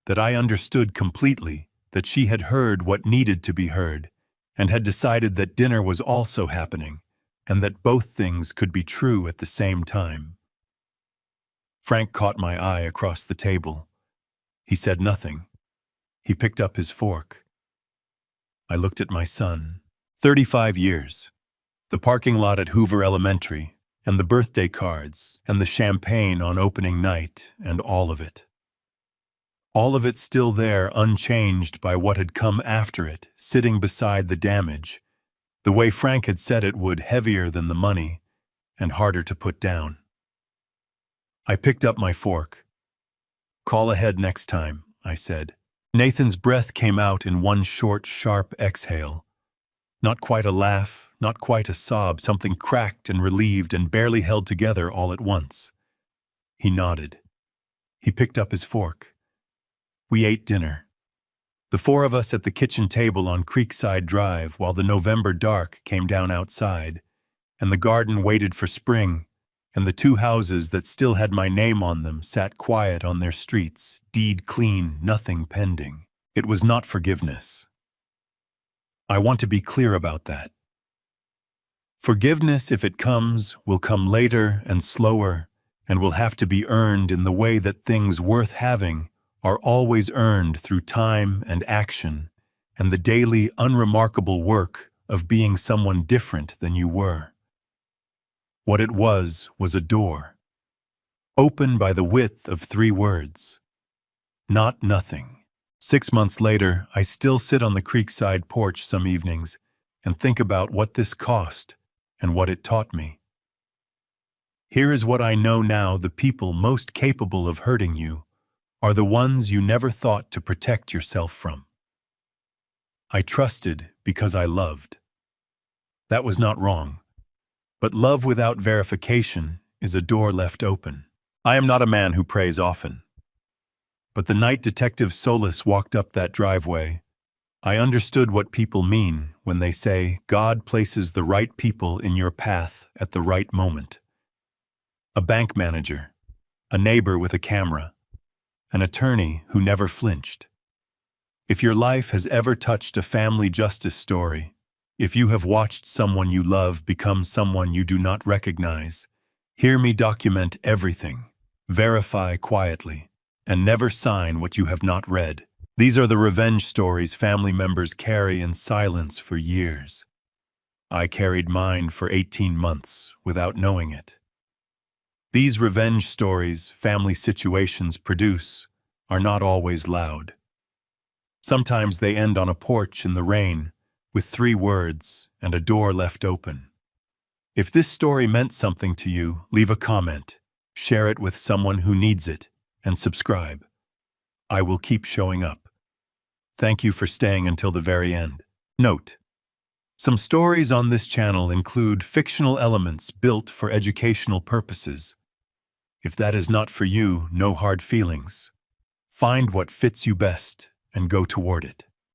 that I understood completely that she had heard what needed to be heard and had decided that dinner was also happening, and that both things could be true at the same time. Frank caught my eye across the table. He said nothing. He picked up his fork. I looked at my son. 35 years. The parking lot at Hoover Elementary, and the birthday cards, and the champagne on opening night, and all of it. All of it still there, unchanged by what had come after it, sitting beside the damage, the way Frank had said it would, heavier than the money, and harder to put down. I picked up my fork. "Call ahead next time," I said. Nathan's breath came out in one short, sharp exhale. Not quite a laugh, not quite a sob, something cracked and relieved and barely held together all at once. He nodded. He picked up his fork. We ate dinner. The four of us at the kitchen table on Creekside Drive while the November dark came down outside, and the garden waited for spring, and the two houses that still had my name on them sat quiet on their streets, deed clean, nothing pending. It was not forgiveness. I want to be clear about that. Forgiveness, if it comes, will come later and slower, and will have to be earned in the way that things worth having are always earned through time and action, and the daily, unremarkable work of being someone different than you were. What it was a door, open by the width of 3 words. Not nothing. 6 months later, I still sit on the Creekside porch some evenings and think about what this cost and what it taught me. Here is what I know now: the people most capable of hurting you are the ones you never thought to protect yourself from. I trusted because I loved. That was not wrong, But love without verification is a door left open. I am not a man who prays often. But the night Detective Solis walked up that driveway, I understood what people mean when they say God places the right people in your path at the right moment. A bank manager, a neighbor with a camera, an attorney who never flinched. If your life has ever touched a family justice story, if you have watched someone you love become someone you do not recognize, hear me document everything, verify quietly, and never sign what you have not read. These are the revenge stories family members carry in silence for years. I carried mine for 18 months without knowing it. These revenge stories family situations produce are not always loud. Sometimes they end on a porch in the rain, with 3 words and a door left open. If this story meant something to you, leave a comment, share it with someone who needs it, and subscribe. I will keep showing up. Thank you for staying until the very end. Note: some stories on this channel include fictional elements built for educational purposes. If that is not for you, no hard feelings. Find what fits you best and go toward it.